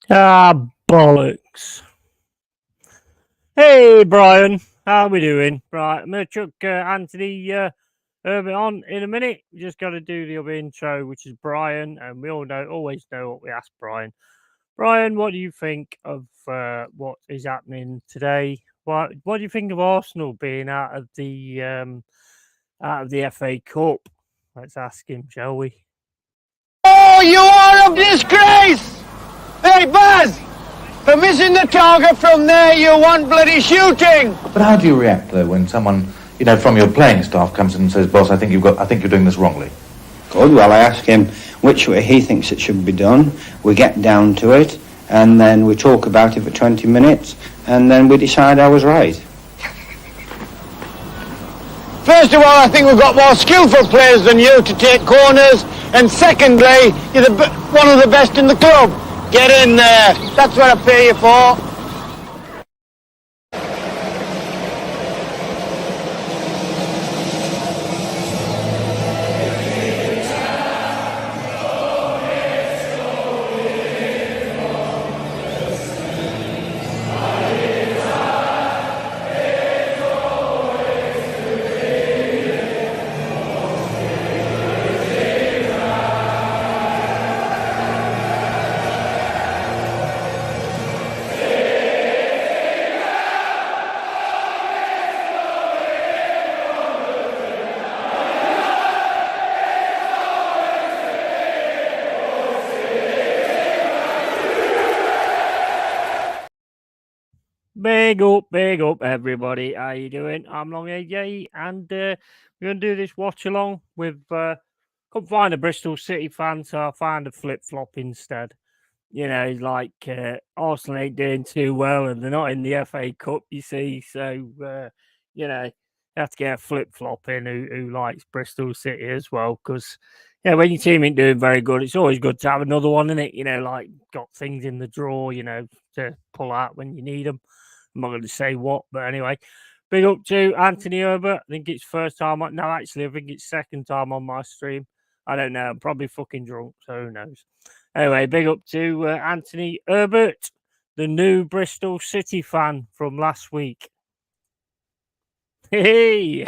Ah, bollocks. Hey, Brian. How we doing? Right, I'm going to chuck Anthony Herbert on in a minute. We just got to do the other intro, which is Brian, and we always know what we ask Brian. Brian, what do you think of what is happening today? What do you think of Arsenal being out of the FA Cup? Let's ask him, shall we? Oh, you are a disgrace! Hey, Baz! For missing the target from there, you want bloody shooting! But how do you react, though, when someone, from your playing staff comes in and says, boss, I think you're doing this wrongly? Good, well, I ask him which way he thinks it should be done. We get down to it, and then we talk about it for 20 minutes, and then we decide I was right. First of all, I think we've got more skillful players than you to take corners, and secondly, you're one of the best in the club. Get in there. That's what I pay you for. Big up, everybody. How you doing? I'm LongHairedYeti, and we're going to do this watch along with. Couldn't find a Bristol City fan, so I found a flip flop instead. Arsenal ain't doing too well, and they're not in the FA Cup, you see. So, you have to get a flip flop in who likes Bristol City as well, because when your team ain't doing very good, it's always good to have another one in it. Got things in the drawer, to pull out when you need them. I'm not going to say what, but anyway, big up to Anthony Herbert. I think it's first time. No, actually, I think it's second time on my stream. I don't know. I'm probably fucking drunk, so who knows? Anyway, big up to Anthony Herbert, the new Bristol City fan from last week. Hey!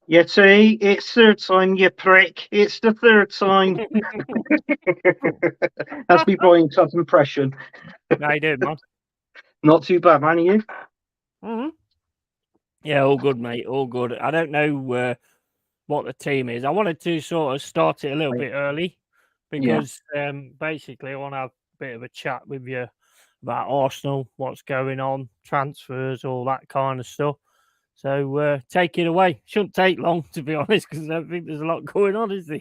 Yeti, it's third time, you prick. It's the third time. That's me Brian Clough impression. How you doing, man? Not too bad, man. Are you? Mm-hmm. Yeah, all good, mate. All good. I don't know what the team is. I wanted to sort of start it a little bit early because basically I want to have a bit of a chat with you about Arsenal, what's going on, transfers, all that kind of stuff. So take it away. Shouldn't take long, to be honest, because I don't think there's a lot going on, is there?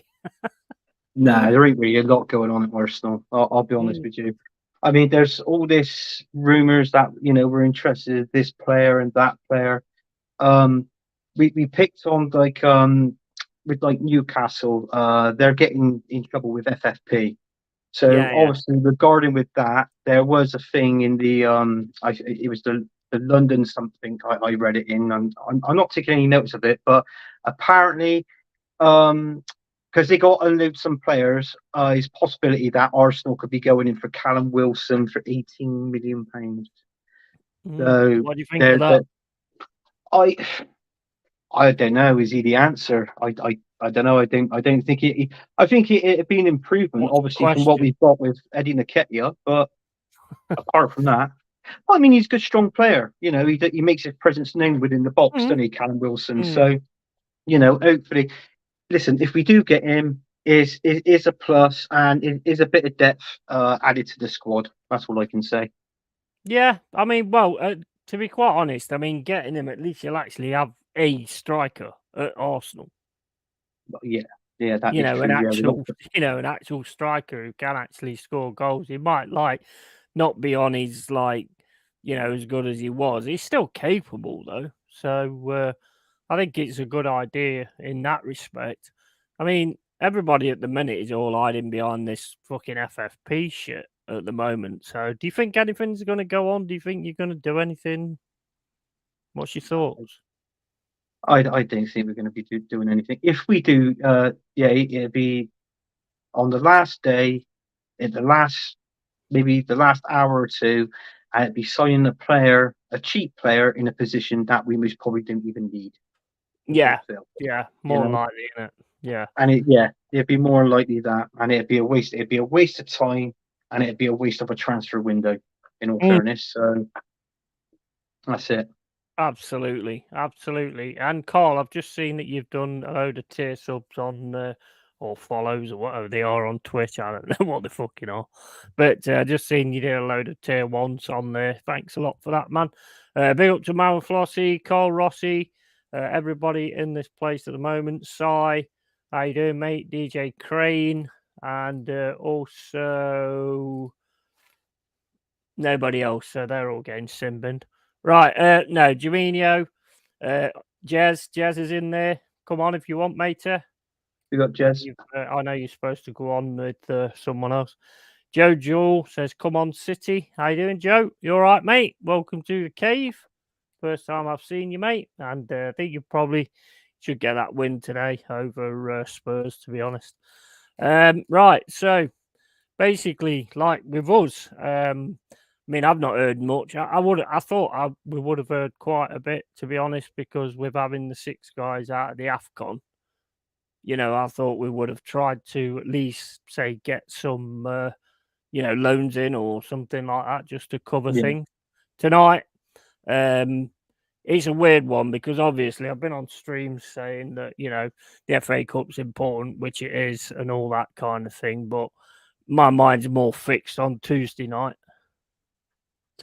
Nah, there ain't really a lot going on at Arsenal. I'll be honest with you. I mean, there's all this rumours that we're interested in this player and that player. We picked on with Newcastle. They're getting in trouble with FFP. So obviously, regarding with that, there was a thing in the it was the London something I read it in. I'm not taking any notes of it, but apparently, because they got unload some players, is possibility that Arsenal could be going in for Callum Wilson for £18 million. So what do you think of that? I don't know. Is he the answer? I don't know. I don't think it. I think it'd be an improvement, obviously, from what we've got with Eddie Nketiah. But apart from that, I mean, he's a good, strong player. He makes his presence known within the box, doesn't he, Callum Wilson? So, hopefully, listen. If we do get him, is a plus, and it is a bit of depth added to the squad. That's all I can say. Yeah, I mean, well, to be quite honest, I mean, getting him, at least you'll actually have a striker at Arsenal. Yeah, that an actual striker who can actually score goals. He might not be on his as good as he was. He's still capable though, so I think it's a good idea in that respect. I mean, everybody at the minute is all hiding behind this fucking FFP shit at the moment. So, do you think anything's going to go on? Do you think you're going to do anything? What's your thoughts? I don't think we're going to be doing anything. If we do, it'll be on the last day, in the last maybe the last hour or two, and it'd be signing a cheap player, in a position that we most probably don't even need. Yeah, fulfill, yeah, more know? likely, isn't it? Yeah. And it'd be more likely that, and it'd be a waste. It'd be a waste of time, and it'd be a waste of a transfer window. In all fairness, so that's it. Absolutely, absolutely. And Carl, I've just seen that you've done a load of tier subs on, or follows or whatever they are on Twitch. I don't know what they fucking are, but just seen you did a load of tier ones on there. Thanks a lot for that, man. Big up to Mal Flossie, Carl Rossi, everybody in this place at the moment. Cy, how you doing, mate? DJ Crane, and also nobody else. So they're all getting simbined. Right, no, Juminho, Jazz is in there. Come on if you want, mate. We got Jez. I know you're supposed to go on with someone else. Joe Jewell says, "Come on, City." How you doing, Joe? You all right, mate? Welcome to the cave. First time I've seen you, mate, and I think you probably should get that win today over Spurs, to be honest. Right, so basically, like with us, I mean, I've not heard much. I thought we would have heard quite a bit, to be honest, because with having the 6 guys out of the AFCON, I thought we would have tried to at least say get some, loans in or something like that just to cover things. Tonight, it's a weird one because obviously I've been on streams saying that, the FA Cup's important, which it is, and all that kind of thing. But my mind's more fixed on Tuesday night.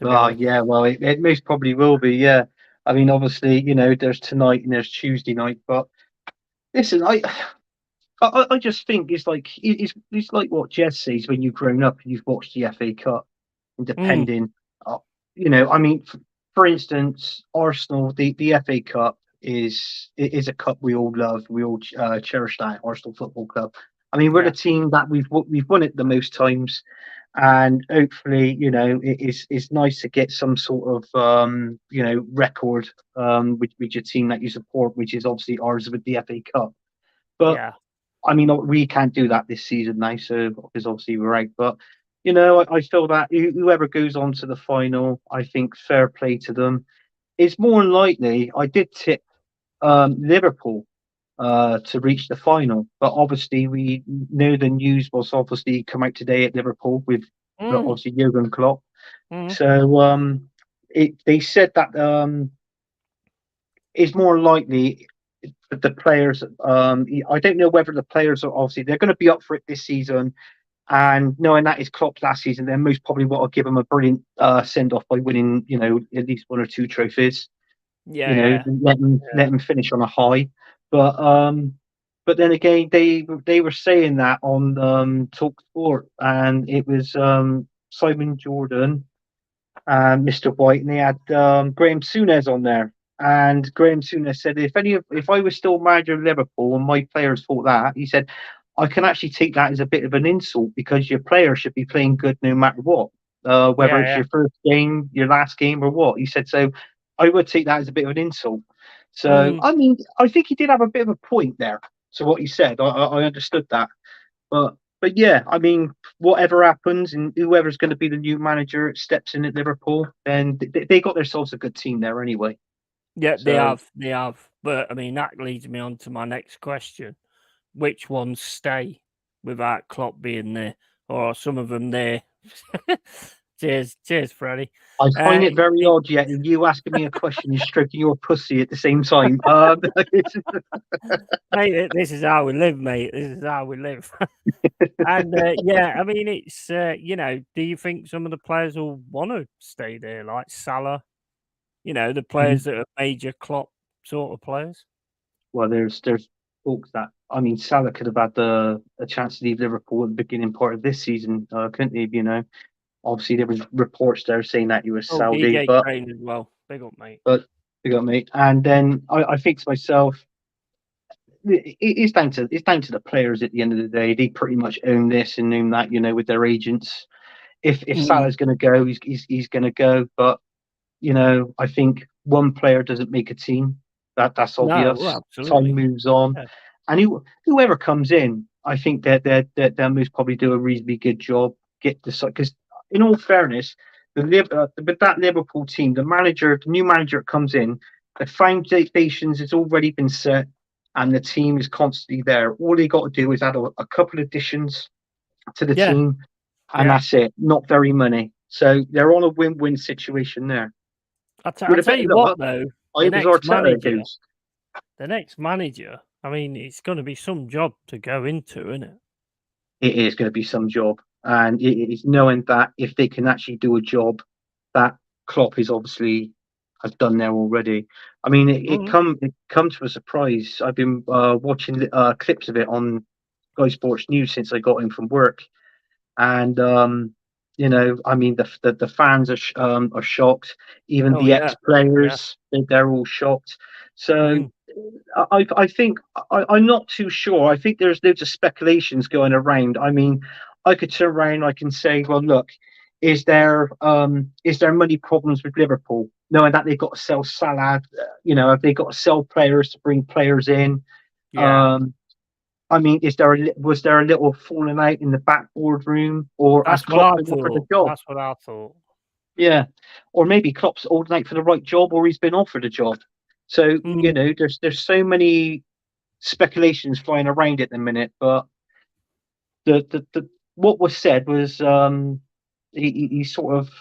Yeah, well, it most probably will be. Yeah, I mean, obviously, there's tonight and there's Tuesday night, but listen, I just think it's like what Jess says when you've grown up and you've watched the FA Cup, and depending, I mean, for instance, Arsenal, the FA Cup is a cup we all love, we all cherish that Arsenal Football Club. I mean, we're the team that we've won it the most times. And hopefully, it's nice to get some sort of, record with your team that you support, which is obviously ours with the FA Cup. But I mean, we can't do that this season now, so because obviously we're out. But I feel that whoever goes on to the final, I think fair play to them. It's more likely. I did tip Liverpool to reach the final. But obviously, we know the news was obviously come out today at Liverpool with obviously Jurgen Klopp. So they said that it's more likely that the players. I don't know whether the players are obviously they're going to be up for it this season. And knowing that is Klopp's last season, then most probably what will give him a brilliant send off by winning, at least 1 or 2 trophies. Let them finish on a high. But then again, they were saying that on Talk Sport, and it was Simon Jordan and Mr. White, and they had Graham Souness on there. And Graham Souness said, if I was still manager of Liverpool and my players thought that, he said, I can actually take that as a bit of an insult because your player should be playing good no matter what, whether it's your first game, your last game, or what. He said, so I would take that as a bit of an insult. So, I mean, I think he did have a bit of a point there to what he said. I understood that. But yeah, I mean, whatever happens and whoever's going to be the new manager steps in at Liverpool, then they got themselves a good team there anyway. Yeah, so, they have. But, I mean, that leads me on to my next question. Which ones stay without Klopp being there? Or are some of them there? Cheers, Freddie. I find it very odd yet you asking me a question and stroking your pussy at the same time. Mate, this is how we live, mate. This is how we live. And I mean, it's do you think some of the players will want to stay there, like Salah? The players that are major Klopp sort of players. Well, there's talks that Salah could have had a chance to leave Liverpool at the beginning part of this season, couldn't he? Obviously there was reports there saying that he was Saudi, DJ but Crane as well. Big up, mate. Big up, mate. And then I think to myself, it's down to the players at the end of the day. They pretty much own this and own that, with their agents. If Salah's going to go, he's going to go. But I think one player doesn't make a team. That's obvious. No, time moves on, and whoever comes in, I think that they'll most probably do a reasonably good job. Get this because in all fairness, with that Liverpool team, the new manager that comes in, the foundations has already been set, and the team is constantly there. All they got to do is add a couple additions to the Yeah. team, and that's it. Not very many, so they're on a win-win situation there. I'll tell you what, though, the next manager, I mean, it's going to be some job to go into, isn't it? It is going to be some job, and it is knowing that if they can actually do a job, that Klopp is obviously has done there already. I mean, it come to a surprise. I've been watching clips of it on Sky Sports News since I got in from work, and you know, I mean, the fans are shocked. Even the ex-players, they're all shocked. So I think I'm not too sure. I think there's loads of speculations going around. I mean, I could turn around, I can say, well, look, is there money problems with Liverpool, knowing that they've got to sell Salah? You know, have they got to sell players to bring players in? Yeah. I mean, was there a little falling out in the backboard room, or that's what I thought. That's what I thought. Yeah, or maybe Klopp's holding out for the right job, or he's been offered a job. So you know, there's so many speculations flying around at the minute. But the what was said was he sort of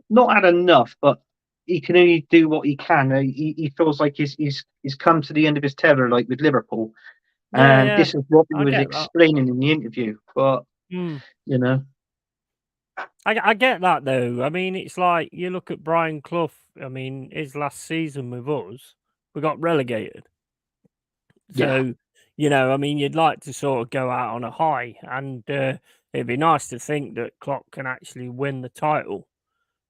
not had enough, but he can only do what he can. He feels like he's come to the end of his tether, like with Liverpool. And this is what he was explaining in the interview. But you know, I get that, though. I mean, it's like you look at Brian Clough. I mean, his last season with us, we got relegated. So, you know, I mean, you'd like to sort of go out on a high, and it'd be nice to think that Klopp can actually win the title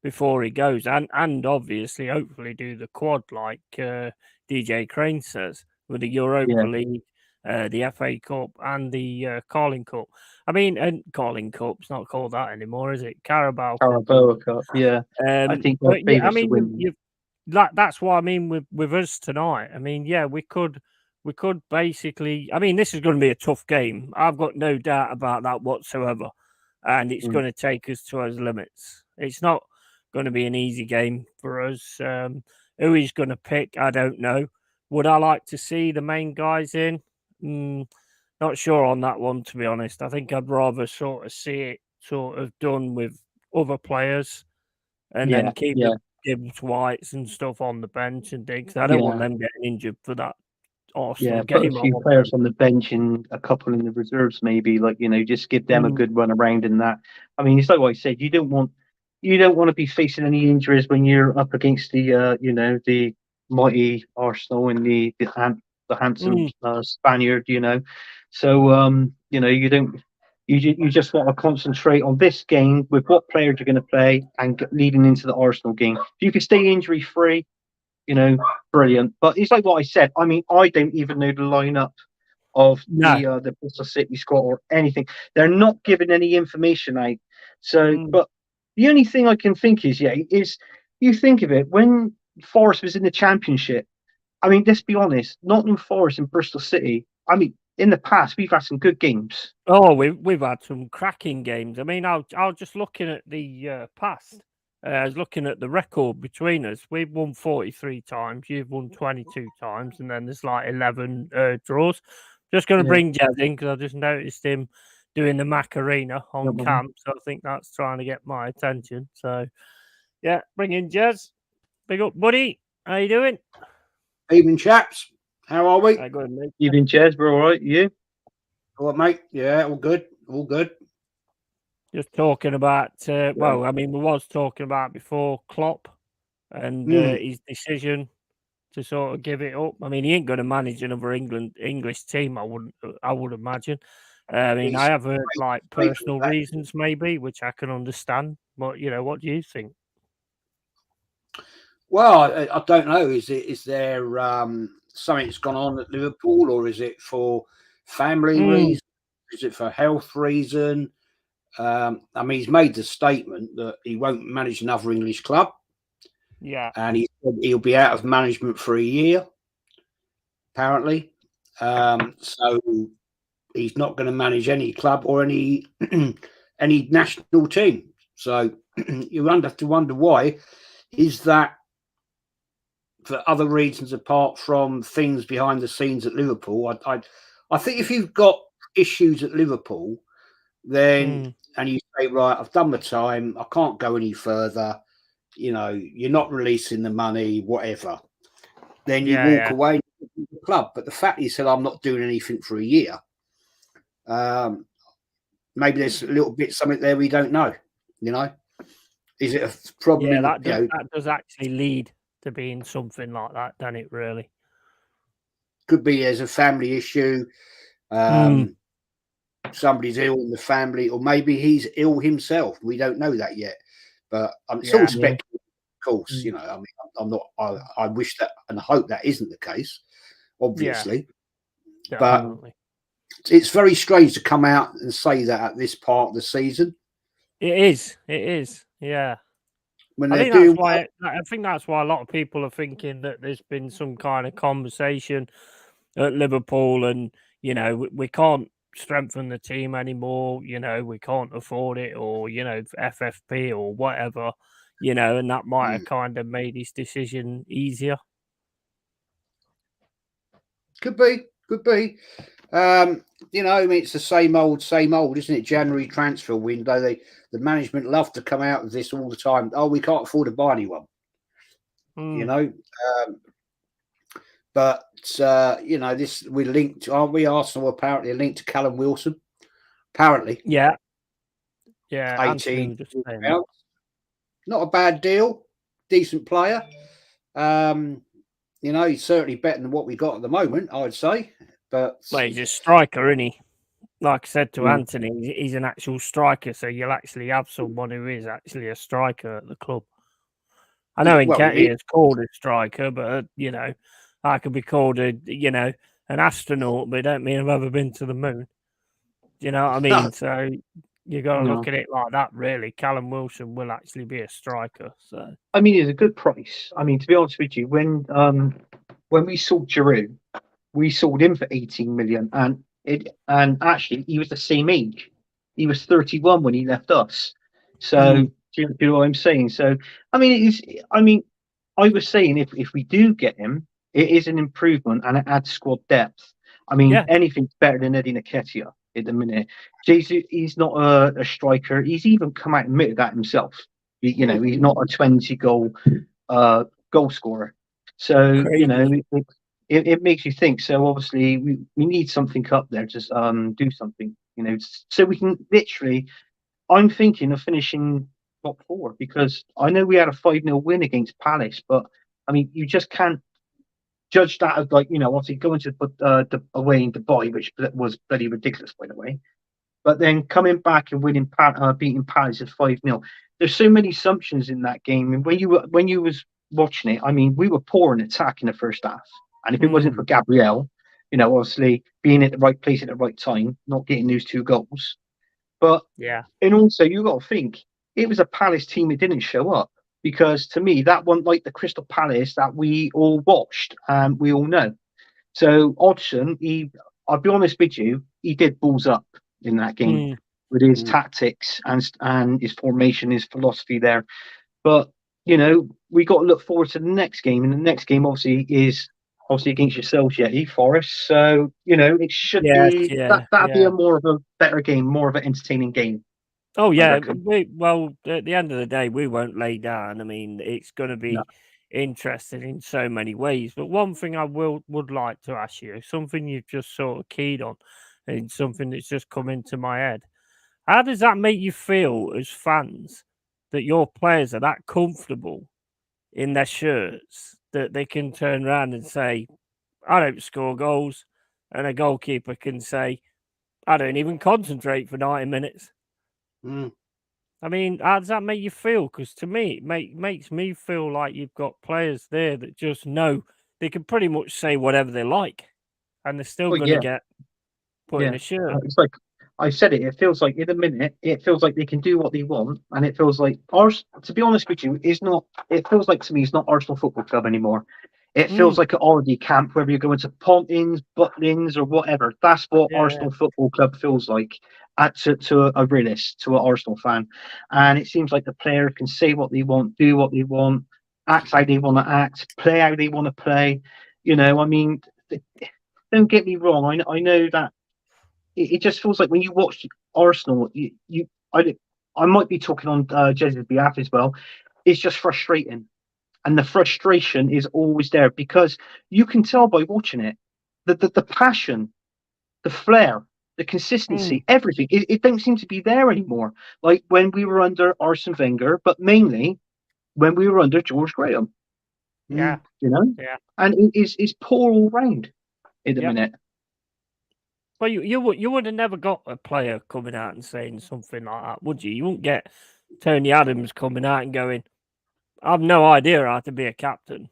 before he goes, and obviously, hopefully, do the quad like DJ Crane says with the Europa League, the FA Cup, and the Carling Cup. I mean, and Carling Cup's not called that anymore, is it? Carabao Cup. Yeah, I think. But yeah, I mean, that's what I mean with us tonight. I mean, yeah, we could basically. I mean, this is going to be a tough game. I've got no doubt about that whatsoever, and it's going to take us to our limits. It's not going to be an easy game for us. Who he's going to pick, I don't know. Would I like to see the main guys in? Not sure on that one, to be honest. I think I'd rather sort of see it sort of done with other players, and then keep the Gibbs Whites and stuff on the bench and things. I don't want them getting injured for that Arsenal game. Put a few players on the bench and a couple in the reserves, maybe. Like, you know, just give them a good run around in that. I mean, it's like what I said. You don't want to be facing any injuries when you're up against the you know, the mighty Arsenal and the handsome Spaniard. You know, so you know, you don't. You just want to concentrate on this game with what players you're going to play and leading into the Arsenal game. If you could stay injury free, you know, brilliant. But it's like what I said. I mean, I don't even know the lineup of the Bristol City squad or anything. They're not giving any information out. So, but the only thing I can think is you think of it, when Forest was in the Championship. I mean, let's be honest, Nottingham Forest and Bristol City. I mean, in the past, we've had some good games. Oh, we've had some cracking games. I mean, I was just looking at the past. I was looking at the record between us. We've won 43 times. You've won 22 times, and then there's like 11 draws. Just going to bring Jez in because I just noticed him doing the Macarena on camp, so I think that's trying to get my attention. So, yeah, bring in Jez. Big up, buddy. How you doing? Evening, chaps. How are we? Good, mate. Evening, Jez. We're all right. You? All right, mate. Yeah, all good. All good. Just talking about, well, I mean, we was talking about before Klopp and his decision to sort of give it up. I mean, he ain't going to manage another English team, I would imagine. I mean, I have heard like personal reasons maybe, which I can understand. But, you know, what do you think? Well, I don't know. Is there something that's gone on at Liverpool, or is it for family reasons? Is it for health reason? I mean, he's made the statement that he won't manage another English club. Yeah. And he'll be out of management for a year, apparently. So he's not going to manage any club or any national team. So you have to wonder why. Is that for other reasons apart from things behind the scenes at Liverpool? I think if you've got issues at Liverpool, then and you say, right, I've done my time, I can't go any further, you know, you're not releasing the money, whatever, then you walk away from the club. But the fact he said, I'm not doing anything for a year, maybe there's a little bit something there we don't know, you know. Is it a problem? Yeah, that does actually lead to being something like that, doesn't it, really? Could be as a family issue. Somebody's ill in the family, or maybe he's ill himself. We don't know that yet. But it's all speculative, of course. You know, I mean, I'm not. I wish that and hope that isn't the case, obviously. But it's very strange to come out and say that at this part of the season. It is. Yeah. When I they're think doing I think that's why a lot of people are thinking that there's been some kind of conversation at Liverpool, and you know, we can't strengthen the team anymore. You know, we can't afford it, or you know, FFP or whatever. You know, and that might have kind of made his decision easier. Could be. You know, I mean, it's the same old, isn't it? January transfer window. The management love to come out with this all the time. Oh, we can't afford to buy anyone. You know, but you know, this we're linked, aren't we? Arsenal apparently linked to Callum Wilson. Apparently, yeah. 18 pounds. Not a bad deal. Decent player. You know, he's certainly better than what we got at the moment, I would say. But well, he's a striker, isn't he? Like I said to Anthony, he's an actual striker, so you'll actually have someone who is actually a striker at the club. I know Nketiah is called a striker, but you know, I could be called an astronaut, but it don't mean I've ever been to the moon. You know what I mean? So you got to look at it like that, really. Callum Wilson will actually be a striker. So I mean, it's a good price. I mean, to be honest with you, when we sold Giroud, we sold him for 18 million, and actually he was the same age. He was 31 when he left us. So do you know what I'm saying? So I mean, I was saying if we do get him, it is an improvement and it adds squad depth. I mean, anything's better than Eddie Nketiah at the minute. Jesus, he's not a striker. He's even come out and admitted that himself. You know, he's not a 20 goal scorer. So you know, it makes you think. So obviously we need something up there to do something. You know, so we can literally. I'm thinking of finishing top 4 because I know we had a 5-0 win against Palace, but I mean, you just can't judge that as like, you know, obviously going to the away in Dubai, which was bloody ridiculous, by the way. But then coming back and winning, beating Palace at 5-0. There's so many assumptions in that game, and when you was watching it, I mean, we were poor in attack in the first half, and if it wasn't for Gabriel, you know, obviously being at the right place at the right time, not getting those 2 goals. But and also you got to think it was a Palace team that didn't show up, because to me that one, like the Crystal Palace that we all watched and we all know. So Hodgson, I'll be honest with you, he did balls up in that game with his tactics and his formation, his philosophy there. But you know, we got to look forward to the next game, and the next game obviously is against yourselves, Yeti, Forest. So you know, it should be that'd be a more of a better game, more of an entertaining game. Oh yeah, well at the end of the day, we won't lay down. I mean, it's going to be interesting in so many ways. But one thing I would like to ask you, something you've just sort of keyed on, and something that's just come into my head. How does that make you feel as fans that your players are that comfortable in their shirts that they can turn around and say, I don't score goals, and a goalkeeper can say, I don't even concentrate for 90 minutes. I mean, how does that make you feel? Because to me, it makes me feel like you've got players there that just know they can pretty much say whatever they like, and they're still going to get put in a shirt. It's like I said it. It feels like in a minute, it feels like they can do what they want, and it feels like ours. To be honest with you, is not. It feels like to me, it's not Arsenal Football Club anymore. It feels like an holiday camp, whether you're going to Pontins, Butlins, or whatever. That's what Arsenal Football Club feels like to a realist, to an Arsenal fan. And it seems like the player can say what they want, do what they want, act how they want to act, play how they want to play. You know, I mean, don't get me wrong. I know that it just feels like when you watch Arsenal, I might be talking on Jez's behalf as well. It's just frustrating. And the frustration is always there because you can tell by watching it that the passion, the flair, the consistency, everything, it don't seem to be there anymore. Like when we were under Arsene Wenger, but mainly when we were under George Graham. Yeah. You know? Yeah. And it's poor all round in the minute. Well, you would have never got a player coming out and saying something like that, would you? You wouldn't get Tony Adams coming out and going, I've no idea how to be a captain.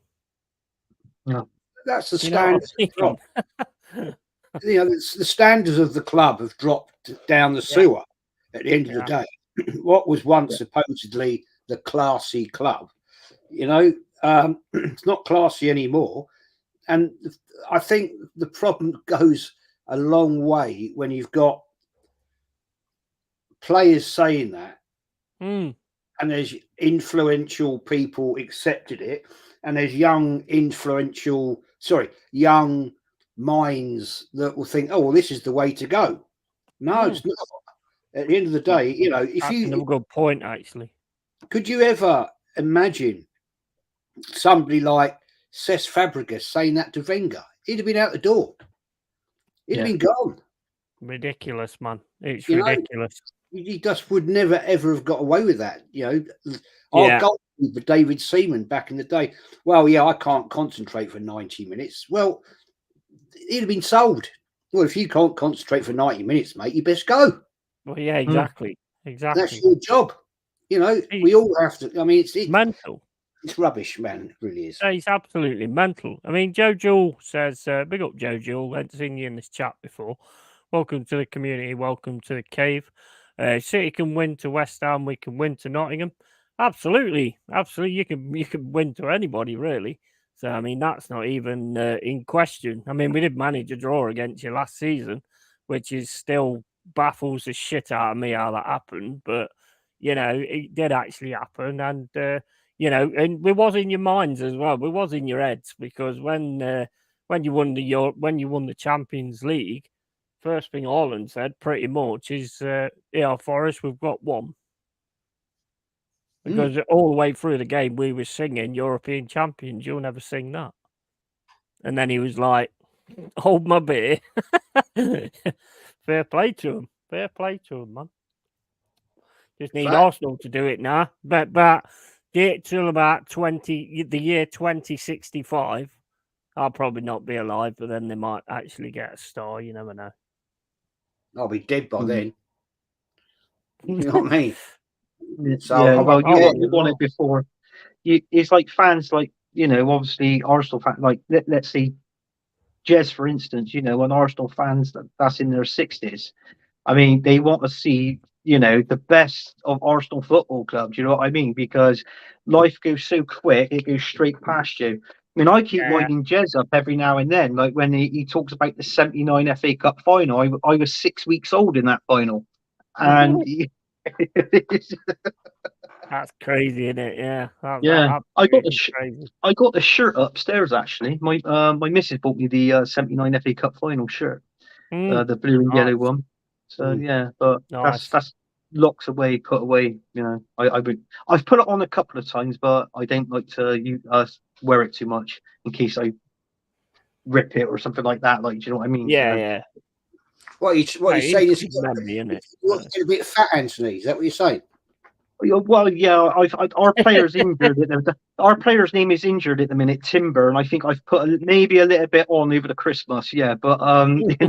No. That's the standard. The standards of the club have dropped down the sewer at the end of the day. What was once supposedly the classy club, it's not classy anymore. And I think the problem goes a long way when you've got players saying that, and there's influential people accepted it, and there's young minds that will think, oh, well, this is the way to go. No, it's not. At the end of the day, That's a good point, actually. Could you ever imagine somebody like Cesc Fabregas saying that to Wenger? He'd have been out the door. He'd have been gone. Ridiculous, man. It's ridiculous. He just would never, ever have got away with that. Our goalkeeper, David Seaman, back in the day. Well, I can't concentrate for 90 minutes. Well, he'd have been sold. Well, if you can't concentrate for 90 minutes, mate, you best go. Well, yeah, exactly. Exactly. That's your job. We all have to. I mean, it's mental. It's rubbish, man. It really is. It's absolutely mental. I mean, Joe Jewell says, big up Joe Jewell. I've seen you in this chat before. Welcome to the community. Welcome to the cave. City can win to West Ham. We can win to Nottingham. Absolutely. Absolutely. You can win to anybody, really. So, I mean, that's not even in question. I mean, we did manage a draw against you last season, which is still baffles the shit out of me how that happened. But, it did actually happen. And, and we was in your minds as well. We was in your heads because when you won the Champions League, first thing Holland said pretty much is, Forest, we've got one. Because all the way through the game, we were singing European champions. You'll never sing that. And then he was like, hold my beer. Fair play to him. Fair play to him, man. Just need Arsenal to do it now. But get till about the year 2065, I'll probably not be alive, but then they might actually get a star. You never know. I'll be dead by then. You know what I mean? So, you won it before. It's like fans, like, obviously Arsenal fans, like, let's see, Jez, for instance, when Arsenal fans that's in their 60s, I mean, they want to see, the best of Arsenal Football Club. Do you know what I mean? Because life goes so quick, it goes straight past you. I mean, I keep winding Jez up every now and then, like when he talks about the 79 FA Cup final. I was 6 weeks old in that final. And that's crazy, isn't it? Yeah. I got the shirt upstairs actually. My missus bought me the 79 FA Cup final shirt, the blue and yellow one. So but that's locked away, put away. I've put it on a couple of times, but I don't like to wear it too much in case I rip it or something like that. Like, do you know what I mean? Yeah. What you saying is you're a bit fat, Anthony. Is that what you're saying? Well, yeah. Our player's injured. Our player's name is injured at the minute, Timber, and I think I've put maybe a little bit on over the Christmas. Yeah, but I look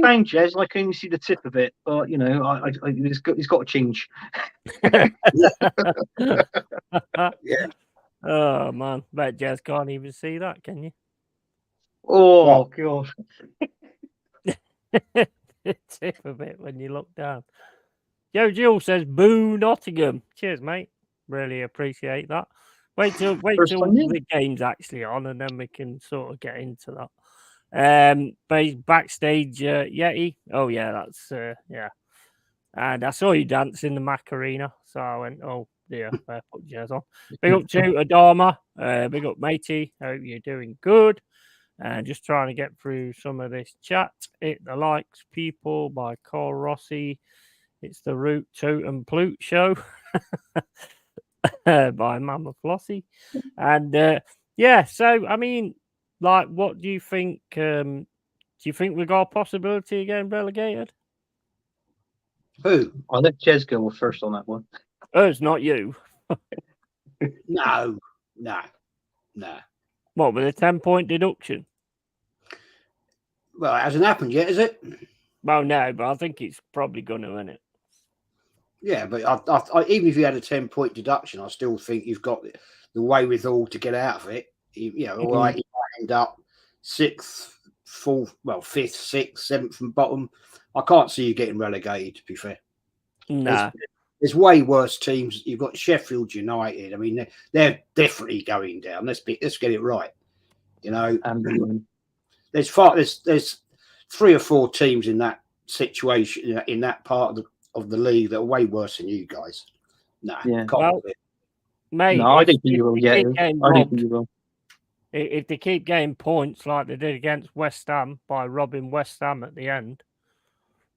down, Jez, and I can only see the tip of it. But it's got to change. Yeah. Oh man, bet Jez can't even see that, can you? Oh God. Tip of it when you look down. Joe Jill says, boo Nottingham. Cheers, mate. Really appreciate that. Wait till the game's actually on, and then we can sort of get into that. Backstage, Yeti. Oh yeah, that's yeah. And I saw you dance in the Macarena, so I went, oh dear, I put jazz on. Big up to Adama, big up matey. Hope you're doing good. And just trying to get through some of this chat. Hit the likes, people, by Carl Rossi. It's the Root Toot and Plute show by Mama Flossie. And yeah, so I mean, like, what do you think? Do you think we got a possibility of getting relegated? Who? I'll let Jez go first on that one. Oh, it's not you. No. What, with a 10-point deduction? Well, it hasn't happened yet, is it? Well, no, but I think it's probably going to, isn't it? Yeah, but I, even if you had a 10-point deduction, I still think you've got the wherewithal to get out of it. You know, all right, you might end up 6th, 4th, well, 5th, 6th, 7th from bottom. I can't see you getting relegated, to be fair. Nah. There's way worse teams. You've got Sheffield United. I mean, they're definitely going down. Let's get it right. You know, there's 3 or 4 teams in that situation, in that part of the league that are way worse than you guys. Nah, well, mate, no, I don't think you will get it. I don't think you will. If they keep getting points like they did against West Ham by robbing West Ham at the end,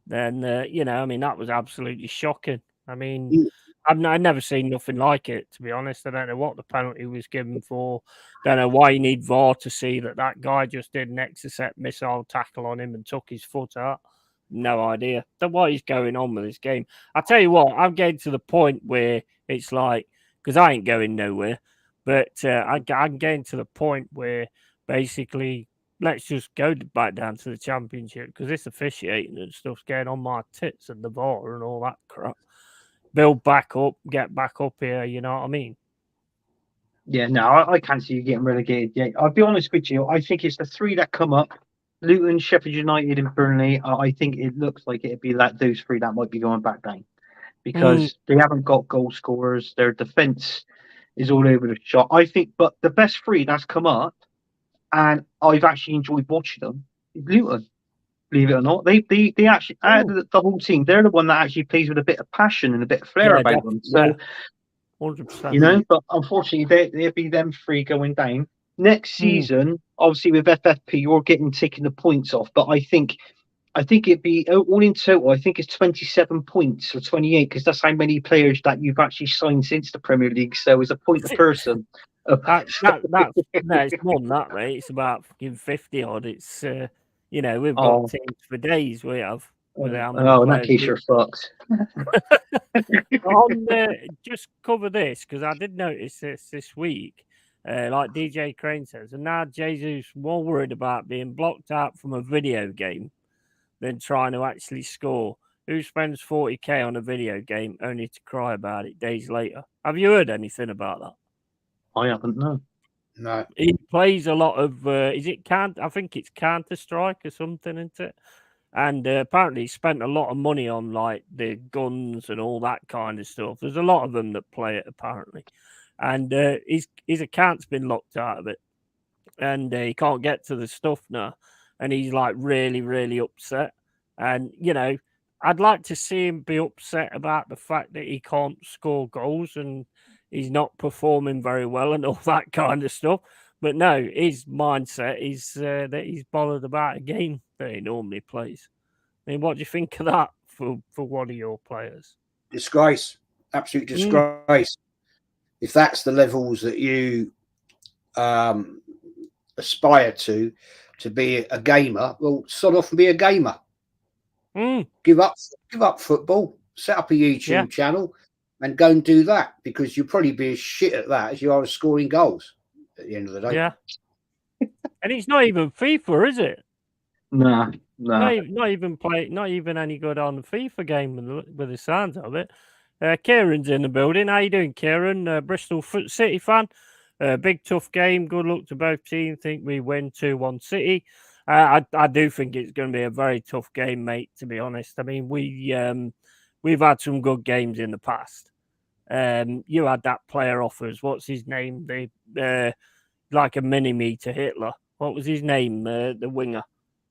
then you know, I mean, that was absolutely shocking. I mean, I've never seen nothing like it, to be honest. I don't know what the penalty was given for. Don't know why you need VAR to see that guy just did an exocet missile tackle on him and took his foot out. No idea. Don't know what is going on with this game. I tell you what, I'm getting to the point where it's like, because I ain't going nowhere, but I'm getting to the point where basically let's just go back down to the Championship, because this officiating and stuff's getting on my tits and the VAR and all that crap. Build back up, get back up here, you know what I mean? Yeah, no, I can't see you getting relegated yet. I'll be honest with you. I think it's the 3 that come up: Luton, Sheffield United, and Burnley. I think it looks like it'd be like those 3 that might be going back down, because they haven't got goal scorers. Their defence is all over the shop, I think. But the best 3 that's come up, and I've actually enjoyed watching them, is Luton. Believe it or not, they actually, out of the whole team, they're the one that actually plays with a bit of passion and a bit of flair about them. So, 100%. you know, but unfortunately, they'll be them 3 going down next season. Obviously, with FFP, you're taking the points off. But I think it'd be all in total. I think it's 27 points or 28, because that's how many players that you've actually signed since the Premier League. So it's a point a person. It's more than that, mate. It's about fucking 50 odd. It's you know, we've got teams for days. We have. In that case, you're fucked. Just cover this, because I did notice this week. Like DJ Crane says, and now Jesus more worried about being blocked out from a video game than trying to actually score. Who spends 40k on a video game only to cry about it days later? Have you heard anything about that? I haven't, no. No. He plays a lot of, I think it's Counter-Strike or something, isn't it? And apparently he spent a lot of money on like the guns and all that kind of stuff. There's a lot of them that play it apparently. And his account's been locked out of it. And he can't get to the stuff now. And he's like really, really upset. And, you know, I'd like to see him be upset about the fact that he can't score goals and he's not performing very well and all that kind of stuff. But no, his mindset is that he's bothered about a game that he normally plays. I mean, what do you think of that for one of your players? Disgrace. Absolute disgrace. If that's the levels that you aspire to be a gamer, well, sod off and be a gamer. Give up football, set up a YouTube channel and go and do that, because you'll probably be as shit at that as you are at scoring goals at the end of the day. Yeah. And it's not even FIFA, is it? Nah. Not even any good on the FIFA game with the sounds of it. Kieran's in the building. How you doing, Kieran? Bristol City fan. Big tough game. Good luck to both teams. Think we win 2-1 City. I do think it's going to be a very tough game, mate, to be honest. I mean, we've had some good games in the past. you had that player offers. What's his name? The like a mini me to Hitler. What was his name? The winger.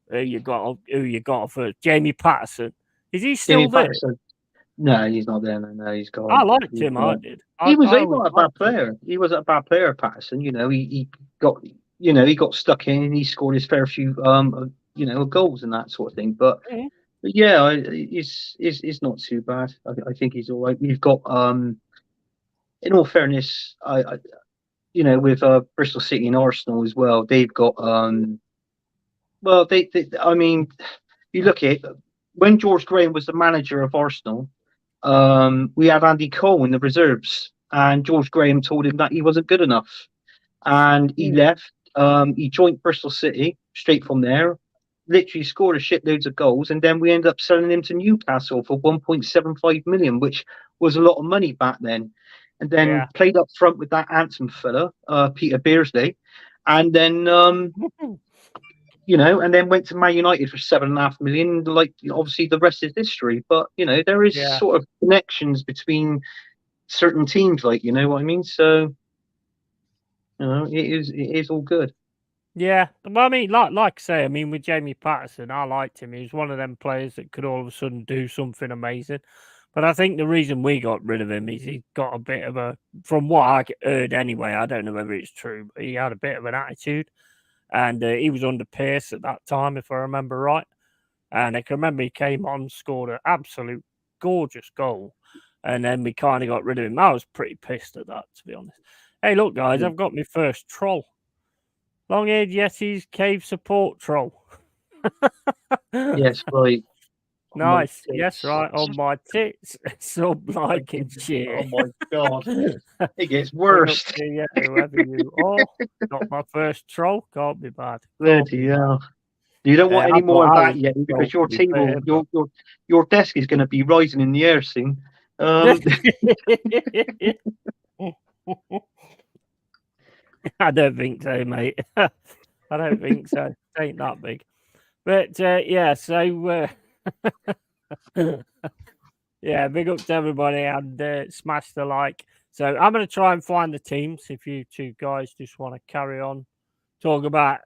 Who you got for Jamie Patterson? Is he still Jamie there? Patterson. No, he's not there. No, he's gone. I liked him. I did. He was I not a bad player. He was a bad player, Patterson. You know, he got he got stuck in and he scored his fair few goals and that sort of thing. But yeah, it's not too bad. I think he's all right. We've got in all fairness, with Bristol City and Arsenal as well. They've got well, I mean, you look at it, when George Graham was the manager of Arsenal. We had Andy Cole in the reserves, and George Graham told him that he wasn't good enough, and he left. He joined Bristol City straight from there, literally scored a shitloads of goals, and then we ended up selling him to Newcastle for 1.75 million, which was a lot of money back then. And then played up front with that handsome fella, Peter Beardsley, and then and then went to Man United for 7.5 million. Like, obviously, the rest is history. But there is sort of connections between certain teams, like, you know what I mean. So, it is all good. Yeah, well, I mean, like I say, I mean, with Jamie Patterson, I liked him. He was one of them players that could all of a sudden do something amazing. But I think the reason we got rid of him is he got a bit of a, from what I heard anyway, I don't know whether it's true, but he had a bit of an attitude. And he was under Pearce at that time, if I remember right. And I can remember he came on, scored an absolute gorgeous goal. And then we kind of got rid of him. I was pretty pissed at that, to be honest. Hey, look, guys, I've got my first troll. Long-haired Yeti's Cave support troll. Yes, right. Nice. Yes, right. On my tits. Sub, like, and share. Oh, my God. It gets worse. Whoever you are. Got my first troll. Can't be bad. Bloody hell. You don't want any more of that yet, because your table, your desk is going to be rising in the air soon. I don't think so, mate. I don't think so. It ain't that big. But yeah, so yeah, big up to everybody and smash the like. So I'm going to try and find the teams if you two guys just want to carry on, talk about,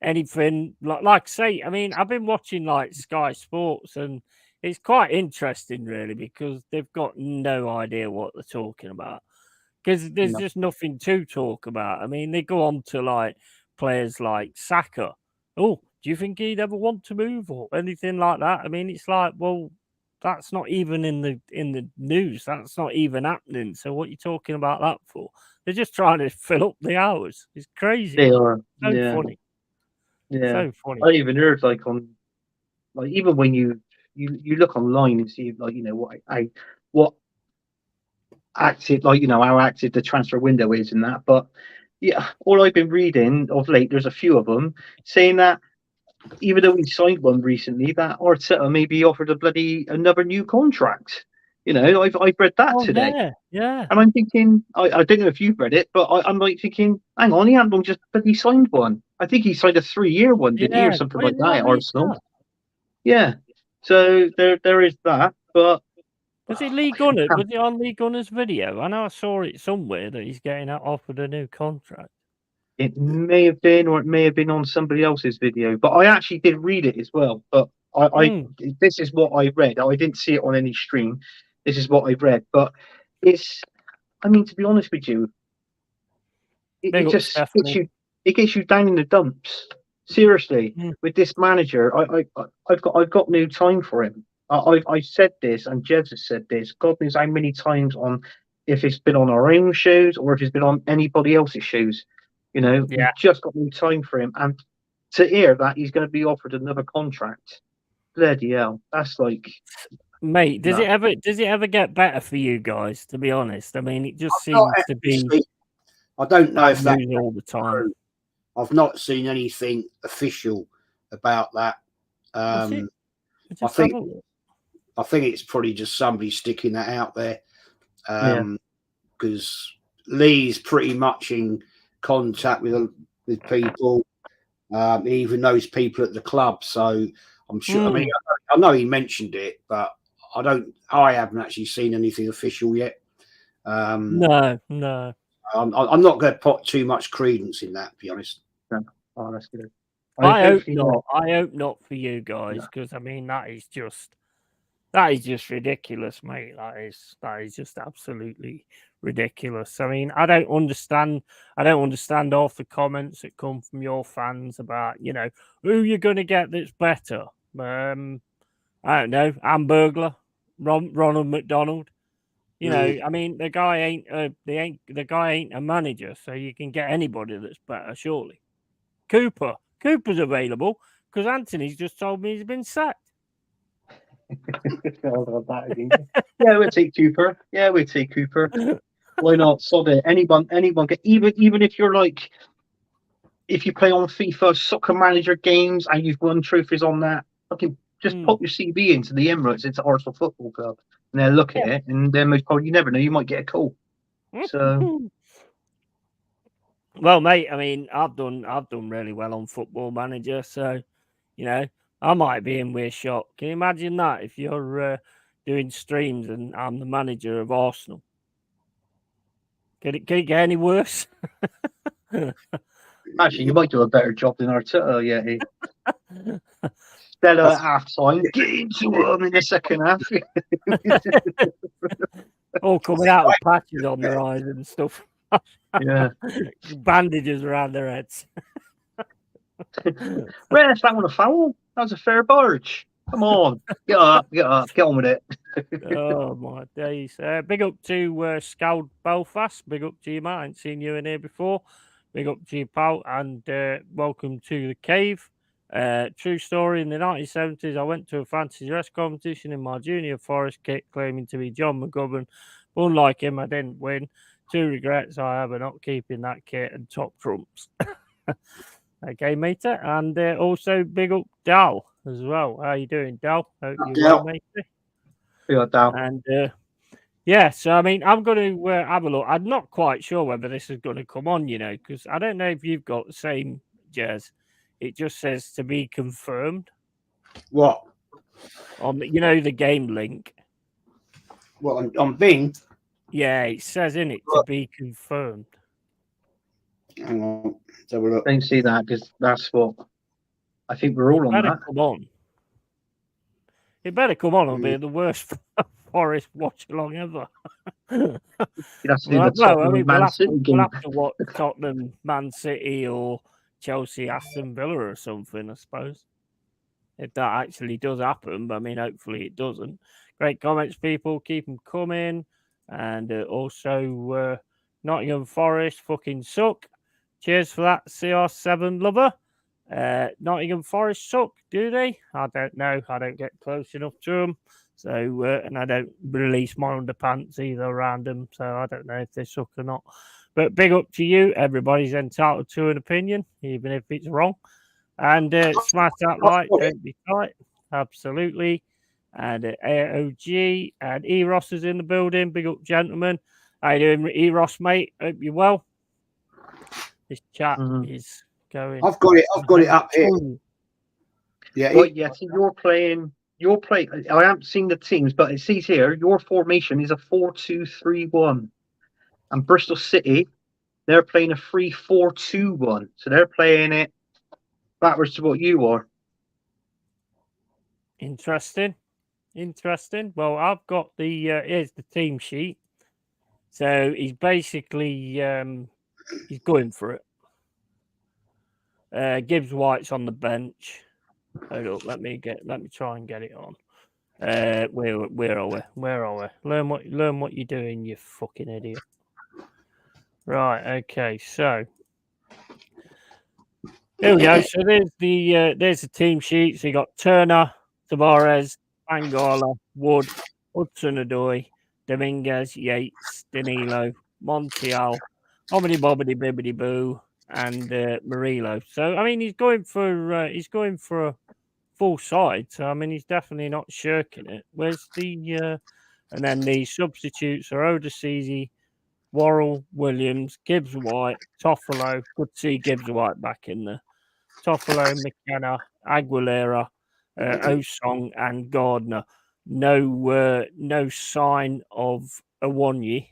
anything. Like I say, I mean, I've been watching like Sky Sports and it's quite interesting, really, because they've got no idea what they're talking about. Because there's just nothing to talk about. I mean, they go on to like players like Saka. Oh, do you think he'd ever want to move or anything like that? I mean, it's like, well, that's not even in the news. That's not even happening. So what are you talking about that for? They're just trying to fill up the hours. It's crazy. They are. So funny. Yeah. So funny. I even heard even when you look online and see what active, how active the transfer window is in that. But yeah, all I've been reading of late, there's a few of them saying that even though we signed one recently, that Arteta maybe offered another new contract. I've read that today. Yeah. And I'm thinking, I don't know if you've read it, but I'm like thinking, hang on, he hadn't just bloody signed one. I think he signed a 3-year one, didn't he, or something like that, Arsenal? Yeah. So there is that, but was it Lee Gunner? Was it on Lee Gunner's video? I know I saw it somewhere that he's getting offered a new contract. It may have been, or it may have been on somebody else's video. But I actually did read it as well. But this is what I read. I didn't see it on any stream. This is what I read. But I mean, to be honest with you, it just gets you down in the dumps. Seriously, with this manager, I've got no time for him. I said this, and Jez has said this. God knows how many times if it's been on our own shows or if it's been on anybody else's shows. We've just got no time for him. And to hear that he's going to be offered another contract, bloody hell, that's like, mate. Does it ever get better for you guys? To be honest, I mean, it just seems to be. I don't know if that's all the time. I've not seen anything official about that. I think it's probably just somebody sticking that out there, because Lee's pretty much in contact with people, even those people at the club. So I'm sure. I mean, I know he mentioned it, but I haven't actually seen anything official yet. No. I'm not going to put too much credence in that, to be honest. Oh, that's good. I hope hopefully not. I hope not for you guys, because I mean that is just ridiculous, mate. That is just absolutely ridiculous. I mean, I don't understand half the comments that come from your fans about, who you're going to get that's better. I don't know, Hamburglar, Ronald McDonald. I mean, the guy ain't a manager, so you can get anybody that's better, surely. Cooper's available because Anthony's just told me he's been sacked. Yeah, we'll take Cooper. Why not? Sod it. Anyone get, even if you're like, if you play on FIFA soccer manager games and you've won trophies on that, fucking just pop your CV into the Emirates, into Arsenal Football Club, and they'll look at it, and then most probably, you never know, you might get a call. So, well, mate, I mean, I've done really well on Football Manager, so I might be in with a shot. Can you imagine that if you're doing streams and I'm the manager of Arsenal? Can it get any worse? Actually, you might do a better job than Arteta, Yeti. Stella at half time, get into them in the second half. All coming out with patches on their eyes and stuff. Yeah. Bandages around their heads. Ref, that one a foul? That was a fair barge. Come on. Get up, get on with it. Oh, my days. Big up to Scout Belfast. Big up to you, mate. I ain't seen you in here before. Big up to you, pal. And welcome to the cave. True story, in the 1970s, I went to a fancy dress competition in my junior forest kit, claiming to be John McGovern. But unlike him, I didn't win. 2 regrets I have are not keeping that kit and top trumps. Okay, mate. And also big up Dal as well. How you doing, Dal? Hope you're well, mate. Yeah, Dal. And yeah, so I mean, I'm going to have a look. I'm not quite sure whether this is going to come on, because I don't know if you've got the same, Jez. It just says to be confirmed. What? On the game link. Well, on Bing? Yeah, it says in it to be confirmed. Hang on. Let's have a look. I didn't see that because that's what I think we're all on that. Come on. It better come on. It'll be the worst Forest watch along ever. You'd have to do the Tottenham Man City game. We'll have to watch Tottenham Man City or Chelsea Aston Villa or something, I suppose. If that actually does happen, but I mean, hopefully it doesn't. Great comments, people. Keep them coming. And also, Nottingham Forest fucking suck. Cheers for that, CR7 lover. Nottingham Forest suck, do they? I don't know. I don't get close enough to them. So, and I don't release my underpants either around them. So I don't know if they suck or not. But big up to you. Everybody's entitled to an opinion, even if it's wrong. And smash that like, don't be tight. Absolutely. And AOG and Eros is in the building. Big up, gentlemen. How you doing, Eros, mate? Hope you're well. This chat is going. I've got it up here. Yeah. Well, yeah. So you're playing. I haven't seen the teams, but it says here your formation is a 4-2-3-1, and Bristol City, they're playing a 3-4-2-1. So they're playing it backwards to what you are. Interesting. Well, I've got the here's the team sheet. So he's basically he's going for it. Gibbs White's on the bench. Hold up, let me try and get it on. Where are we? Learn what you're doing, you fucking idiot. Right, okay, so here we go. So there's the team sheet. So you got Turner, Tavares, Angala, Wood, Hudson-Odoi, Dominguez, Yates, Danilo, Montiel, Omni Bobbity Bibbity Boo, and Murillo. So I mean, he's going for a full side. So I mean, he's definitely not shirking it. Where's the and then the substitutes are Odesisi, Worrell, Williams, Gibbs White, Toffolo. Good to see Gibbs White back in there. Toffolo, McKenna, Aguilera, Osong, and Gardner. No sign of Awonyi.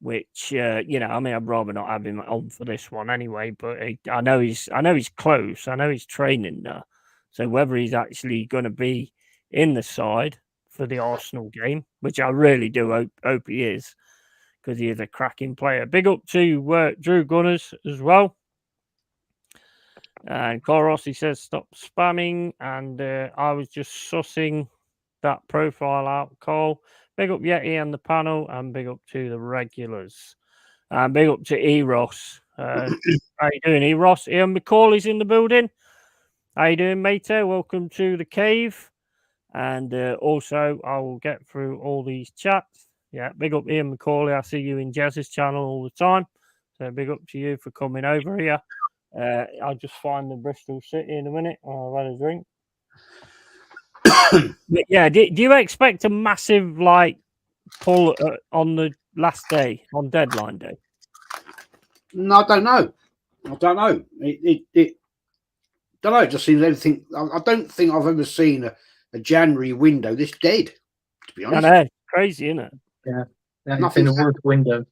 which I mean, I'd rather not have him on for this one anyway. But I know he's close. I know he's training now. So whether he's actually going to be in the side for the Arsenal game, which I really do hope he is, because he is a cracking player. Big up to Drew Gunners as well. And Carl Rossi says, stop spamming. And I was just sussing that profile out, Cole. Big up Yeti and the panel, and big up to the regulars. And big up to Eros. How you doing, Eros? Ian McCauley's in the building. How you doing, mate? Welcome to the cave. And also, I will get through all these chats. Yeah, big up Ian McCauley. I see you in Jazz's channel all the time. So big up to you for coming over here. I'll just find the Bristol City in a minute. I'll have a drink. Yeah, do you expect a massive pull on the last day, on deadline day? No, I don't know. It don't know. It just seems everything. I don't think I've ever seen a January window this dead. To be honest, I know, crazy, isn't it? Yeah, it's been a work window.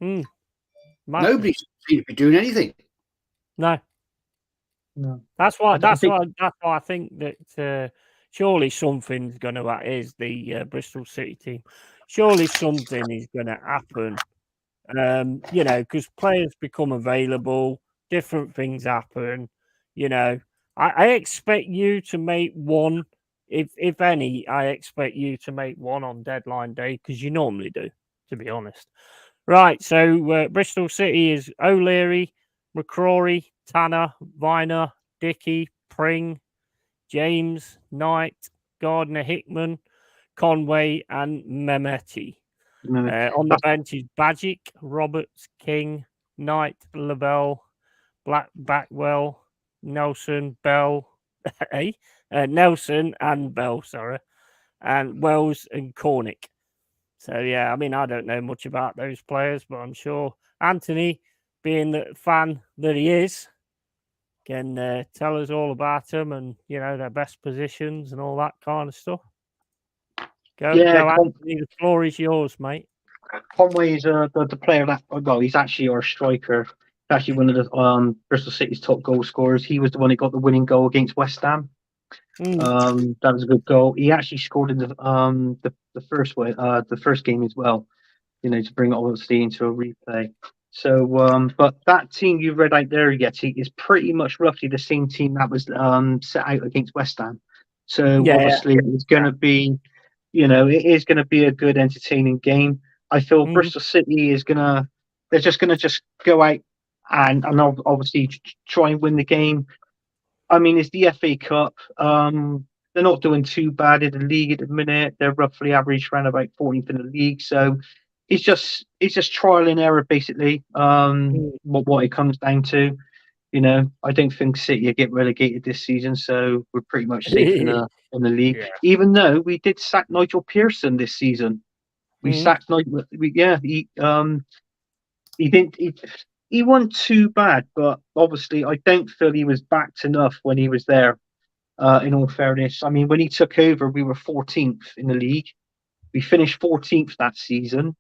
Nobody seems to be doing anything. No. That's why I think that surely something's going to is the Bristol City team. Surely something is going to happen. Because players become available, different things happen. I expect you to make one, if any. I expect you to make one on deadline day because you normally do, to be honest. Right, so Bristol City is O'Leary, McCrory, Tanner, Viner, Dickey, Pring, James, Knight, Gardner, Hickman, Conway, and Mehmeti. On the bench is Bajic, Roberts, King, Knight, Lavelle, Backwell, Nelson, Bell, Nelson and Bell, sorry, and Wells and Cornick. So, yeah, I mean, I don't know much about those players, but I'm sure Anthony, being the fan that he is, can tell us all about them and, their best positions and all that kind of stuff. Go, Anthony, the floor is yours, mate. Conway is the player he's actually our striker. He's actually one of the Bristol City's top goal scorers. He was the one who got the winning goal against West Ham. That was a good goal. He actually scored in the first game as well. To bring it obviously into a replay. So, but that team you read out there, Yeti, is pretty much roughly the same team that was set out against West Ham. So obviously it's going to be, it is going to be a good, entertaining game. I feel Bristol City is they're just going to go out and obviously try and win the game. I mean, it's the FA Cup. They're not doing too bad in the league at the minute. They're roughly average around about 14th in the league. So it's just trial and error, basically. What it comes down to. I don't think City will get relegated this season, so we're pretty much safe in the league. Yeah. Even though we did sack Nigel Pearson this season, we sacked Nigel. He wasn't too bad, but obviously I don't feel he was backed enough when he was there. In all fairness, I mean, when he took over, we were 14th in the league. We finished 14th that season.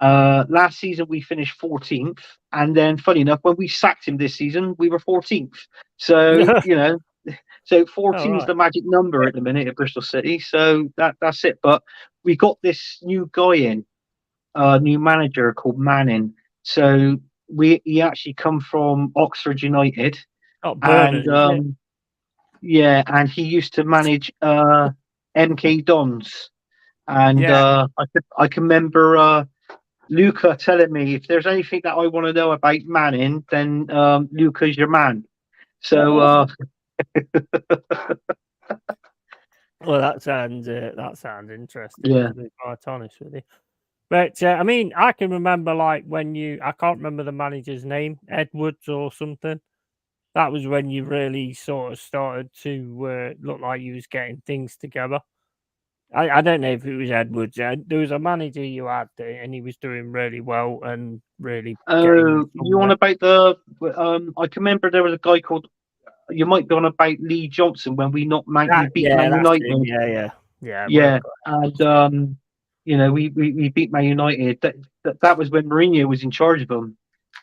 Last season we finished 14th, and then funny enough, when we sacked him this season, we were 14th. So so 14 is the magic number at the minute at Bristol City. So that's it. But we got this new guy in, new manager called Manning. So he actually come from Oxford United, and and he used to manage MK Dons, and I can remember Luca telling me, if there's anything that I want to know about Manning, then Luca's your man. So well, that sounds interesting. To be quite honest with you. But I mean, I can remember when I can't remember the manager's name, Edwards or something. That was when you really sort of started to look like you was getting things together. I don't know if it was Edwards. There was a manager you had there, and he was doing really well and really. You want about the? I can remember there was a guy called. You might be on about Lee Johnson when we knocked Man United. Yeah. And we beat Man United. That was when Mourinho was in charge of them,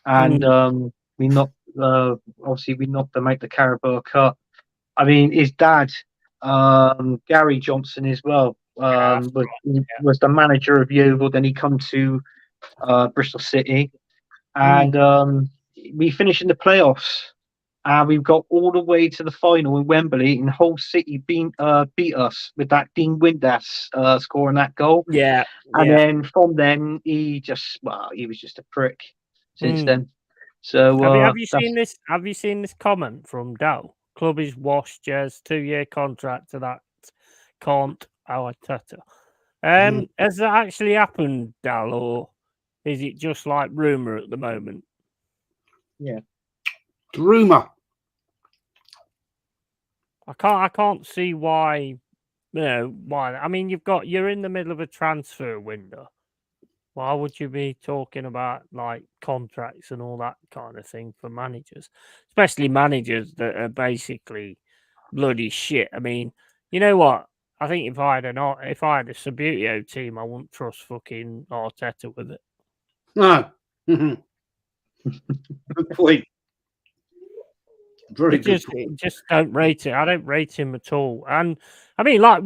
and we knocked obviously we knocked them out the Carabao Cup. I mean, his dad, Gary Johnson, as well, was the manager of Yeovil. Then he come to Bristol City, and we finished in the playoffs. And we got all the way to the final in Wembley, and Hull City beat us with that Dean Windass scoring that goal. Yeah. And then from then, he was just a prick since then. So have you seen this? Have you seen this comment from Dal? Club is washed, Jez, 2-year contract to that can't Arteta. Has that actually happened, Dal, or is it just like rumor at the moment? Yeah, rumor. I can't see why. Why? I mean, you're in the middle of a transfer window. Why would you be talking about like contracts and all that kind of thing for managers, especially managers that are basically bloody shit? I mean, you know what? I think if I had a Subbuteo team, I wouldn't trust fucking Arteta with it. No. Good point. Very good. Just don't rate it. I don't rate him at all. And I mean, like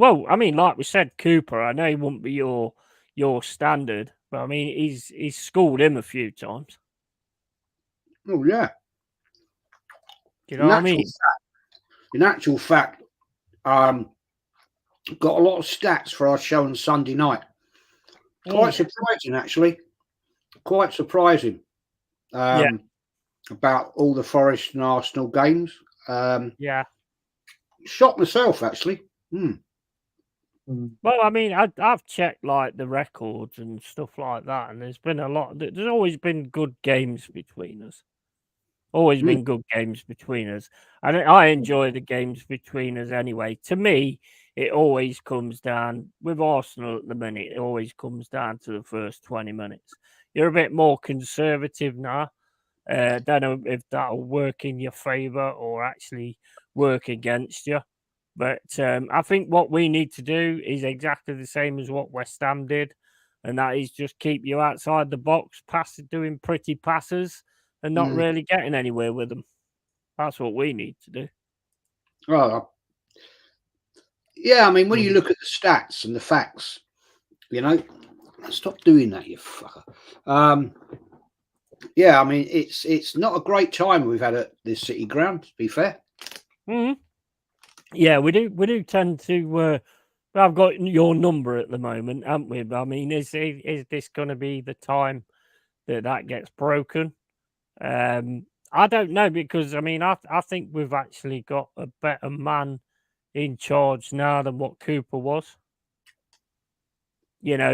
we said, Cooper. I know he wouldn't be your standard, but I mean, he's schooled him a few times. Oh yeah. Do you know what I mean? In actual fact, got a lot of stats for our show on Sunday night. Quite surprising, actually. Quite surprising. About all the Forest and Arsenal games. Shocked myself, actually. Well, I mean, I've checked like the records and stuff like that, and there's been a lot. There's always been good games between us. Always been good games between us, and I enjoy the games between us anyway. To me, it always comes down with Arsenal at the minute. It always comes down to the first 20 minutes. You're a bit more conservative now. Don't know if that'll work in your favour or actually work against you. But I think what we need to do is exactly the same as what West Ham did, and that is just keep you outside the box, doing pretty passes, and not really getting anywhere with them. That's what we need to do. Oh, yeah. I mean, when you look at the stats and the facts, stop doing that, you fucker. Yeah, I mean, it's not a great time we've had at this City ground, to be fair. Yeah, we do tend to. I've got your number at the moment, haven't we? I mean, is this going to be the time that gets broken? I don't know, because I mean, I think we've actually got a better man in charge now than what Cooper was.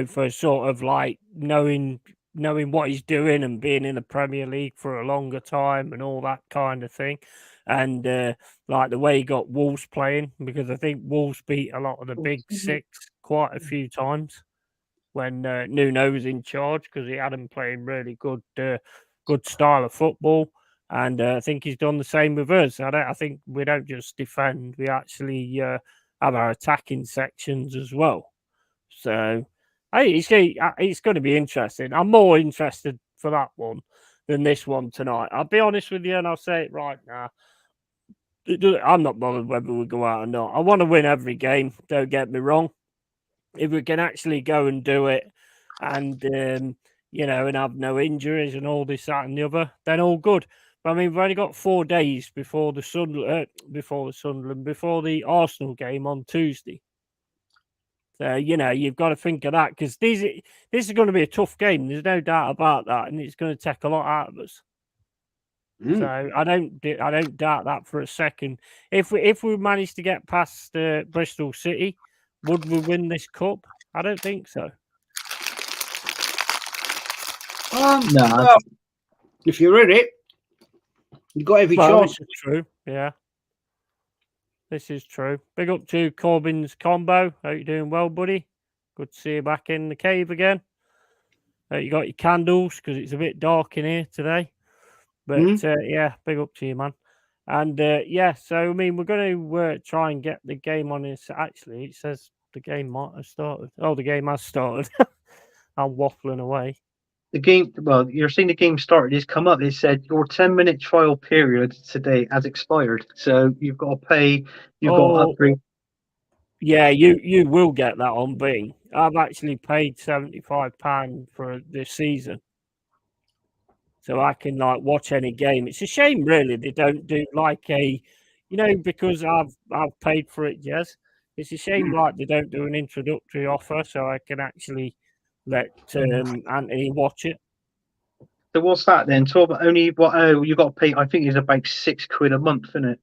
For sort of like knowing what he's doing and being in the Premier League for a longer time and all that kind of thing. And like the way he got Wolves playing, because I think Wolves beat a lot of the big six quite a few times when Nuno was in charge, because he had them playing really good style of football. And I think he's done the same with us. I think we don't just defend; we actually have our attacking sections as well. So it's going to be interesting. I'm more interested for that one than this one tonight. I'll be honest with you, and I'll say it right now. I'm not bothered whether we go out or not. I want to win every game. Don't get me wrong. If we can actually go and do it, and and have no injuries and all this, that, and the other, then all good. But I mean, we've only got 4 days before the Arsenal game on Tuesday. So you've got to think of that, because this is going to be a tough game. There's no doubt about that, and it's going to take a lot out of us. So I don't doubt that for a second. If we manage to get past Bristol City, would we win this cup? I don't think so. No. Well, if you're in it, you've got every chance. This is true. Yeah, this is true. Big up to Corbyn's combo. Hope you're doing well, buddy. Good to see you back in the cave again. You got your candles, because it's a bit dark in here today. But yeah, big up to you, man. And so I mean, we're going to try and get the game on this. Actually, it says the game might have started. Oh, the game has started. I'm waffling away. The game, well, you're seeing the game started. It's come up. It said your 10-minute trial period today has expired. So you've got to pay. You've got to upgrade. Yeah, you will get that on Bing. I've actually paid £75 for this season, so I can like watch any game. It's a shame, really, they don't do like a, because I've paid for it. Yes, it's a shame like they don't do an introductory offer, so I can actually let Anthony watch it. So what's that then? Only what? Oh, you got to pay. I think it's about £6 a month, isn't it?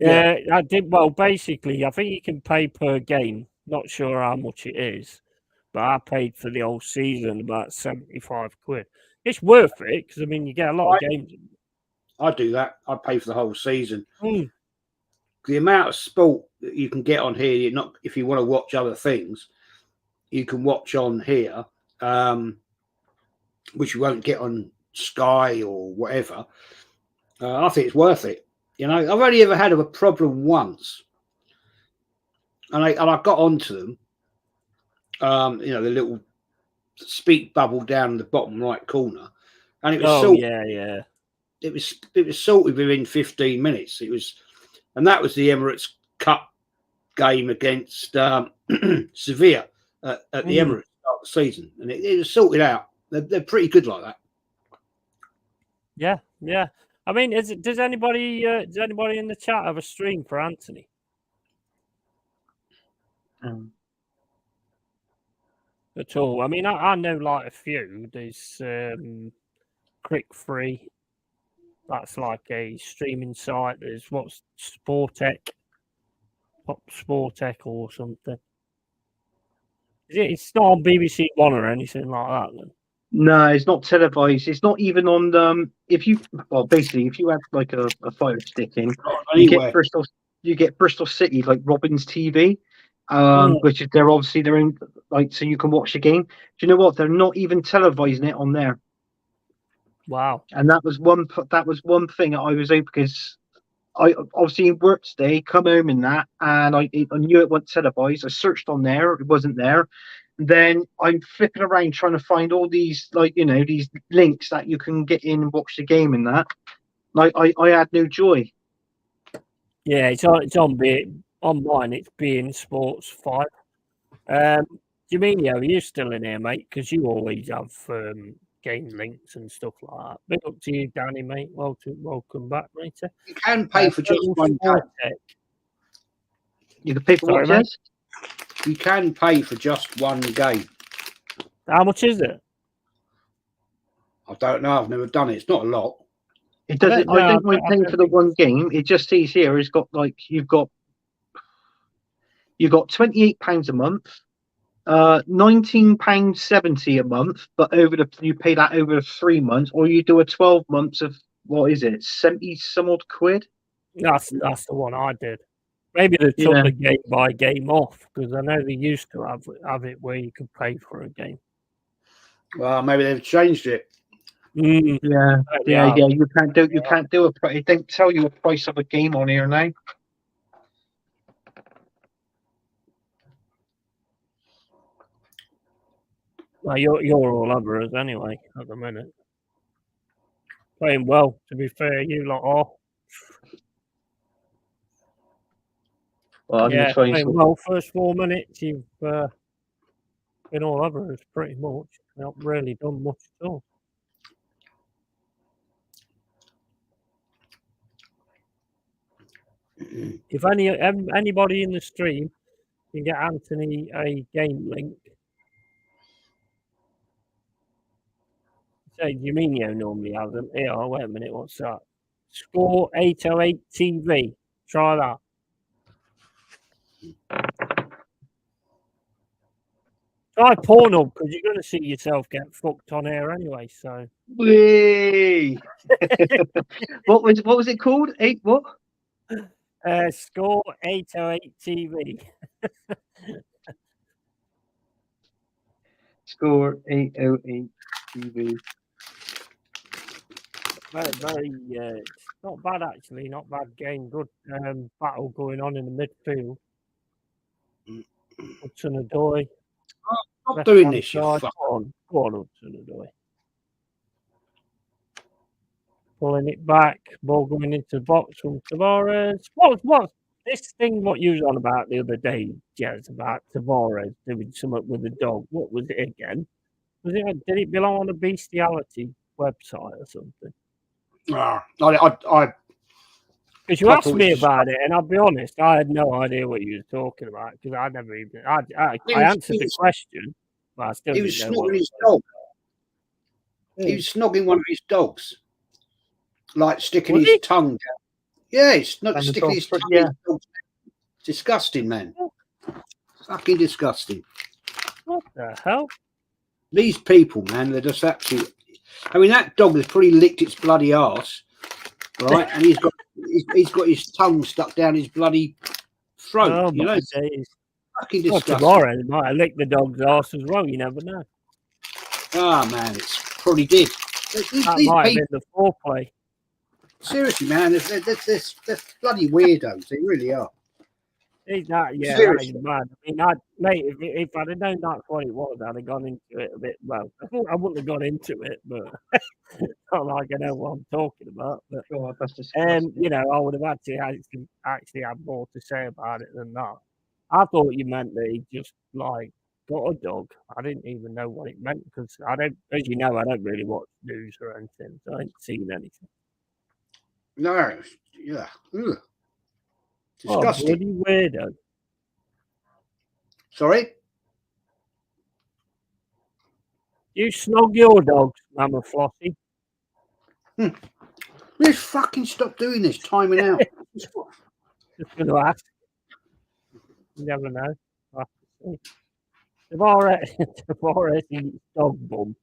Yeah, I did. Well, basically, I think you can pay per game. Not sure how much it is, but I paid for the whole season about £75. It's worth it because I mean you get a lot of games. I do that. I pay for the whole season. Mm. The amount of sport that you can get on here, you're not if you want to watch other things, you can watch on here, which you won't get on Sky or whatever. I think it's worth it. I've only ever had a problem once, and I got onto them. The little speak bubble down in the bottom right corner, and it was yeah. It was sorted within 15 minutes. And that was the Emirates Cup game against Sevilla at the Emirates start of the season, and it was sorted out. They're pretty good like that. Yeah. I mean, does anybody in the chat have a stream for Anthony? At all? I mean, I know like a few. There's Crick Free. That's like a streaming site. There's what's Sportec, Pop Sportec or something. It's not on BBC One or anything like that, then? No, it's not televised. It's not even on. If you have like a Fire Stick in, you get Bristol City like Robin's TV, which is they're in like so you can watch the game. Do you know what? They're not even televising it on there. Wow. And that was one thing I was hoping because I obviously worked today, come home in that, and I knew it wasn't televised. I searched on there, it wasn't there. Then I'm flipping around trying to find all these these links that you can get in and watch the game and that. Like I had no joy. Yeah, it's on mine. It's being Sports 5. Jaminio, are you still in here, mate? Because you always have game links and stuff like that. Big up to you, Danny, mate. Welcome back, mate. You can pay for just one game. You can pay for what, Jez? You can pay for just one game. How much is it? I don't know. I've never done it. It's not a lot. It doesn't. I don't mind paying for the one game. It just says here it's got like you've got £28 a month, £19.70 a month, but you pay that over 3 months, or you do a 12 months of what is it, 70 some odd quid? That's the one I did. Maybe they took the game by game off because I know they used to have it where you could pay for a game. Well, maybe they've changed it. Yeah. You can't do a price. It don't tell you a price of a game on here now. Well, you're all over us anyway at the minute. Playing well, to be fair, you lot are. Well, playing well. First 4 minutes, you've been all over us pretty much. Not really done much at all. If anybody in the stream can get Anthony a game link. Say Jaminio normally has them. Yeah, wait a minute, what's that? Score 808 TV. Try that. Try Pornhub because you're going to see yourself get fucked on air anyway. So. What was it called? What? Score 808 TV. Score 808 TV. Very, it's not bad actually. Not bad game. Good battle going on in the midfield. Hudson Odoi. Stop doing this, you Go fuck. on, Hudson Odoi. Pulling it back, ball going into the box from Tavares. What this thing? What you was on about the other day, Jez, about Tavares doing something with the dog? What was it again? Did it belong on a bestiality website or something? I Because you asked me about it, and I'll be honest, I had no idea what you were talking about because I never even. I answered the question, but I still he was didn't know what snogging it his was. dog. He was snogging one of his dogs, like sticking Was his he? tongue down. Yeah, he's not And the sticking his dog- tongue. yeah. It's disgusting, man. Fucking disgusting. What the hell? These people, man, they're just absolutely. I mean, that dog has probably licked its bloody arse, right? And he's got his tongue stuck down his bloody throat. Oh you know, my it's days! fucking Well, disgusting. tomorrow might have licked the dog's arse as well. You never know. Ah, man, it's probably did. These That people, might have been the foreplay. seriously, man, they're bloody weirdos. They really are. Yeah, that Seriously. is mad. I mean, mate, if I'd have known that's what it was, I'd have gone into it a bit. Well, I wouldn't have gone into it, but not like I know what I'm talking about. But God, that's disgusting. you know, I would have actually had more to say about it than that. I thought you meant that he just like got a dog. I didn't even know what it meant because I don't, as you know, I don't really watch news or anything, so I ain't seen anything. No, yeah. Ugh. Oh, Disgusting. bloody weirdo! Sorry? You snog your dogs, Mama Flossie. Let's fucking stop doing this, timing out. Just going to ask. You never know. I'll have to see. Tavares eats dog bum.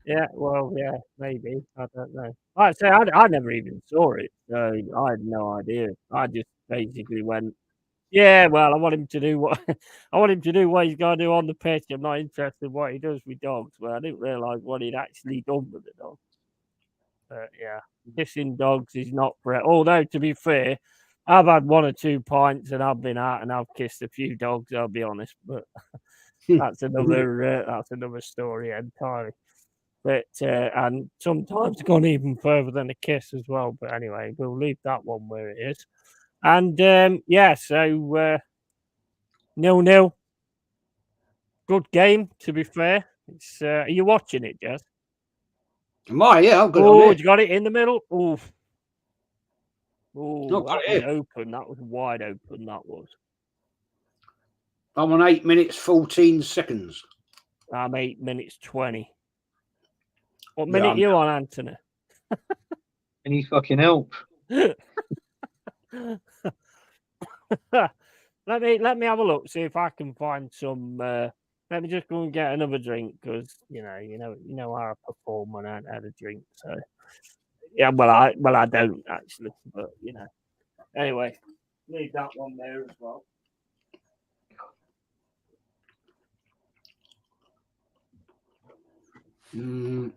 Yeah, well, yeah, maybe. I don't know. Like I say, I never even saw it, so I had no idea. I just basically went, yeah, well, I want him to do what I want him to do what he's got to do on the pitch. I'm not interested in what he does with dogs, but I didn't realise what he'd actually done with the dog. But yeah, kissing dogs is not for it. Although to be fair, I've had 1 or 2 pints and I've been out and I've kissed a few dogs. I'll be honest, but that's another story entirely. But and sometimes gone even further than a kiss as well. But anyway, we'll leave that one where it is. And yeah, so 0-0. Good game, to be fair. It's are you watching it, Jess? Am I? Yeah, I've got it Oh, on you got it in the middle. Oh, I've that got was it. open. That was wide open. That was. I'm on 8 minutes 14 seconds. I'm 8 minutes 20. What Yeah, minute I'm- you on, Anthony? Any fucking help? let me have a look. See if I can find some. Let me just go and get another drink because you know how I perform when I had a drink. So yeah, well I don't actually, but you know. Anyway, leave that one there as well. Mm.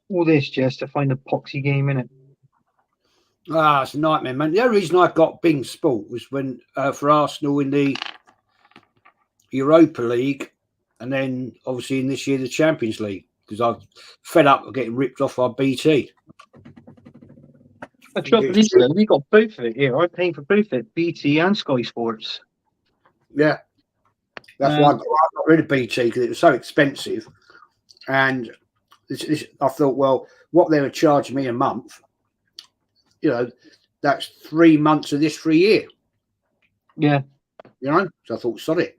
All this just to find a poxy game in it. Ah, it's a nightmare, man. The only reason I got Bing Sport was when for Arsenal in the Europa League, and then obviously in this year the Champions League, because I'm fed up of getting ripped off by BT. I trouble is, though, we got both of it here. I'm paying for both of it, BT and Sky Sports. Yeah, that's why I got rid of BT because it was so expensive, and I thought, well, what they were charging me a month, you know, that's 3 months of this for a year. Yeah. You know, so I thought, sod it.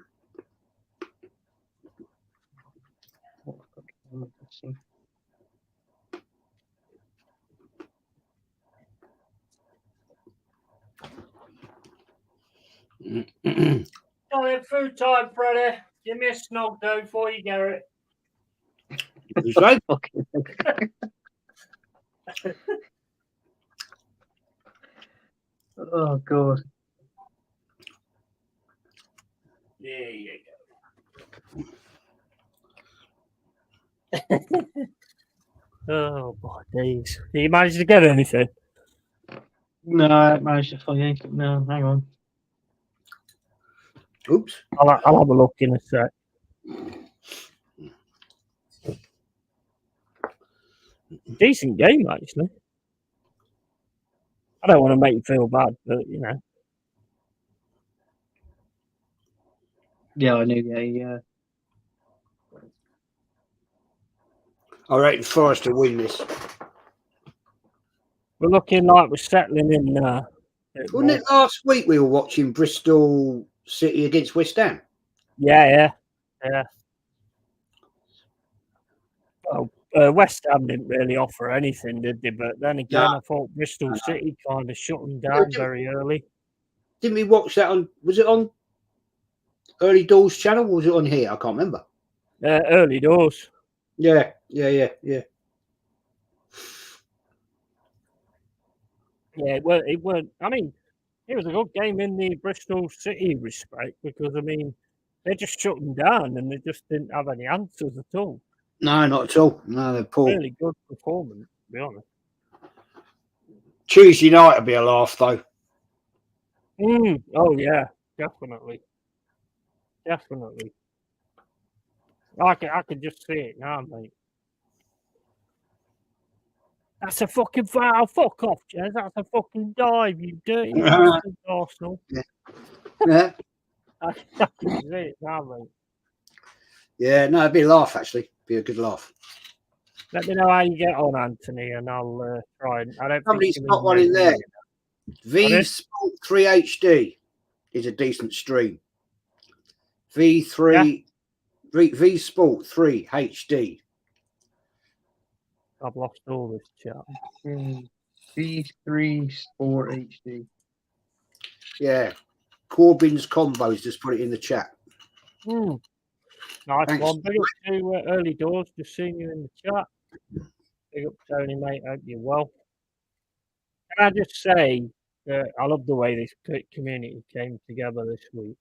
Let's see. Sorry, food time, Freddie. Give me a snog though before you get it. You say? Oh god. There you go. Oh my days! Did you manage to get anything? No, I managed to find it. No, hang on. Oops. I'll have a look in a sec. Decent game, actually. I don't want to make you feel bad, but you know. Yeah, I knew. Yeah. I reckon Forest to win this. We're looking like we're settling in. Wasn't it last week we were watching Bristol City against West Ham? Yeah. Well, West Ham didn't really offer anything, did they? But then again, No. I thought Bristol City kind of shut them down very early. Didn't we watch that on? Was it on Early Doors channel? Or was it on here? I can't remember. Early doors. Yeah. Yeah, it weren't. I mean, it was a good game in the Bristol City respect because I mean, they just shut them down and they just didn't have any answers at all. No, not at all. No, they're poor. Really good performance, to be honest. Tuesday night will be a laugh, though. Oh yeah, definitely. I can just see it now, mate. That's a fucking foul. Fuck off, Jez. That's a fucking dive, you dirty bastard, Arsenal. Yeah. I can see it now, mate. Yeah, no, it'd be a laugh, actually. Be a good laugh. Let me know how you get on, Anthony, and I'll try. And I don't. Somebody's got one in there. V Sport 3 HD is a decent stream. V3 V Sport 3 HD. I've lost all this chat. V3 Sport HD. Yeah. Corbyn's Combos, just put it in the chat. Nice Thanks. one. Big up to Early Doors, just seeing you in the chat. Big up, Tony, mate. Hope you're well. Can I just say that I love the way this community came together this week.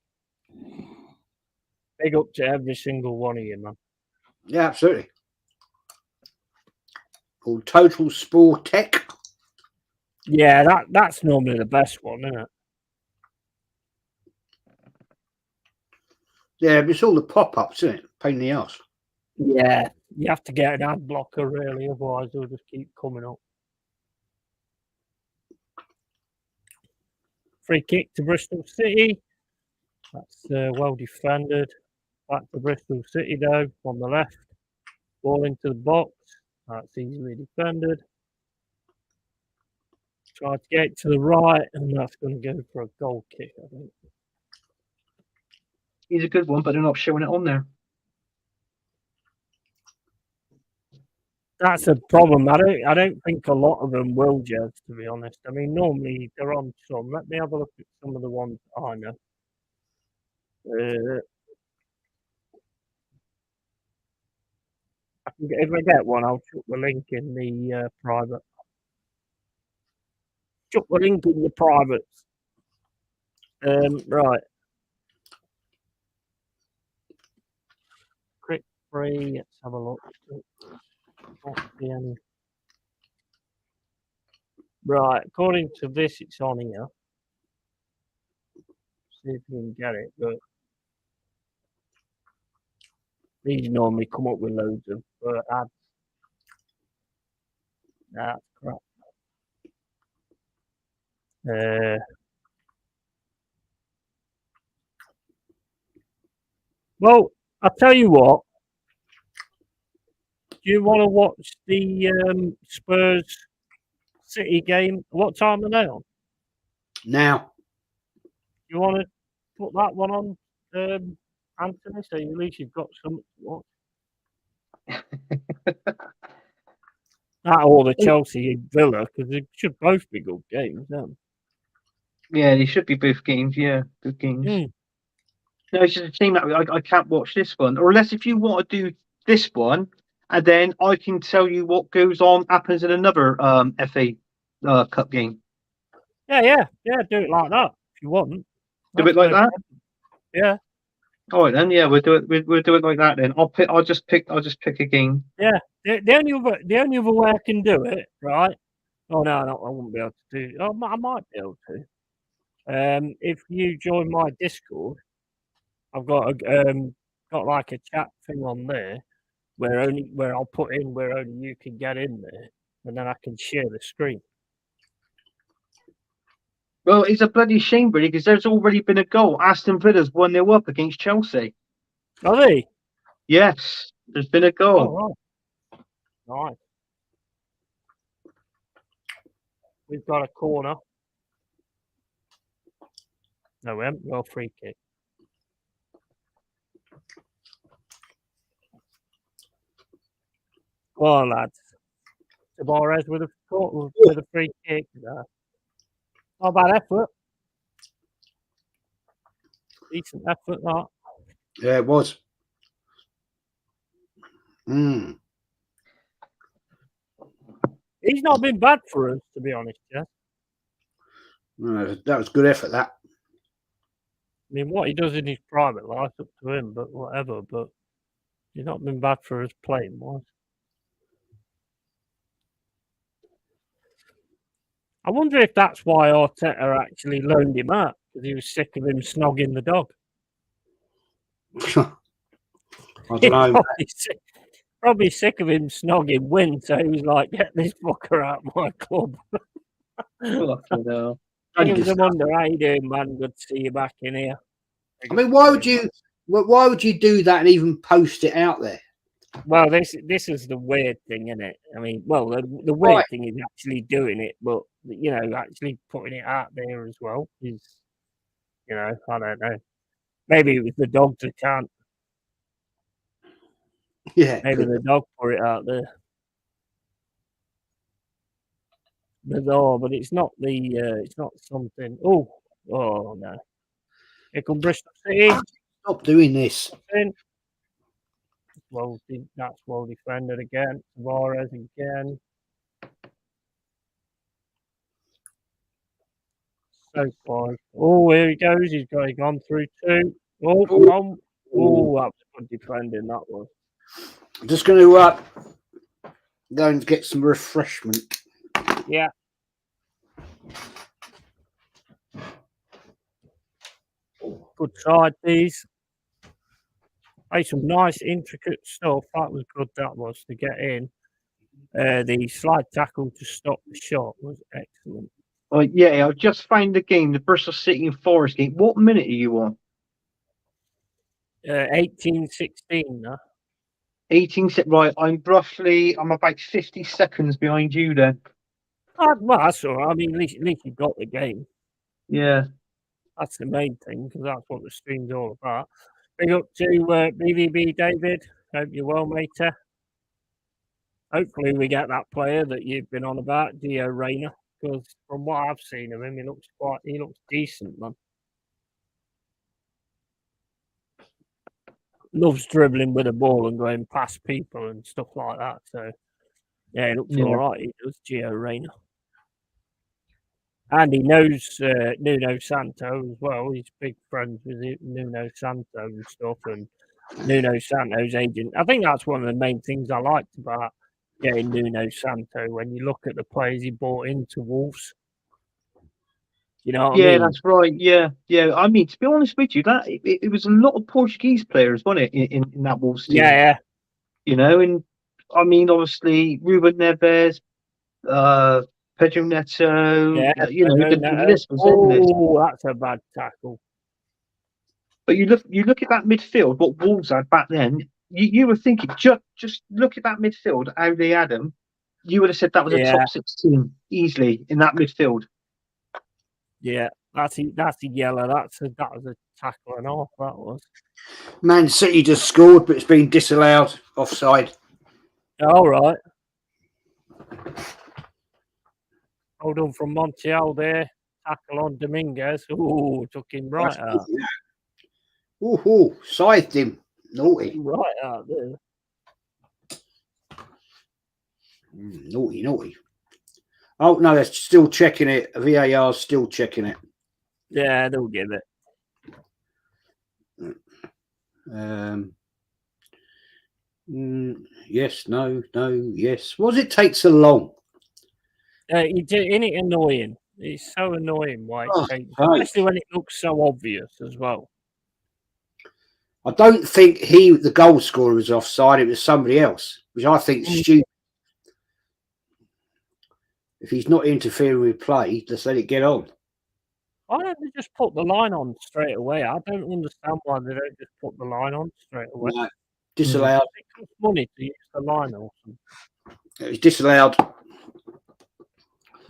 Big up to every single one of you, man. Yeah, absolutely. Called Total Sport Tech. Yeah, that's normally the best one, isn't it? Yeah, but it's all the pop-ups, isn't it? Pain in the ass. Yeah, you have to get an ad blocker, really, otherwise they'll just keep coming up. Free kick to Bristol City. That's well defended. Back to Bristol City, though, on the left. Ball into the box. That's easily defended. Try to get to the right, and that's going to go for a goal kick, I think. He's a good one, but they're not showing it on there. That's a problem. I don't think a lot of them will, Jez, to be honest. I mean, normally they're on some. Let me have a look at some of the ones I know. If I get one, I'll chuck the link in the private. Chuck the link in the privates. Right. Quick free. Let's have a look. Right. According to this, it's on here. See if you can get it, but these normally come up with loads of ads. That's crap. Well, I'll tell you what. Do you want to watch the Spurs City game? What time are they on? Now. You want to put that one on, Anthony, so at least you've got something to watch? That or the Chelsea Villa, because they should both be good games, don't they? Yeah, they should be both games. Yeah, good games. No, it's just a shame that I can't watch this one. Or unless if you want to do this one, and then I can tell you what happens in another FA Cup game. Yeah, do it like that if you want. Do it like that? Yeah. All right then. Yeah, we'll do it. We'll do it like that then. I'll just pick a game. Yeah. The only other way I can do it, right? Oh no, I wouldn't be able to do. Oh, I might be able to. If you join my Discord, I've got like a chat thing on there where I'll put in where only you can get in there, and then I can share the screen. Well, it's a bloody shame, really, because there's already been a goal. Aston Villa's 1-0 up against Chelsea. Are they? Yes, there's been a goal. Oh, right. Nice. We've got a corner. No, we haven't got a free kick. Go on, lads. Tavares with a free kick. Not a bad effort. Decent effort, that. Yeah, it was. He's not been bad for us, to be honest. Yeah. No, that was good effort. That. I mean, what he does in his private life, up to him. But whatever. But he's not been bad for us playing wise. I wonder if that's why Arteta actually loaned him out, because he was sick of him snogging the dog. I don't know. Probably sick of him snogging Win, so he was like, "Get this fucker out of my club." I wonder how you doing, man. Good to see you back in here. I mean, why would you do that and even post it out there? Well, this is the weird thing, isn't it? I mean, well, the weird thing is actually doing it, but actually putting it out there as well is, I don't know. Maybe it was the dogs that can't. Yeah, maybe the dog put it out there. Bizarre, but it's not it's not something. Oh no! Here come Bristol City. Stop doing this. Well, that's well defended again. Tavares again. So far. Oh, here he goes. He's gone through two. Oh, that was good defending. That was. I'm just going to go and get some refreshment. Yeah. Good side, these. Hey, some nice intricate stuff. That was good. That was to get in. The slide tackle to stop the shot was excellent. Oh yeah, I just found the game, the Bristol City and Forest game. What minute are you on? 18:16 now. 18. Right, I'm about 50 seconds behind you then. Well, that's all right. I mean, at least you got the game. Yeah. That's the main thing, because that's what the stream's all about. Big up to BVB, David. Hope you're well, matey. Hopefully we get that player that you've been on about, Gio Reyna, because from what I've seen of him, he looks decent, man. Loves dribbling with a ball and going past people and stuff like that. So yeah, he looks all right. He does, Gio Reyna. And he knows Nuno Santo as well. He's big friends with Nuno Santo and stuff, and Nuno Santo's agent. I think that's one of the main things I liked about getting Nuno Santo. When you look at the players he brought into Wolves, you know what I mean? That's right. Yeah. I mean, to be honest with you, that it was a lot of Portuguese players, wasn't it, in that Wolves team? Yeah. And I mean, obviously, Ruben Neves, Pedro Neto, the list was endless. Oh, that's a bad tackle. But you look at that midfield, what Wolves had back then. You were thinking, just look at that midfield, how they had them. You would have said that was a top 6 team easily in that midfield. Yeah, that's a yellow. That was a tackle and off. That was. Man City just scored, but it's been disallowed, offside. All right. Hold on from Montiel there. Tackle on Dominguez. Ooh, took him right out. Ooh, scythed him. Naughty. Right out there. Naughty. Oh, no, they're still checking it. VAR's still checking it. Yeah, they'll give it. Yes, no, yes. What does it take so long? Isn't it annoying? It's so annoying why it Oh, takes, right. especially when it looks so obvious as well. I don't think the goal scorer, was offside. It was somebody else, which I think is stupid. If he's not interfering with play, just let it get on. Why don't they just put the line on straight away? I don't understand why they don't just put the line on straight away. No, disallowed. It costs money to use the line or something. It's disallowed.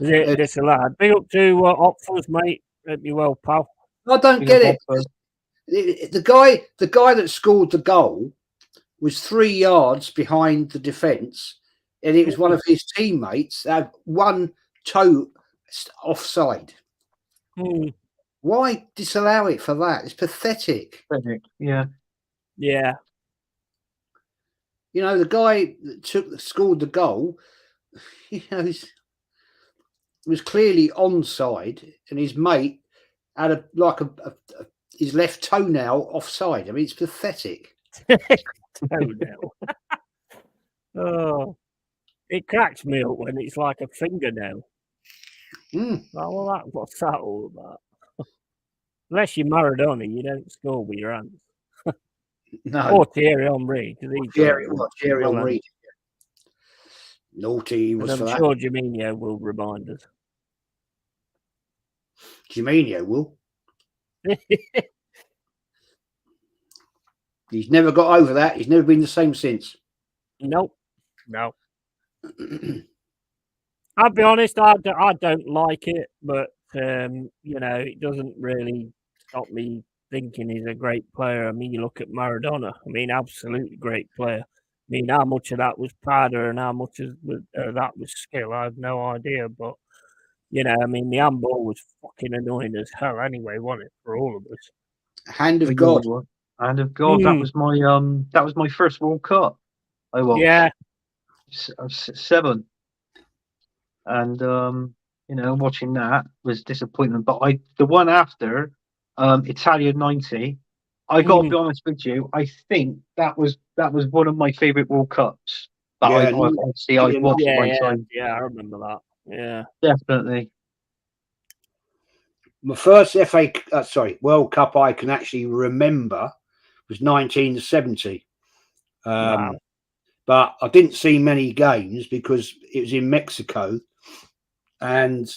Is it disallowed? Big up to Opfors, mate. Hope you well, pal. I don't get it. The guy that scored the goal was 3 yards behind the defence, and it was one of his teammates that had one toe offside. Why disallow it for that? It's pathetic. Yeah. Yeah. You know, the guy that scored the goal, you know, was clearly onside, and his mate had his left toenail offside. I mean, it's pathetic. Toenail. Oh, it cracks me up when it's like a fingernail. Like, well, what's that all about? Unless you're Maradona, you don't score with your hands. No. Or Thierry Henry. Thierry Henry. Naughty was for that. I'm sure Jorginho will remind us. Jorginho will. He's never got over that. He's never been the same since. Nope. No. I'll be honest, I don't like it, but you know, it doesn't really stop me thinking he's a great player. I mean, you look at Maradona. I mean, absolutely great player. I mean, how much of that was powder and how much of that was skill, I have no idea. But you know, I mean, the handball was fucking annoying as hell anyway, wasn't it, for all of us? Hand of God. Hand of God. That was my first World Cup. I watched. Yeah. 7. And you know, watching that was disappointment. But the one after, Italia 90, I gotta be honest with you, I think that was one of my favourite World Cups that I watched at one time. Yeah, I remember that. Yeah. Definitely. My first World Cup I can actually remember was 1970. Wow. But I didn't see many games because it was in Mexico, and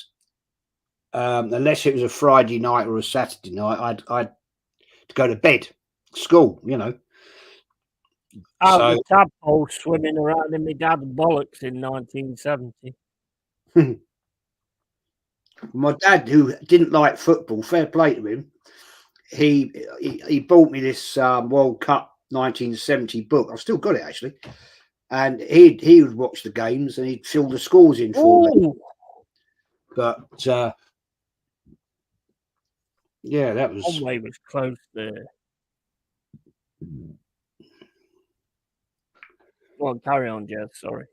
unless it was a Friday night or a Saturday night, I'd go to bed, school, you know. The tadpole swimming around in my dad's bollocks in 1970. My dad, who didn't like football, fair play to him, he bought me this World Cup 1970 book. I've still got it actually, and he would watch the games and he'd fill the scores in for me. But yeah, that was. Conway was close there. Well, carry on, Jez. Sorry.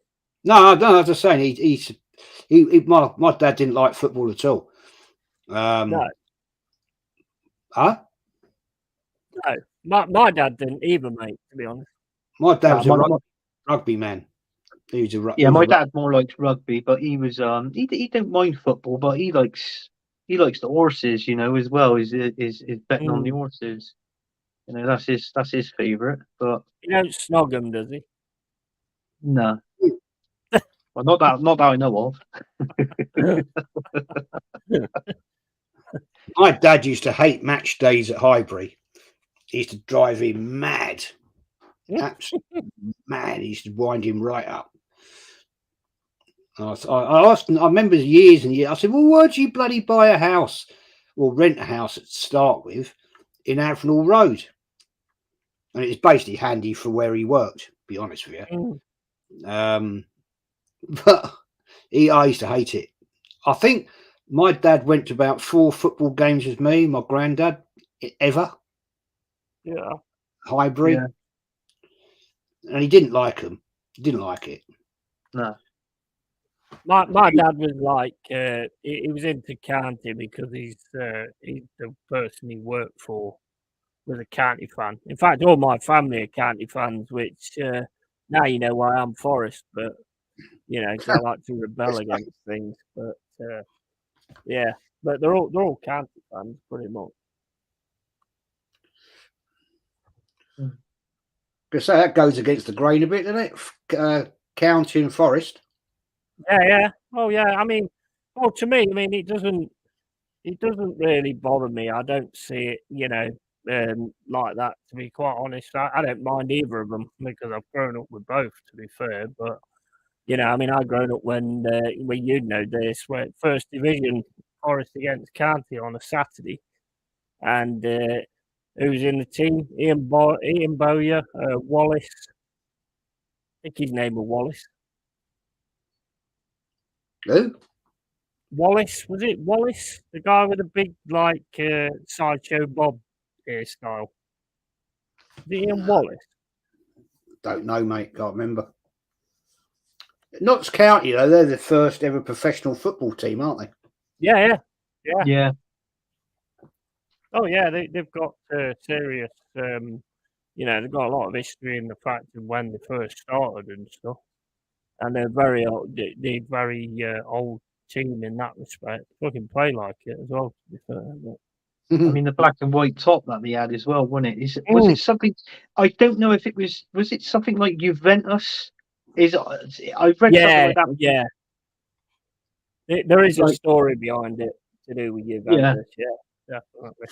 No, I was just saying my dad didn't like football at all. No. Huh? No, my dad didn't either, mate. To be honest, my dad was a rugby man. He was a rugby. Yeah, my dad more likes rugby, but he was he don't mind football, but he likes the horses, you know, as well. Is betting on the horses. You know, that's his favourite. But he don't snog them, does he? No. Well, not that I know of. My dad used to hate match days at Highbury. He used to drive him mad. Absolutely mad. He used to wind him right up. I remember years and years, I said, well, why'd you bloody buy a house or rent a house to start with in Amphenall Road? And it's basically handy for where he worked, to be honest with you. But I used to hate it. I think my dad went to about 4 football games with me, my granddad, ever. Yeah. Highbury. Yeah. And he didn't like them. He didn't like it. No. My dad was like, he was into county because he's the person he worked for was a county fan. In fact, all my family are county fans, which now you know why I'm Forest, but you know, 'cause I like to rebel against things. But yeah, but they're all county fans pretty much. Because that goes against the grain a bit, doesn't it? County and Forest. Yeah. Oh yeah. I mean, well, to me, I mean, it doesn't really bother me. I don't see it, you know, like that. To be quite honest, I don't mind either of them because I've grown up with both. To be fair, but you know, I mean, I grown up when you know this, where First Division Forest against County on a Saturday, and who's in the team? Ian Bowyer, Wallace. I think his name was Wallace. Who? Wallace, was it Wallace? The guy with the big, like, sideshow bob hairstyle. Is it Ian Wallace? Don't know, mate. Can't remember. Notts County, though, they're the first ever professional football team, aren't they? Yeah. Oh, yeah, they've got serious, you know, they've got a lot of history in the fact of when they first started and stuff. And they're very old, they're very old team in that respect. Fucking play like it as well, to be fair. But I mean, the black and white top that they had as well, wasn't it? Was it something? I don't know if it was. Was it something like Juventus? I've read something like that. Yeah. There is a story behind it to do with Juventus. Yeah, definitely.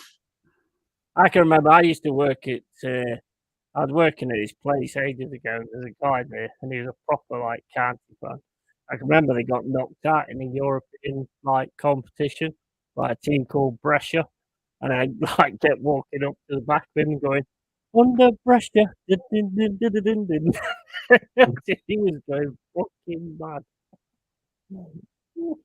I can remember I used to work at. I was working at his place ages ago. There's a guy there, and he was a proper like county fan. I can remember they got knocked out in a European like competition by a team called Brescia, and I like kept walking up to the back of him going, "Under Brescia," he was going fucking mad. Oh.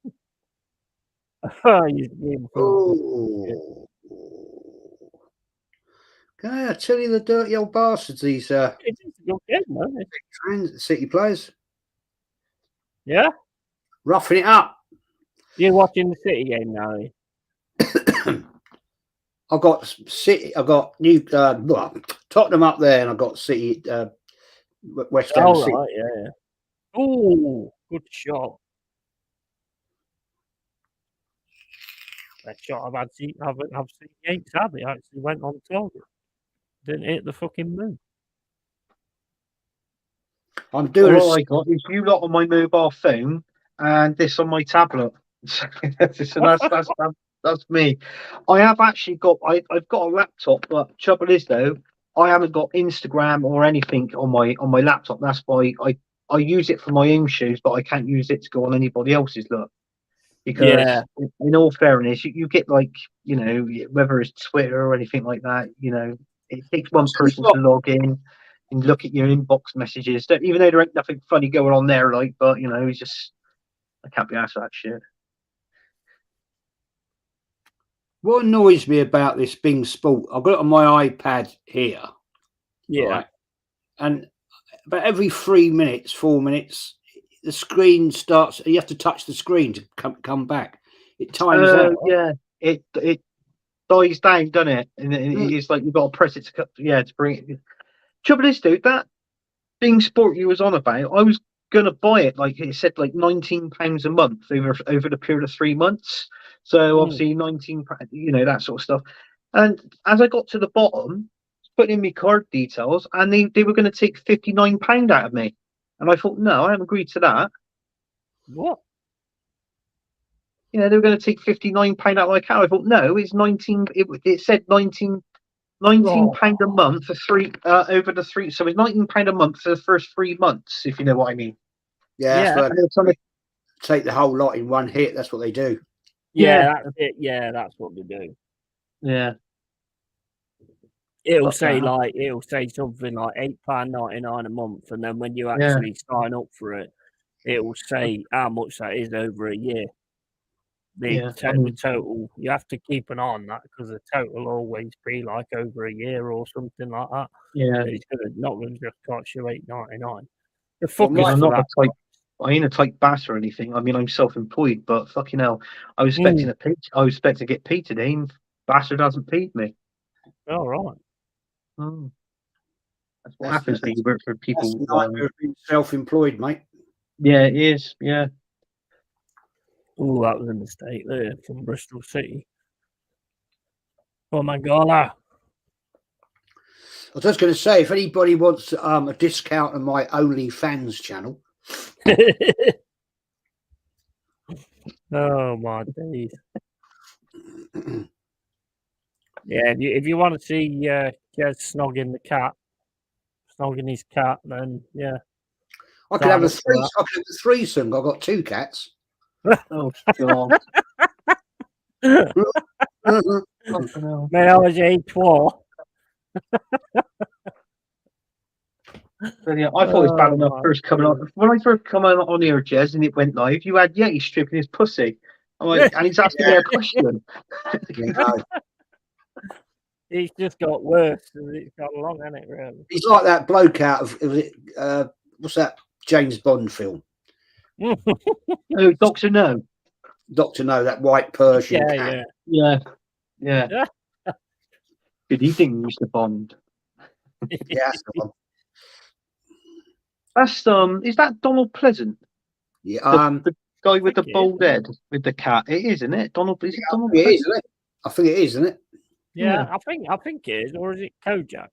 Okay, I tell you, the dirty old bastards, these It's a good game, man. City players. Yeah? Roughing it up. You're watching the City game now, are you? I've got City, I've got Tottenham up there, and I've got City, West Ham City. Right, yeah. Oh, good shot. That shot I've seen Yates have. It actually went on target. Didn't hit the fucking moon. I'm doing All I got is you lot on my mobile phone and this on my tablet. So that's me. I have actually got I've got a laptop, but trouble is though, I haven't got Instagram or anything on my laptop. That's why I use it for my own shows, but I can't use it to go on anybody else's. Look, because in all fairness, you get like, you know, whether it's Twitter or anything like that, you know, it takes one person to log in and look at your inbox messages. Even though there ain't nothing funny going on there, like, but you know, it's just I can't be asked for that shit. What annoys me about this Bing Sport, I've got it on my iPad here. Yeah. Right? And about every 3 minutes, 4 minutes, the screen starts. You have to touch the screen to come back. It times out. Yeah, it dies down, doesn't it? And it's like you've got to press it to bring it. Trouble is, dude, that Bing Sport you was on about, I was gonna buy it. Like it said, like £19 a month over the period of 3 months. So obviously £19, you know, that sort of stuff. And as I got to the bottom, putting in my card details, and they were going to take £59 out of me, and I thought, no, I haven't agreed to that. What? You know, they were going to take £59 out of my account. I thought, no, it's 19. It said £19 a month for three over the three. So it's £19 a month for the first 3 months, if you know what I mean. Yeah, that's what take the whole lot in one hit. That's what they do. Yeah, that's it. Yeah, that's what they do. Yeah. It'll say something like £8.99 a month, and then when you actually sign up for it, it will say how much that is over a year. The total, you have to keep an eye on that because the total will always be like over a year or something like that. Yeah, so it's not going to just cost you £8.99. I ain't a tight bass or anything. I mean, I'm self-employed, but fucking hell, I was expecting to get paid today, and bastard hasn't paid me. All right. Oh. That's what happens when you work for That's people. the nightmare of being self-employed, mate. Yeah, it is. Yeah. Oh, that was a mistake there from Bristol City. Oh my God! I was just going to say, if anybody wants a discount on my OnlyFans channel, Oh my days! Yeah, if you want to see Jez snogging his cat, then yeah. I could have a Sign up for threesome. I've got 2 cats. Oh God. Mhm. Fucking hell. Ménage à trois. But yeah, I thought it was bad enough my first coming on. When I first come on here, Jez, and it went live, you had Yeti stripping his pussy. I'm like, and he's asking me a question. You know, It's just got worse as it's got along, hasn't it? Really. he's like that bloke out of what's that James Bond film? Oh, Doctor No. Doctor No, that white Persian cat. Yeah. Good evening, Mr. Bond. Yeah, that's the one. That's is that Donald Pleasant? Yeah, The guy with the think it is, bald isn't head with the cat. It is, isn't it? Donald. Is it Donald it is, Pleasant? isn't it? I think it is, isn't it? Yeah, I think it is, or is it Kojak?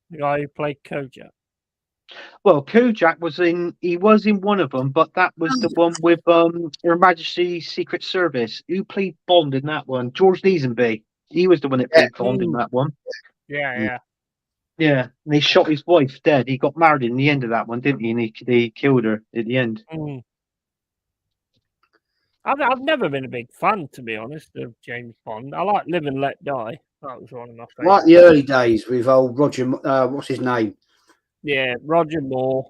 The guy who played Kojak. Well, Kojak was in. He was in one of them, but that was the one with Her Majesty's Secret Service. Who played Bond in that one? George Lazenby. He was the one that played Bond in that one. Yeah. Yeah, and he shot his wife dead. He got married in the end of that one, didn't he? And he killed her at the end. I've never been a big fan, to be honest, of James Bond. I like Live and Let Die. That was one of my favourites. Like the early days with old Roger, what's his name? Yeah, Roger Moore,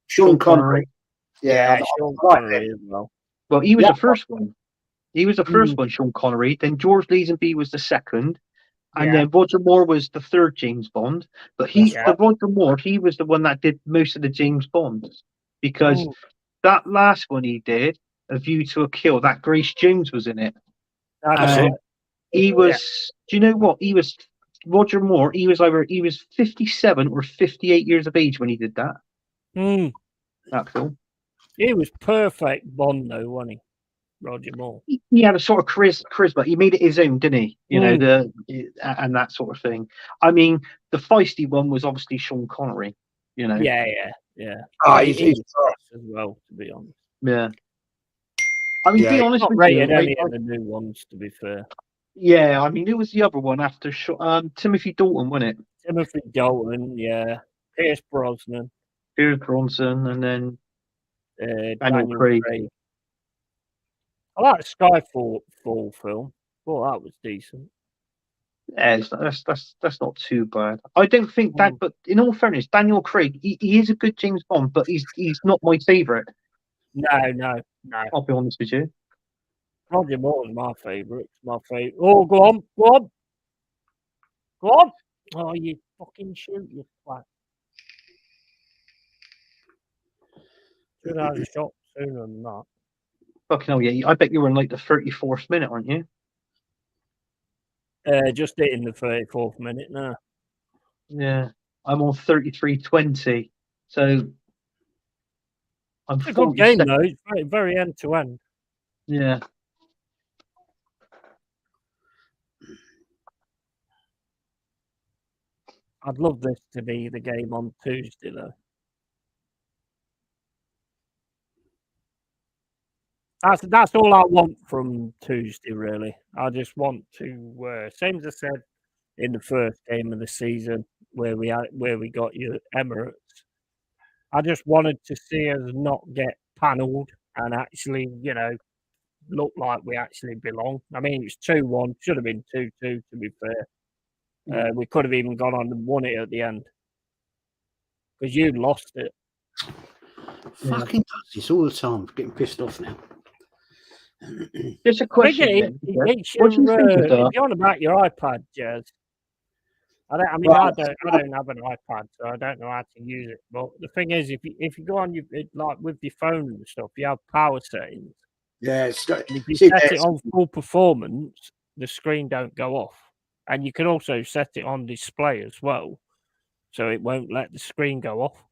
Sean Connery. Yeah, Sean Connery as well. Well, he was the first one. He was the first one, Sean Connery. Then George Lazenby was the second. And then Roger Moore was the third James Bond. But Roger Moore, he was the one that did most of the James Bonds. Because that last one he did, A View to a Kill, that Grace Jones was in it. He was, do you know what? He was, Roger Moore, he was 57 or 58 years of age when he did that. That film. He was perfect Bond, though, wasn't he? Roger Moore. He had a sort of charisma. He made it his own, didn't he? You know, and that sort of thing. I mean, the feisty one was obviously Sean Connery. You know. Yeah. Oh, he's as well, to be honest. Yeah. I mean, be honest not with rated you. any of the new ones, to be fair. Yeah, I mean, who was the other one after Timothy Dalton, wasn't it? Timothy Dalton, yeah. Pierce Brosnan, and then Daniel Craig. I like the Skyfall film. Thought that was decent. Yeah, that's not too bad. I don't think that, but in all fairness, Daniel Craig, he is a good James Bond, but he's not my favourite. No. I'll be honest with you. Roger Moore's my favourite. Oh, go on. Oh, you fucking shoot, you twat. Should have had a shot sooner than that. Fucking hell, yeah. I bet you were in like the 34th minute, aren't you? Just hitting the 34th minute now. Yeah. I'm on 33:20. So I'm it's a good game, though. It's very, very end to end. Yeah. I'd love this to be the game on Tuesday, though. That's all I want from Tuesday, really. I just want to, same as I said in the first game of the season, where we got you Emirates. I just wanted to see us not get panelled and actually, look like we actually belong. I mean, it's 2-1, should have been 2-2, to be fair. We could have even gone on and won it at the end because you lost it. Fucking does this all the time. I'm getting pissed off now. Just a question. What do you think of that? You're on about your iPad, Jez. I don't have an iPad, so I don't know how to use it. But the thing is, if you go on like with your phone and stuff, you have power settings. Yeah, if you set it on full performance, the screen don't go off. And you can also set it on display as well, so it won't let the screen go off.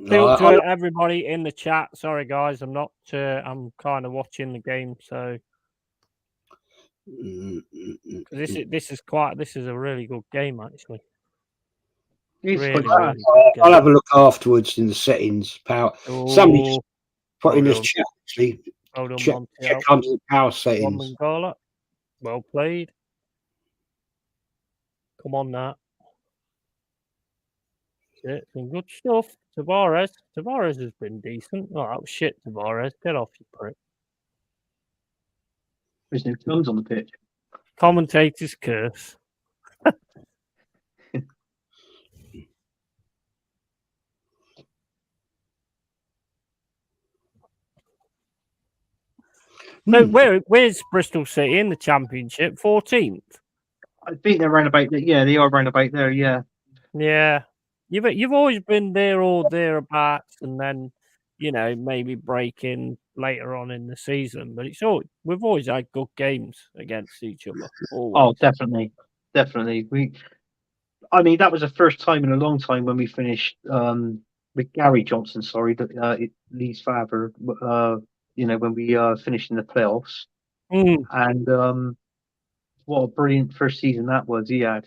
Still to everybody in the chat. Sorry, guys, I'm not. I'm kind of watching the game, so this is a really good game, actually. Really good I'll have a look afterwards in the settings. Power. Somebody's put in this chat. Actually, check under the power settings. Well played. Come on, now. Shit, some good stuff. Tavares has been decent. Oh, that was shit, Tavares. Get off, you prick. There's no tongues on the pitch. Commentator's curse. So where's Bristol City in the Championship? 14th. I think they're around about there. Yeah, they are around about there. Yeah. Yeah. You've always been there or thereabouts, and then maybe break in later on in the season. But we've always had good games against each other. Always. Oh, definitely. I mean, that was the first time in a long time when we finished with Gary Johnson. Sorry, Lee's father. When we finished in the playoffs, and what a brilliant first season that was. He had,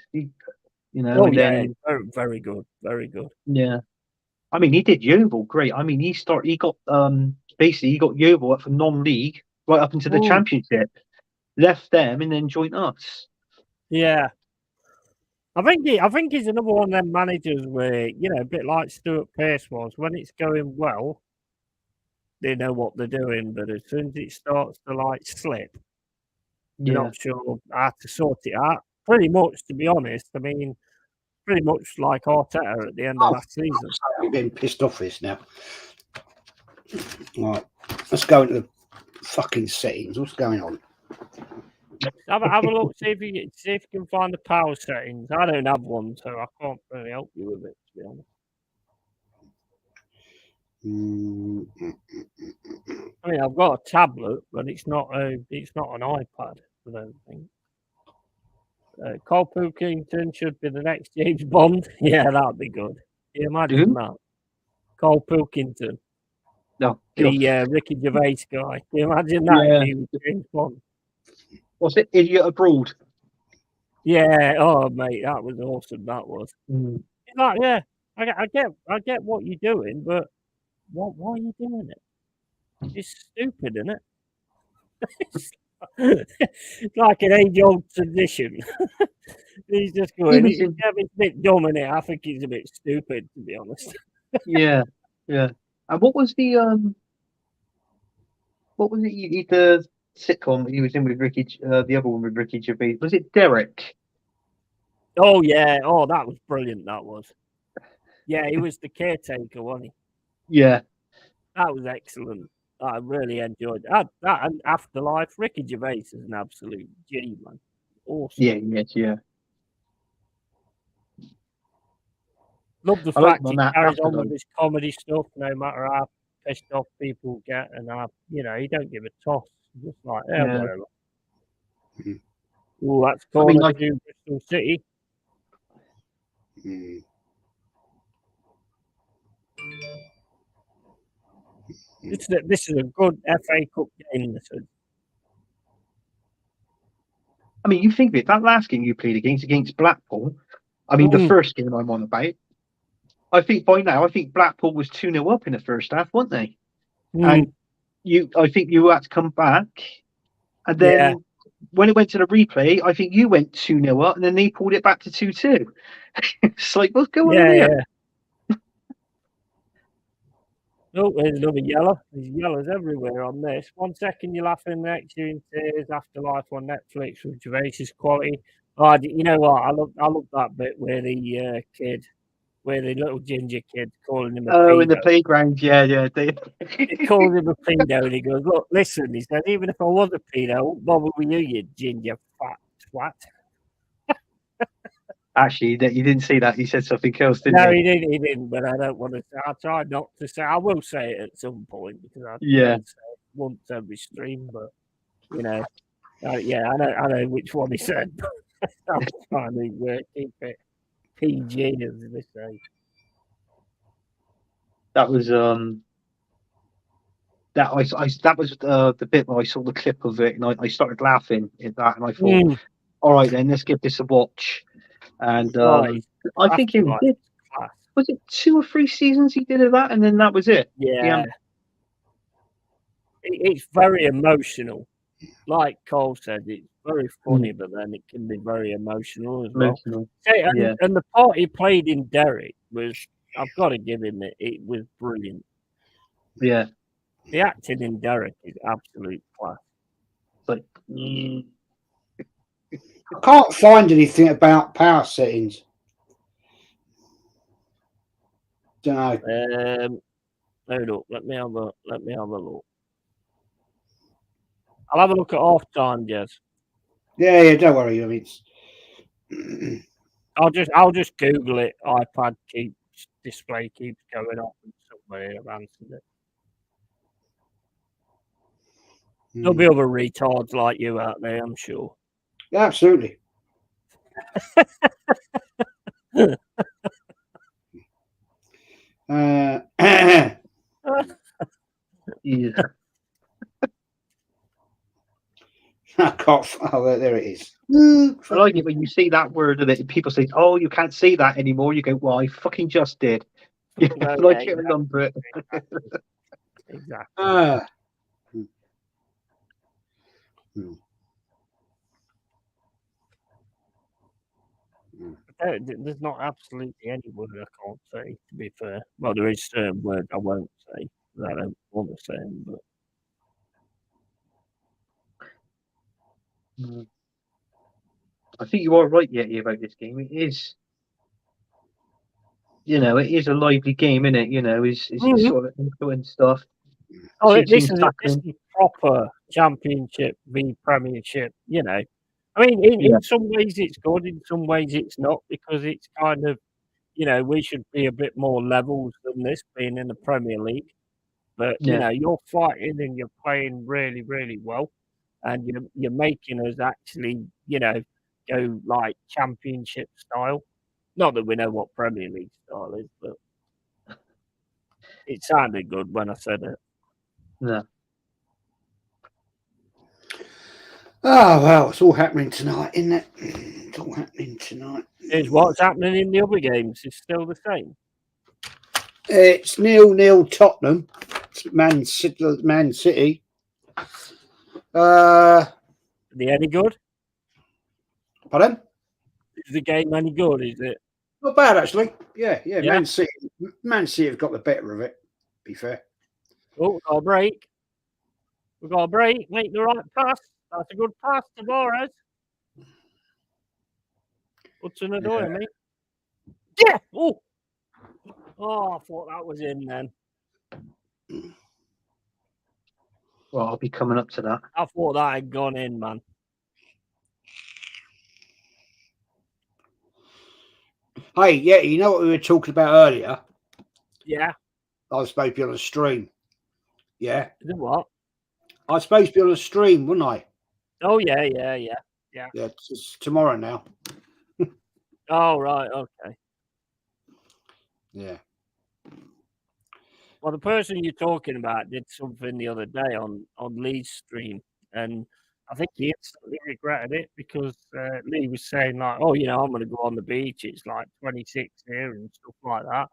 very good, very good. Yeah, I mean, he did Yeovil great. I mean, he got Yeovil up from non-league right up into the Championship, left them, and then joined us. Yeah, I think he's another one of them managers where a bit like Stuart Pearce was. When it's going well, they know what they're doing, but as soon as it starts to slip, you're not sure how to sort it out. Pretty much, to be honest. I mean, pretty much like Arteta at the end of last season. I'm getting pissed off this now. Right, let's go into the fucking settings. What's going on? Have a look. See if you can find the power settings. I don't have one, so I can't really help you with it, to be honest. I mean, I've got a tablet, but it's not an iPad. I don't think. Cole Pilkington should be the next James Bond. Yeah, that'd be good. Can you imagine that? Cole Pilkington. No, the Ricky Gervais guy. Can you imagine that if he was James Bond? What's it? Idiot Abroad. Yeah. Oh, mate, that was awesome. That was. Like, yeah, I get what you're doing, but why are you doing it? It's stupid, isn't it? It's like an age-old tradition. He's just going. It's a bit dumb, innit? I think he's a bit stupid, to be honest. Yeah. And what was the the sitcom he was in with Ricky? The other one with Ricky Gervais, was it Derek? Oh yeah. Oh, that was brilliant. That was. Yeah, he was the caretaker, wasn't he? Yeah. That was excellent. I really enjoyed that. That and Afterlife. Ricky Gervais is an absolute G, man. Awesome. Yeah. Love the fact he carries on with his comedy stuff, no matter how pissed off people get, and how he don't give a toss. Just like whatever. Oh, that's corner to Bristol City. This is a good FA Cup game. I mean, you think of it, that last game you played against Blackpool, I mean, the first game I'm on about, I think by now, Blackpool was 2-0 up in the first half, weren't they? And I think you had to come back. And then when it went to the replay, I think you went 2-0 up, and then they pulled it back to 2-2. It's like, what's going on here? Oh, there's another yellow. There's yellows everywhere on this. 1 second you're laughing, the next you're in tears. Afterlife on Netflix with Gervais's quality. Oh, you know what? I love that bit where the little ginger kid calling him a pedo. Oh, in the playground, yeah. He calls him a pedo, and he goes, "Look, listen," he said, "even if I was a pedo, what bother with you ginger fat twat?" Actually, you didn't see that. He said something else, didn't No, he? he didn't. But I don't want to. I try not to say. I will say it at some point because I Yeah. don't say it once every stream. But you know, yeah, I know which one he said. I'm trying to keep it PG, as they say. That was that was the bit where I saw the clip of it, and I started laughing at that, and I thought, all right, then let's give this a watch. And I think he did. Was it 2 or 3 seasons he did of that, and then that was it? Yeah. It's very emotional. Like Cole said, it's very funny, but then it can be very emotional as well. And the part he played in Derek was, I've got to give him it, it was brilliant. Yeah. The acting in Derek is absolute class. Like, I can't find anything about power settings. Don't know. Hold up, let me have a look. I'll have a look at half time, Jez. Yeah, don't worry. I mean, it's... I'll just Google it. iPad display keeps going off, and somebody have answered it. There'll be other retards like you out there, I'm sure. Yeah, absolutely. yeah. I can't. Oh, there it is. I like it when you see that word and it, people say, "Oh, you can't see that anymore." You go, "Well, I fucking just did." Yeah, I can't remember it. Exactly. There's not absolutely any word I can't say, to be fair. Well, there is certain words I won't say that I don't want to say them, but I think you are right, Yeti, about this game. It is, it is a lively game, isn't it? It's sort of influence stuff. Oh, this is proper championship v Premiership. I mean, in some ways it's good, in some ways it's not, because it's kind of, we should be a bit more levels than this, being in the Premier League. But you're fighting and you're playing really, really well, and you're making us actually, go like championship style. Not that we know what Premier League style is, but it sounded good when I said it. No. Oh, well, it's all happening tonight, isn't it? It's all happening tonight. Is what's happening in the other games is still the same? It's 0-0 Tottenham. Man City. Are they any good? Pardon? Is the game any good, is it? Not bad, actually. Yeah. Man City have got the better of it, to be fair. Oh, we've got a break. Make the right pass. That's a good pass to Torres. Hudson Odoi, mate. Yeah! Oh, I thought that was in then. Well, I'll be coming up to that. I thought that had gone in, man. Hey, yeah, you know what we were talking about earlier? Yeah. I was supposed to be on a stream. Yeah. Is it what? I was supposed to be on a stream, wasn't I? Oh, yeah. Yeah, it's tomorrow now. Oh, right, okay. Yeah. Well, the person you're talking about did something the other day on Lee's stream, and I think he instantly regretted it because Lee was saying, like, oh, I'm going to go on the beach. It's like 26 here and stuff like that.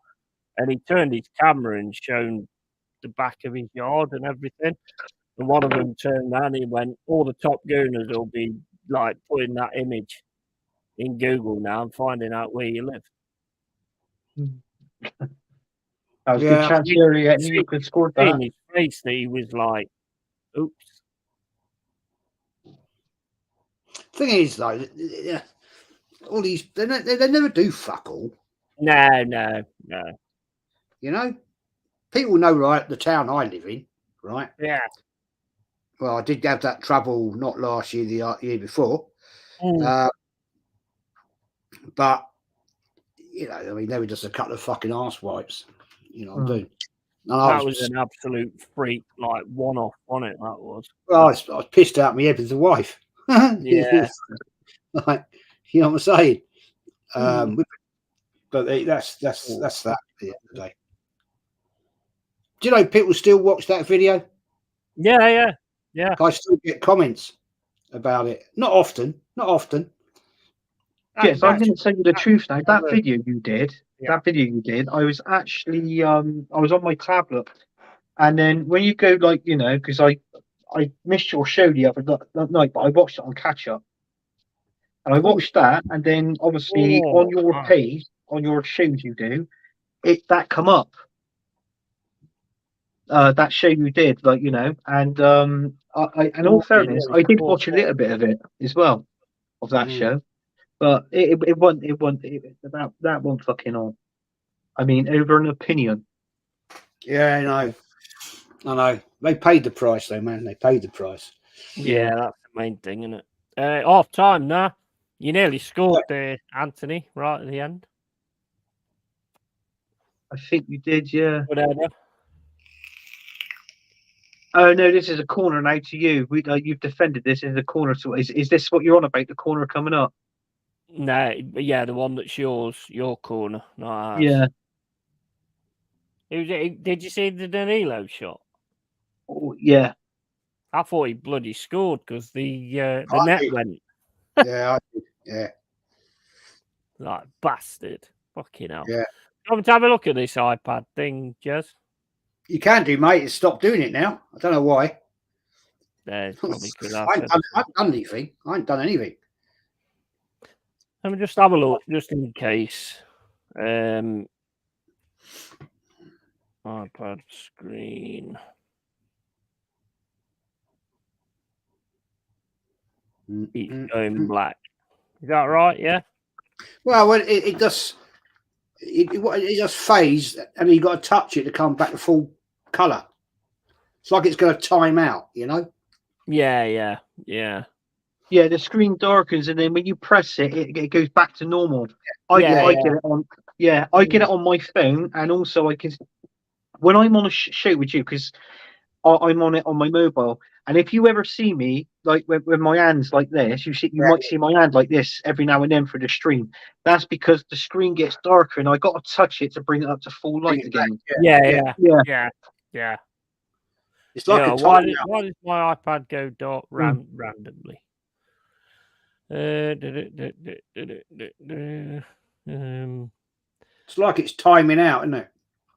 And he turned his camera and shown the back of his yard and everything. And one of them turned around and he went, all the top gooners will be like putting that image in Google now and finding out where you live. That was a good chance here. You could score that. In his face, that he was like, oops. Thing is, though, all these, they never do fuck all. No. People know, right, the town I live in, right? Yeah. Well, I did have that trouble not last year, the year before. But you know, I mean, they were just a couple of fucking arse wipes. You know what I'm doing? And That was an absolute freak, like one-off on it. That was. Well, I was pissed out my head with the wife. Yeah. Like, you know what I'm saying? But that's that at the end of the day. Do you know people still watch that video? Yeah. I still get comments about it. Not often. Yes, I'm going to tell you the truth now. That video you did, I was actually, I was on my tablet, and then when you go, like, you know, because I missed your show the other night, but I watched it on catch up, and I watched that, and then obviously on your page, on your shows you do, that come up. That show you did, like, you know, and in all fairness, I did watch a little bit of it as well, of that show. But it wasn't that one fucking on. I mean, over an opinion. Yeah, I know. They paid the price, though, man. They paid the price. Yeah, that's the main thing, isn't it? Half time now. You nearly scored there, Anthony, right at the end. I think you did, yeah. Whatever. Oh no, this is a corner now to you. You've defended this as a corner. So is this what you're on about? The corner coming up? No, yeah, the one that's yours, your corner, not ours. Yeah. Did you see the Danilo shot? Oh, yeah. I thought he bloody scored because the net went. Yeah, I did. Yeah. Like bastard. Fucking hell. Yeah. Come to have a look at this iPad thing, Jez. You can do, mate. It's stopped doing it now. I don't know why. Yeah, probably because I haven't done anything. I ain't done anything. Let me just have a look, just in case. iPad screen. It's going black. Is that right? Yeah. Well, it just fades, and you got to touch it to come back to full color. It's like it's going to time out, you know. Yeah. Yeah, the screen darkens, and then when you press it, it goes back to normal. I get it on. Yeah, I get it on my phone, and also I can when I'm on a show with you, because I'm on it on my mobile. And if you ever see me like with my hands like this, you might see my hand like this every now and then for the stream. That's because the screen gets darker, and I got to touch it to bring it up to full light again. Yeah. It's like a why does my iPad go dark randomly? It's like it's timing out, isn't it?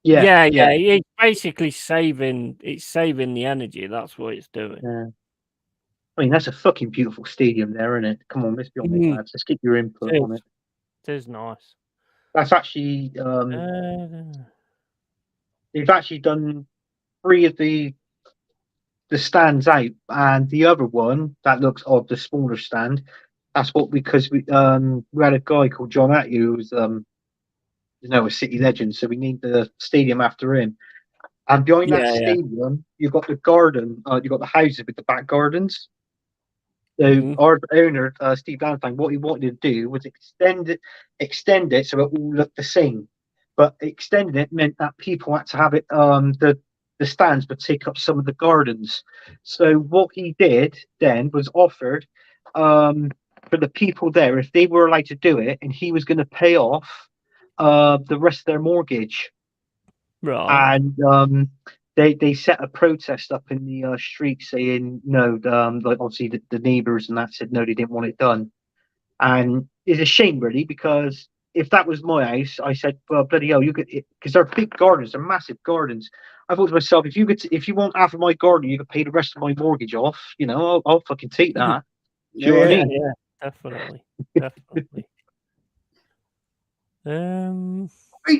Yeah. It's basically saving the energy. That's what it's doing. Yeah. I mean, that's a fucking beautiful stadium there, isn't it? Come on, let's be honest, lads. Let's keep your input on it. It is nice. That's actually they've actually done 3 of the stands out, and the other one that looks odd, the smaller stand. That's because we had a guy called John Atthew who was a city legend, so we named the stadium after him. And behind that stadium, you've got the garden, you've got the houses with the back gardens. So our owner, Steve Valentine, what he wanted to do was extend it so it all looked the same. But extending it meant that people had to have it, the stands would take up some of the gardens. So what he did then was offered for the people there, if they were allowed to do it, and he was going to pay off the rest of their mortgage. Right. And they set a protest up in the street saying no. Like obviously the neighbours and that said no, they didn't want it done. And it's a shame really, because if that was my house, I said, well, bloody hell, you could, because they're big gardens, they're massive gardens. I thought to myself, if you want half of my garden, you could pay the rest of my mortgage off. You know, I'll fucking take that. Do you know what I mean? Yeah, definitely.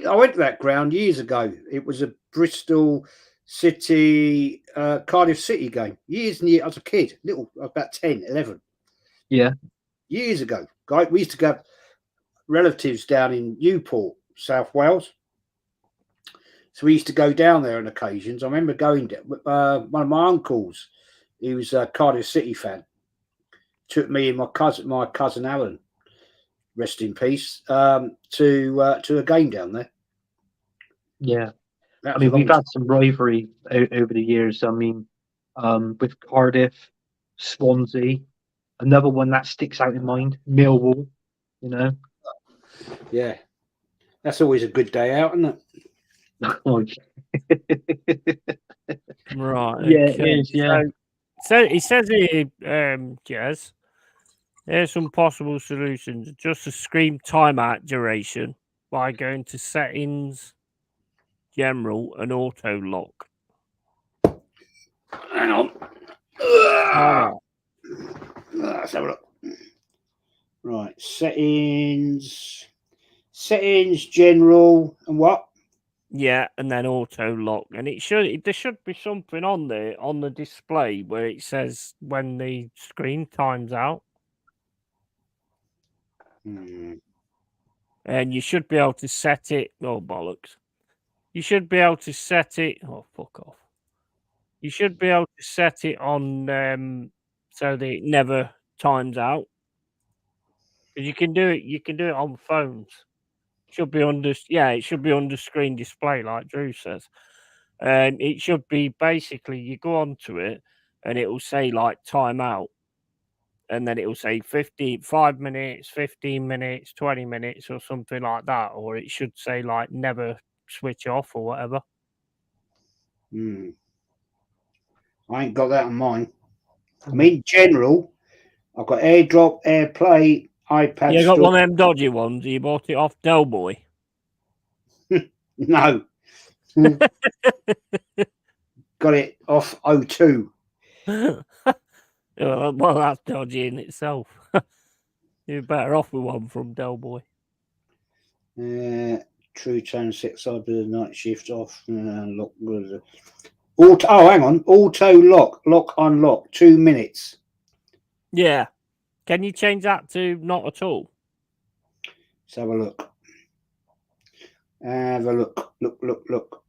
I went to that ground years ago. It was a Bristol City, Cardiff City game. Years and years. I was a kid, about 10, 11. Yeah. Years ago. We used to go relatives down in Newport, South Wales. So we used to go down there on occasions. I remember going there. One of my uncles, he was a Cardiff City fan, took me and my cousin Alan rest in peace, to a game down there. Yeah. That I was mean, a long we've had some rivalry over the years. I mean, with Cardiff, Swansea, another one that sticks out in mind, Millwall, you know. Yeah, that's always a good day out, isn't it? Right. Yeah, Okay. it is, yeah. So it says here, Jez, here's some possible solutions. Adjust the screen timeout duration by going to settings, general, and auto lock. Hang on. Let's have a look. Right, settings, general, and what? Yeah, and then auto lock, and there should be something on there on the display where it says when the screen times out, and you should be able to set it. Oh bollocks! You should be able to set it. Oh fuck off! You should be able to set it on so that it never times out. Because you can do it. You can do it on phones. Should be under. Yeah, it should be under screen display, like Drew says. And it should be basically you go onto it and it will say like timeout, and then it will say 5 minutes, 15 minutes, 20 minutes, or something like that, or it should say like never switch off or whatever. I ain't got that on mine. I mean, general, I've got AirDrop, AirPlay, iPad. You got one of them dodgy ones. You bought it off Del Boy. No. Got it off O2. Well, that's dodgy in itself. You're better off with one from Del Boy. True Tone 6 side with the night shift off. Lock. Oh, hang on. Auto lock. Lock, unlock. 2 minutes. Yeah. Can you change that to not at all? Let's have a look. Look.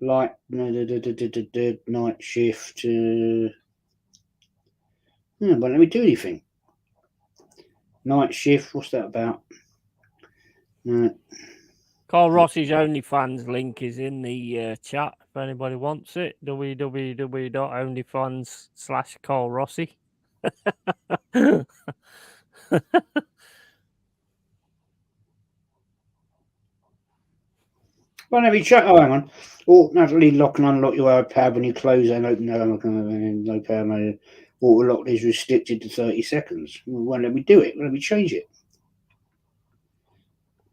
Like night shift. But let me do anything. Night shift. What's that about? Carl Rossi's OnlyFans link is in the chat if anybody wants it. www.onlyfans/Carl Rossi. Well, let me check. Oh, hang on. Automatically lock and unlock your iPad when you close and open no power mode. Auto lock is restricted to 30 seconds. Well, let me do it. Let me change it.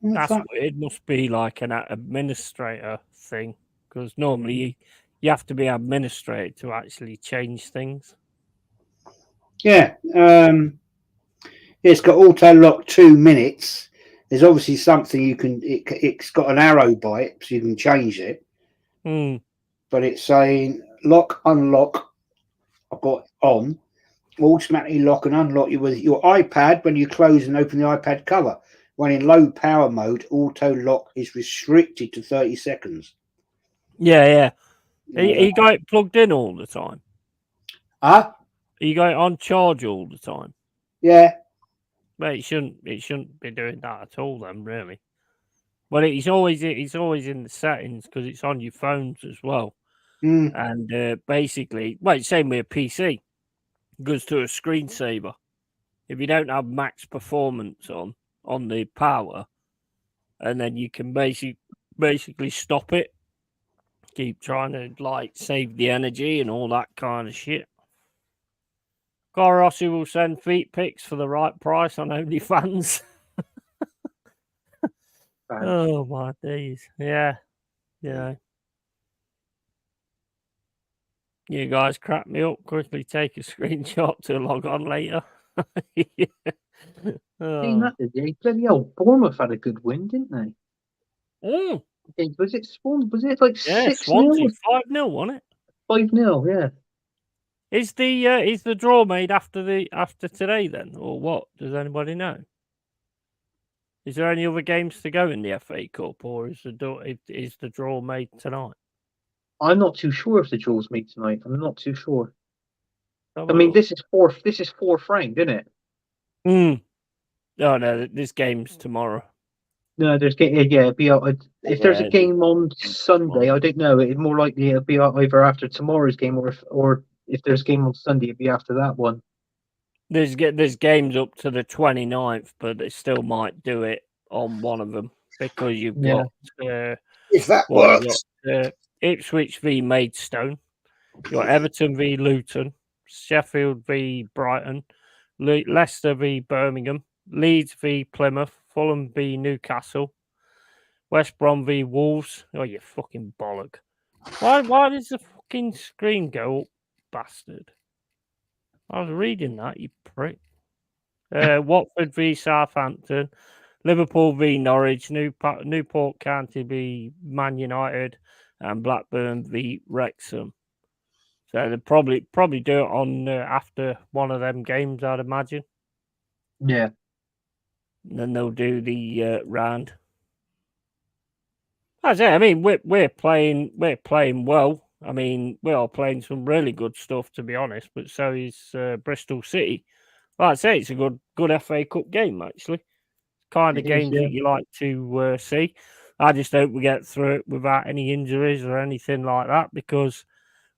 That's weird. Must be like an administrator thing, because normally you have to be administrator to actually change things. Yeah. It's got auto lock 2 minutes. There's obviously something you can. It's got an arrow by it, so you can change it. But it's saying lock, unlock. I've got on. Automatically lock and unlock you with your iPad when you close and open the iPad cover. When in low power mode, auto lock is restricted to 30 seconds. Yeah. You got it plugged in all the time? Huh? You got it on charge all the time? Yeah. Well, it shouldn't be doing that at all then, really. Well, it's always in the settings because it's on your phones as well. And basically, well, it's same with a PC. It goes to a screensaver. If you don't have max performance on the power, and then you can basically stop it. Keep trying to like save the energy and all that kind of shit. Carl Rossi will send feet pics for the right price on OnlyFans. Oh my days. Yeah. You guys crap me up. Quickly take a screenshot to log on later. Seen that, did you? Bloody hell, Bournemouth had a good win, didn't they? Was it Swansea? Was it like 6-0? Swansea 5-0, wasn't it? 5-0, yeah. Is the draw made after today then, or what? Does anybody know? Is there any other games to go in the FA Cup, or is the draw made tonight? I'm not too sure if the draw's made tonight. I'm not too sure. I mean, this is fourth round, isn't it? Oh no, this game's tomorrow. No, there's it'd be if there's a game on Sunday, I don't know. It's more likely it'll be either after tomorrow's game or if there's a game on Sunday, it'd be after that one. There's games up to the 29th, but they still might do it on one of them because you've got if that works, Ipswich v Maidstone, you got Everton v Luton, Sheffield v Brighton, Leicester v Birmingham, Leeds v Plymouth, Fulham v Newcastle, West Brom v Wolves. Oh, you fucking bollock! Why does the fucking screen go up, bastard? I was reading that, you prick. Watford v Southampton, Liverpool v Norwich, Newport County v Man United, and Blackburn v Wrexham. So they'll probably do it on after one of them games, I'd imagine. Yeah. And then they'll do the round. That's it. I mean, we're playing well. I mean, we are playing some really good stuff, to be honest. But so is Bristol City. Like I say, it's a good FA Cup game, actually. Kind of games that you like to see. I just hope we get through it without any injuries or anything like that, because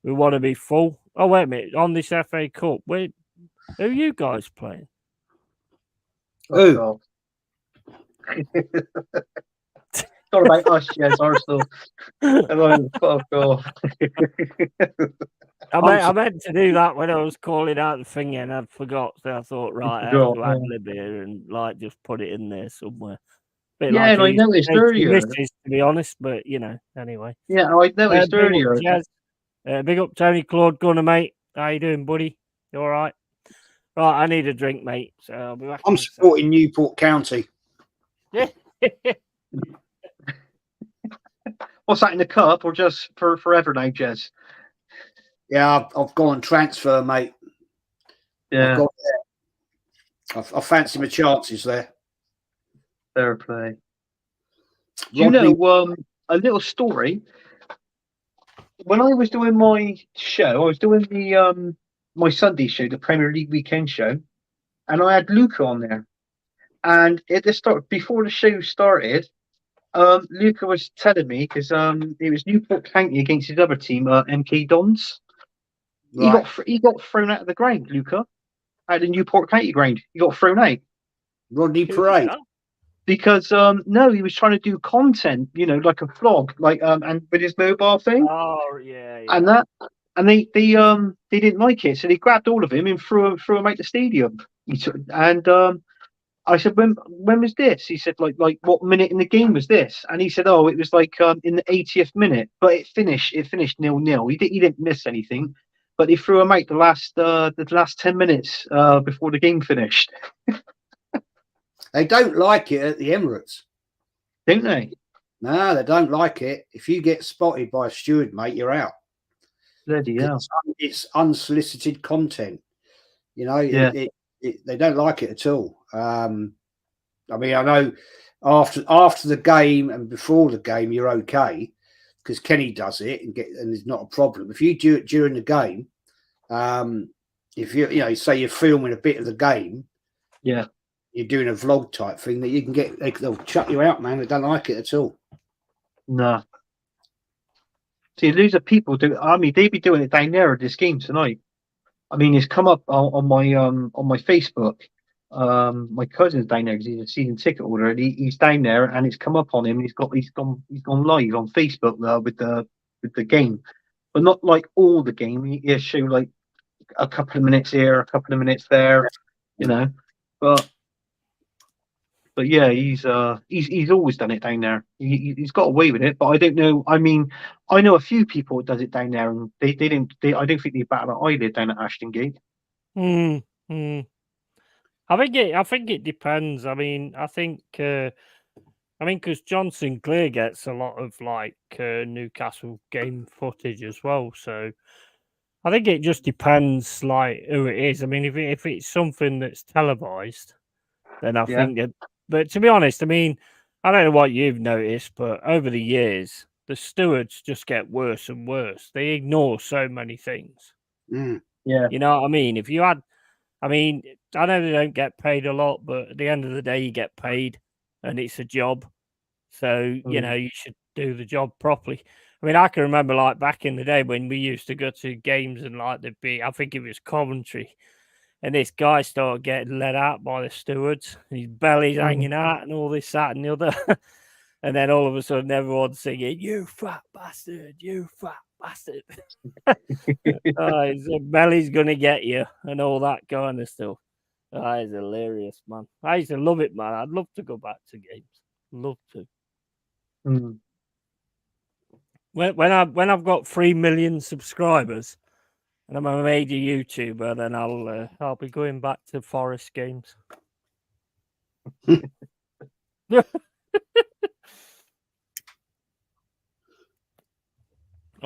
we want to be full. Oh, wait a minute. On this FA Cup, who are you guys playing? Oh. Not about us, yes, Arsenal. Fuck off. I meant to do that when I was calling out the thing and I forgot. So I thought, right, I have to add lib here and just put it in there somewhere. And I noticed earlier. To be honest, but anyway. Yeah, I noticed earlier. Big up Tony Claude Gunner, mate. How you doing, buddy? You all right? Right, I need a drink, mate. So I'll be back. I'm supporting Newport County. Yeah. What's that in the cup, or just for forever now, Jez? Yeah, I've gone on transfer, mate. Yeah, I fancy my chances there. Fair play. Do you know a little story? When I was doing my show, I was doing the my Sunday show, the Premier League weekend show, and I had Luca on there. And at the start, before the show started, Luca was telling me, because it was Newport County against his other team, MK Dons. Right. He got thrown out of the ground, Luca, out of Newport County ground. He got thrown out. Rodney Parade. Because no, he was trying to do content, like a vlog, and with his mobile thing. Oh yeah. And they didn't like it, so they grabbed all of him and threw him out the stadium. And I said, when was this? He said, like what minute in the game was this? And he said, oh, it was in the 80th minute, but it finished 0-0. He didn't miss anything, but they threw him out the last 10 minutes before the game finished. They don't like it at the Emirates, don't they? No, they don't like it. If you get spotted by a steward, mate, you're out. Bloody hell. It's unsolicited content. They don't like it at all. I mean, I know after the game and before the game, you're okay because Kenny does it and there's not a problem. If you do it during the game, if you say you're filming a bit of the game, you're doing a vlog type thing that you can they'll chuck you out, man. They don't like it at all. No. See, loads of people do. I mean, they be doing it down there at this game tonight. I mean, it's come up on my Facebook. My cousin's down there because he's a season ticket holder, and he's down there, and it's come up on him. And he's gone live on Facebook with the game, but not like all the game. He'll show like a couple of minutes here, a couple of minutes there, But yeah, he's always done it down there. He's got away with it, but I don't know. I mean, I know a few people that does it down there, and they didn't. I don't think they bat an eyelid down at Ashton Gate. I think it depends. I mean, because John Sinclair gets a lot of Newcastle game footage as well. So I think it just depends who it is. I mean, if it's something that's televised, then I think that. But to be honest, I mean, I don't know what you've noticed, but over the years, the stewards just get worse and worse. They ignore so many things. Yeah. You know what I mean? If you had I mean, I know they don't get paid a lot, but at the end of the day, you get paid, and it's a job. So you know you should do the job properly. I mean, I can remember like back in the day when we used to go to games and like there'd be, I think it was Coventry, and this guy started getting let out by the stewards, and his belly's hanging out, and all this, that, and the other. And then all of a sudden, everyone's singing, "You fat bastard, you fat bastard." His belly's going to get you, and all that kind of stuff. It's hilarious, man. I used to love it, man. I'd love to go back to games. Love to. When I've got 3 million subscribers and I'm a major YouTuber, then I'll be going back to Forest games. I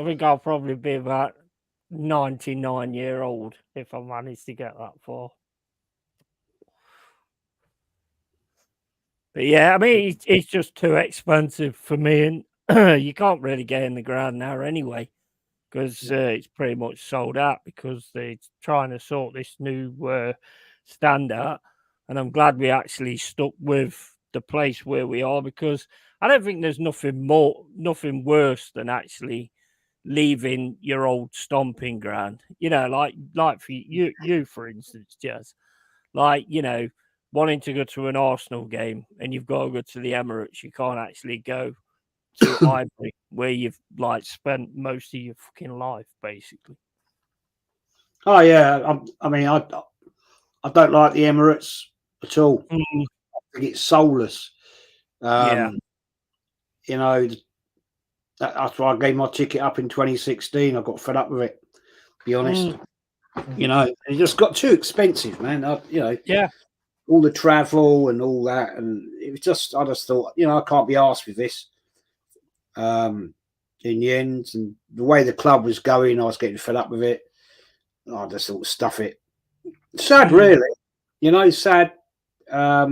think I'll probably be about 99-year-old if I manage to get that far. But yeah, I mean, it's just too expensive for me, and you can't really get in the ground now anyway, because it's pretty much sold out because they're trying to sort this new stand out. And I'm glad we actually stuck with the place where we are, because I don't think there's nothing worse than actually leaving your old stomping ground. You know, like for you for instance, Jazz, like, you know, wanting to go to an Arsenal game and you've got to go to the Emirates. You can't actually go to Ivory, where you've like spent most of your fucking life, basically. Oh yeah, I mean, I don't like the Emirates at all. I think it's soulless. Yeah. You know, that's why I gave my ticket up in 2016. I got fed up with it, to be honest. You know, it just got too expensive, man. Yeah. All the travel and all that, and it was just, I just thought, you know, I can't be arsed with this. In the end, and the way the club was going, I was getting fed up with it. I just thought, stuff it. Sad, really. You know, sad. I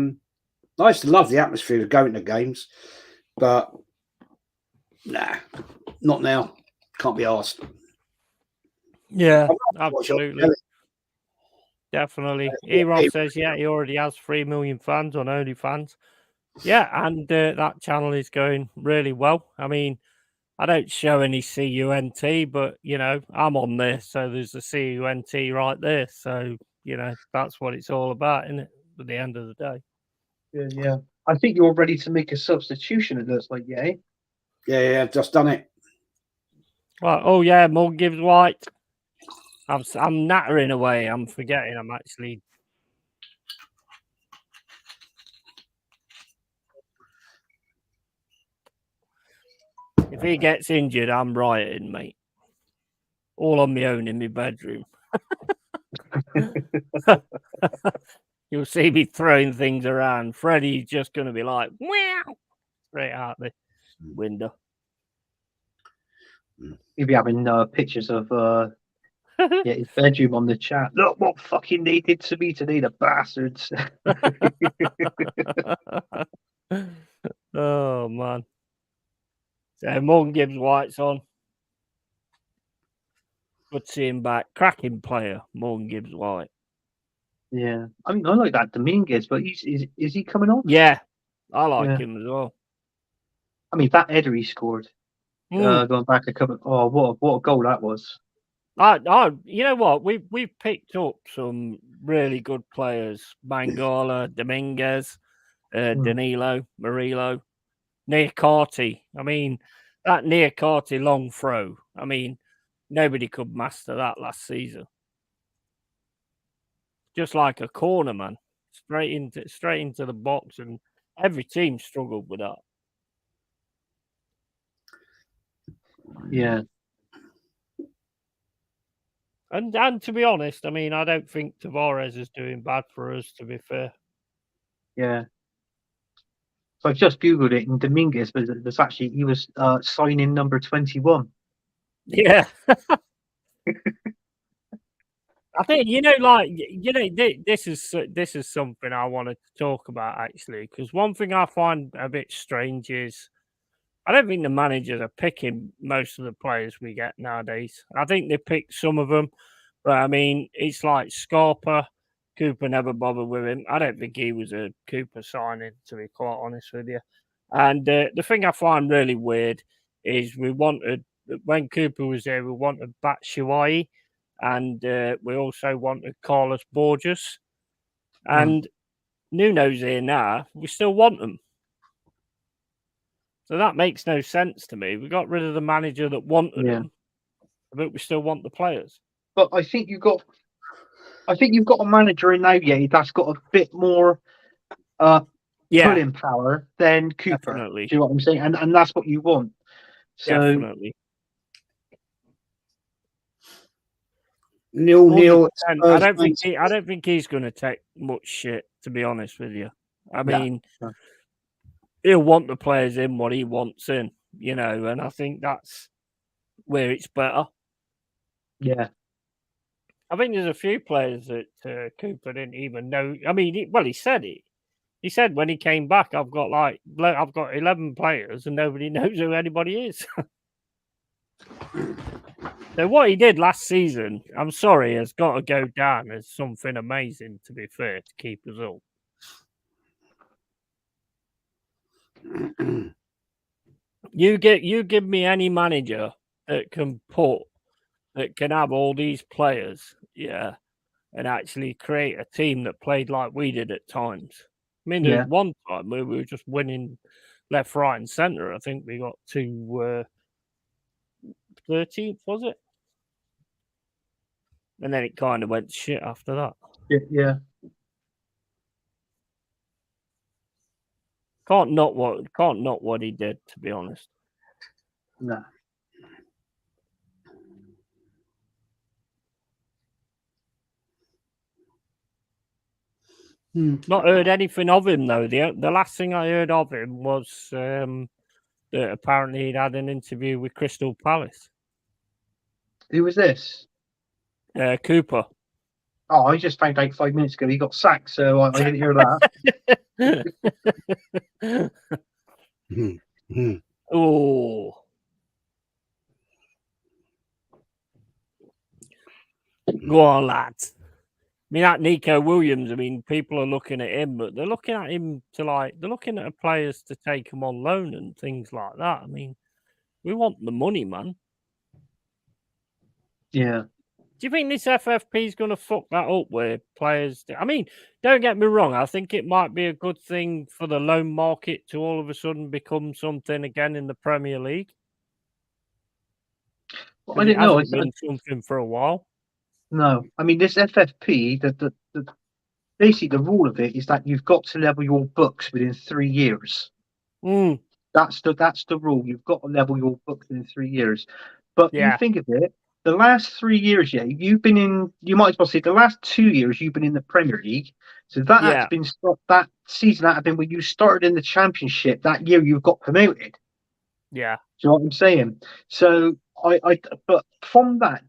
used to love the atmosphere of going to games, but nah, not now. Can't be arsed. Yeah, absolutely. Definitely. Eros says, yeah, he already has 3 million fans on OnlyFans. Yeah, and that channel is going really well. I mean, I don't show any CUNT, but, you know, I'm on there, so there's a CUNT right there. So, you know, that's what it's all about, isn't it, at the end of the day? Yeah. I think you're ready to make a substitution, it looks like, yeah? Yeah, I've just done it. Right. Oh, yeah, Morgan Gibbs White. I'm nattering away. I'm forgetting. I'm actually. If he gets injured, I'm rioting, mate. All on my own in my bedroom. You'll see me throwing things around. Freddie's just going to be like, wow, straight out the window. You'll be having pictures of his bedroom on the chat. Look what fucking they did to me today, the bastards. Oh, man. So Morgan Gibbs White's on. Good to see him back. Cracking player, Morgan Gibbs White. Yeah. I mean, I like that Dominguez, but is he coming on? Yeah, I like him as well. I mean, that header he scored, going back a couple. Oh, what a goal that was! You know what? We've picked up some really good players: Mangala, Dominguez, Danilo, Murillo, Niakate. I mean, that Niakate long throw. I mean, nobody could master that last season. Just like a corner, man, straight into the box, and every team struggled with that. Yeah. And to be honest, I mean, I don't think Tavares is doing bad for us, to be fair. Yeah. So I've just Googled it, and Dominguez was actually, he was signing number 21. Yeah. I think, this is something I wanted to talk about, actually, because one thing I find a bit strange is I don't think the managers are picking most of the players we get nowadays. I think they pick some of them, but I mean, it's like Scarpa, Cooper never bothered with him. I don't think he was a Cooper signing, to be quite honest with you. And the thing I find really weird is when Cooper was there, we wanted Batshuayi, and we also wanted Carlos Borges. And Nuno's here now. We still want them. So that makes no sense to me. We got rid of the manager that wanted them, but we still want the players. But I think you've got a manager in now, that's got a bit more pulling power than Cooper. Definitely. Do you know what I'm saying? And that's what you want. So, definitely. Neil. I don't think he's going to take much shit, to be honest with you. I mean, he'll want the players in what he wants in, and I think that's where it's better. Yeah. I think there's a few players that Cooper didn't even know. I mean, he said it. He said when he came back, I've got 11 players and nobody knows who anybody is. So what he did last season, I'm sorry, has got to go down as something amazing, to be fair, to keep us up. You give me any manager that can have all these players, and actually create a team that played like we did at times. I mean, there's one time where we were just winning left, right, and centre. I think we got to 13th, was it? And then it kind of went to shit after that. Yeah. Can't knock what he did, to be honest. No. Not heard anything of him though. The last thing I heard of him was that apparently he'd had an interview with Crystal Palace. Who was this? Cooper. Oh, I just found out 5 minutes ago he got sacked, so I didn't hear that. Oh. Go on, lads. I mean, that Nico Williams, people are looking at him, but they're looking at him they're looking at players to take him on loan and things like that. I mean, we want the money, man. Yeah. Do you think this FFP is going to fuck that up where players... I mean, don't get me wrong. I think it might be a good thing for the loan market to all of a sudden become something again in the Premier League. Well, I didn't know. It's been something for a while. No. I mean, this FFP, basically the rule of it is that you've got to level your books within 3 years. That's the rule. You've got to level your books within 3 years. But you think of it, the last 3 years, you've been in. You might as well say the last 2 years you've been in the Premier League. So that has been that season that had been when you started in the Championship. That year you've got promoted. Yeah. Do you know what I'm saying? So but from that,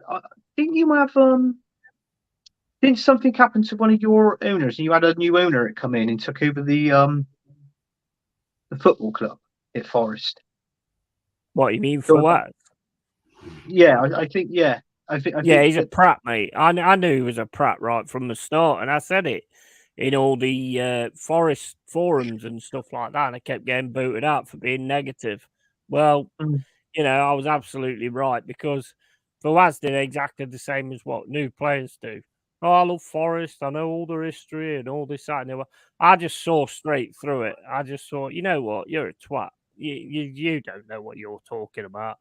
didn't you have Didn't something happen to one of your owners? And you had a new owner that come in and took over the football club at Forest. What you mean for what? Yeah, I think. Yeah, I think he's a prat, mate. I knew he was a prat right from the start, and I said it in all the Forest forums and stuff like that. And I kept getting booted out for being negative. Well, I was absolutely right because Fawaz did exactly the same as what new players do. Oh, I love Forest. I know all the history and all this, that, and the other. I just saw straight through it. I just thought, you know what? You're a twat. You don't know what you're talking about.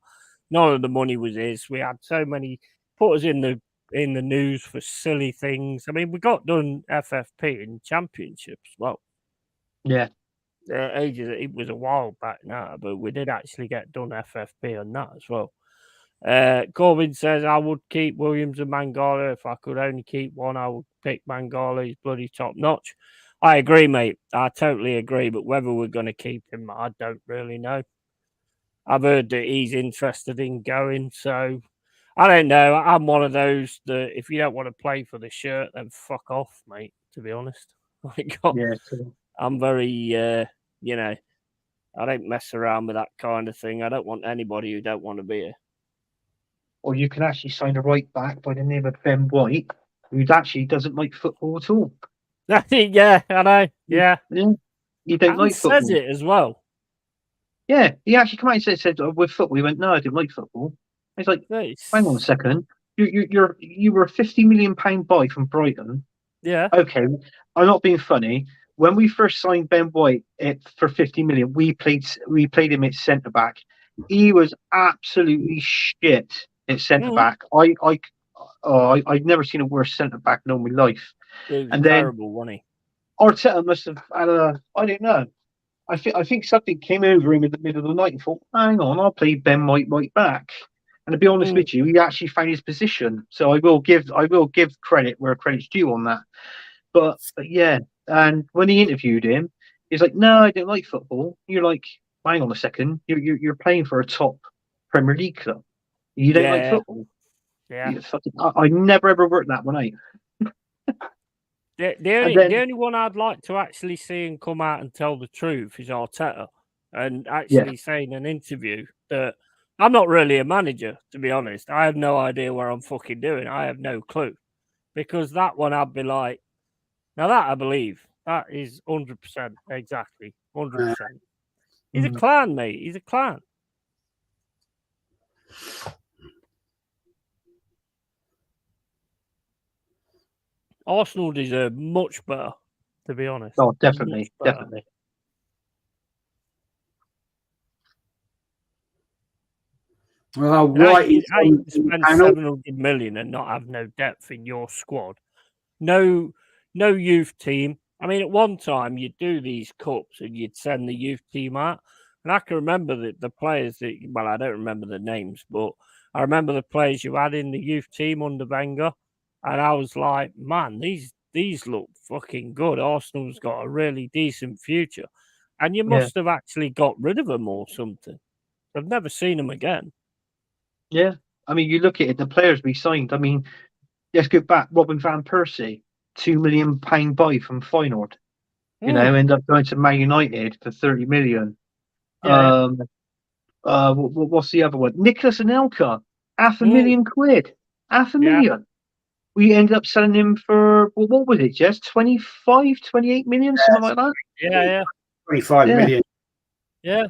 None of the money was his. We had so many put us in the news for silly things. I mean, we got done FFP in Championship as well. Yeah. Ages. It was a while back now, but we did actually get done FFP on that as well. Corbin says, I would keep Williams and Mangala. If I could only keep one, I would pick Mangala. He's bloody top notch. I agree, mate. I totally agree. But whether we're going to keep him, I don't really know. I've heard that he's interested in going. So I don't know. I'm one of those that if you don't want to play for the shirt, then fuck off, mate, to be honest. I'm very, I don't mess around with that kind of thing. I don't want anybody who don't want to be here. Or you can actually sign a right back by the name of Ben White. who actually doesn't like football at all. Yeah, I know. Yeah. Yeah. You don't And like says football. it as well. Yeah, he actually came out and said with football. He went, no, I didn't like football. He's like, hang on a second. You were a £50 million buy from Brighton. Yeah. Okay, I'm not being funny. When we first signed Ben White for 50 million, we played him at centre back. He was absolutely shit at centre back. I'd never seen a worse centre back in all my life. It was And then terrible, wasn't he? Arteta must have had I don't know. I think something came over him in the middle of the night and thought, hang on, I'll play Ben White right back. And to be honest with you, he actually found his position. So I will give credit where credit's due on that. But yeah, and when he interviewed him, he's like, "No, I don't like football." You're like, "Hang on a second, you're playing for a top Premier League club. You don't like football?" Yeah. I never ever worked that one out. The only one I'd like to actually see him come out and tell the truth is Arteta, and actually say in an interview that I'm not really a manager, to be honest. I have no idea what I'm fucking doing. I have no clue, because that one I'd be like, now that I believe that is 100% exactly 100%. He's a clown, mate. He's a clown. Arsenal deserve much better, to be honest. Oh, definitely, definitely. Well, right. How you can spend 700 million and not have no depth in your squad. No youth team. I mean, at one time you'd do these cups and you'd send the youth team out. And I can remember the players that, well, I don't remember the names, but I remember the players you had in the youth team under Wenger. And I was like, man, these look fucking good. Arsenal's got a really decent future. And you must have actually got rid of them or something. I've never seen them again. Yeah. I mean, you look at it, the players we signed. I mean, let's go back. Robin van Persie, £2 million buy from Feyenoord. You know, end up going to Man United for 30 million. Yeah. What's the other one? Nicholas Anelka, £500,000. £500,000. We ended up selling him for, well, what was it, Jess? 25, 28 million, something like that? Yeah. 25 million. Yeah.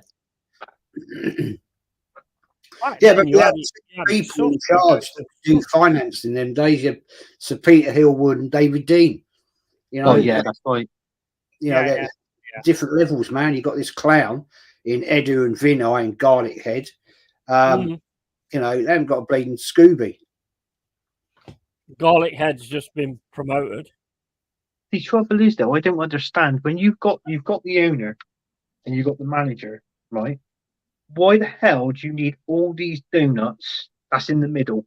Yeah, but you had people in charge to do finance in them days. You had Sir Peter Hillwood and David Dean. You know, that's right. You know, different levels, man. You got this clown in Edu and Vinay and Garlic Head. You know, they haven't got a bleeding Scooby. Garlic Head's just been promoted. The trouble is, though, I don't understand. When you've got the owner and you've got the manager, right? Why the hell do you need all these donuts that's in the middle?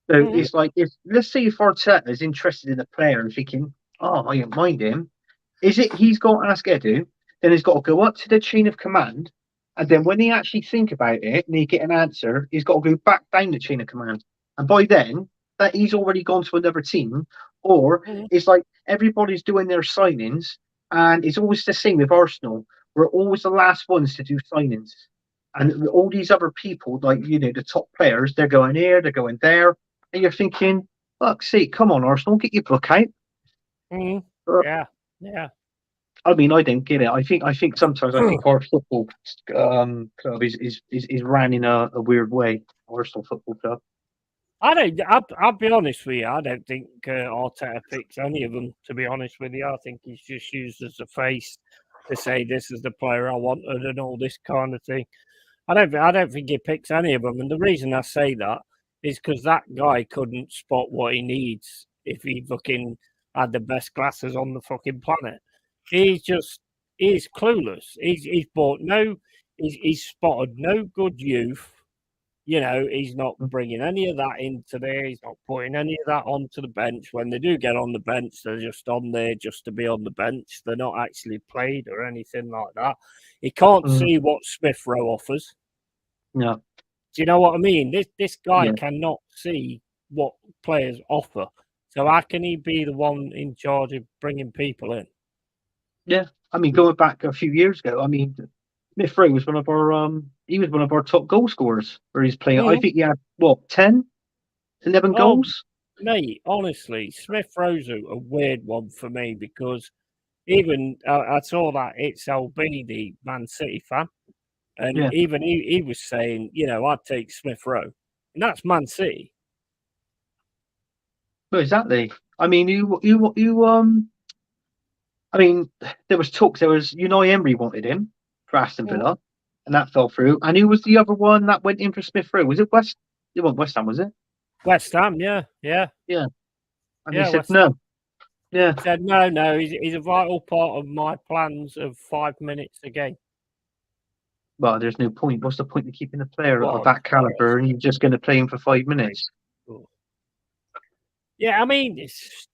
So it's like, let's say if Arteta is interested in a player and thinking, oh, I don't mind him. Is it he's got to ask Edu, then he's got to go up to the chain of command, and then when he actually think about it and he get an answer, he's got to go back down the chain of command. And by then, that he's already gone to another team, or it's like everybody's doing their signings, and it's always the same with Arsenal. We're always the last ones to do signings. And all these other people, like, you know, the top players, they're going here, they're going there. And you're thinking, fuck's sake, come on, Arsenal, get your book out. Yeah. I mean, I don't get it. I think sometimes our football club is ran in a weird way. Arsenal Football Club. I'll be honest with you. I don't think Arteta picks any of them, to be honest with you. I think he's just used as a face to say this is the player I wanted and all this kind of thing. I don't think he picks any of them. And the reason I say that is because that guy couldn't spot what he needs if he fucking had the best glasses on the fucking planet. He's clueless. He's spotted no good youth. You know, he's not bringing any of that into there. He's not putting any of that onto the bench. When they do get on the bench, they're just on there just to be on the bench. They're not actually played or anything like that. He can't see what Smith Rowe offers. No. Do you know what I mean? This guy cannot see what players offer. So how can he be the one in charge of bringing people in? Yeah. I mean, going back a few years ago, I mean, Smith Rowe was one of our top goal scorers where he's playing. I think he had 10, 11 goals. Mate, honestly, Smith Rowe's a weird one for me because even I saw that it's LB, the Man City fan, and Yeah. even he was saying, I'd take Smith Rowe, and that's Man City. Well, exactly. I mean, I mean, there was talk. There was Unai Emery wanted him for Aston Villa, and that fell through. And who was the other one that went in for Smith Rowe? Was it West? It wasn't West Ham, was it? West Ham, yeah. And Yeah, he said West no. Yeah. He said, no, he's a vital part of my plans of 5 minutes a game. Well, there's no point. What's the point of keeping a player Well, of that caliber and you're just going to play him for 5 minutes? Yeah, I mean,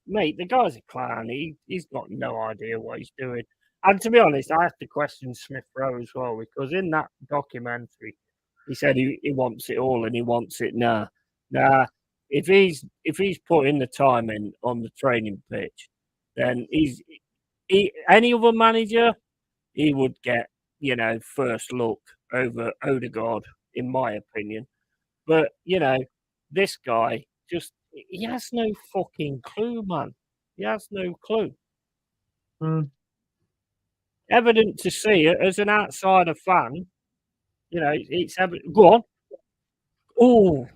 mate, the guy's a clown. He's got no idea what he's doing. And to be honest, I have to question Smith Rowe as well, because in that documentary, he said he wants it all and he wants it now. Now, if he's putting the time in on the training pitch, then any other manager, he would get, first look over Odegaard, in my opinion. But, this guy he has no fucking clue, man. He has no clue. Evident to see it as an outsider fan. It's evident. Go on. Oh,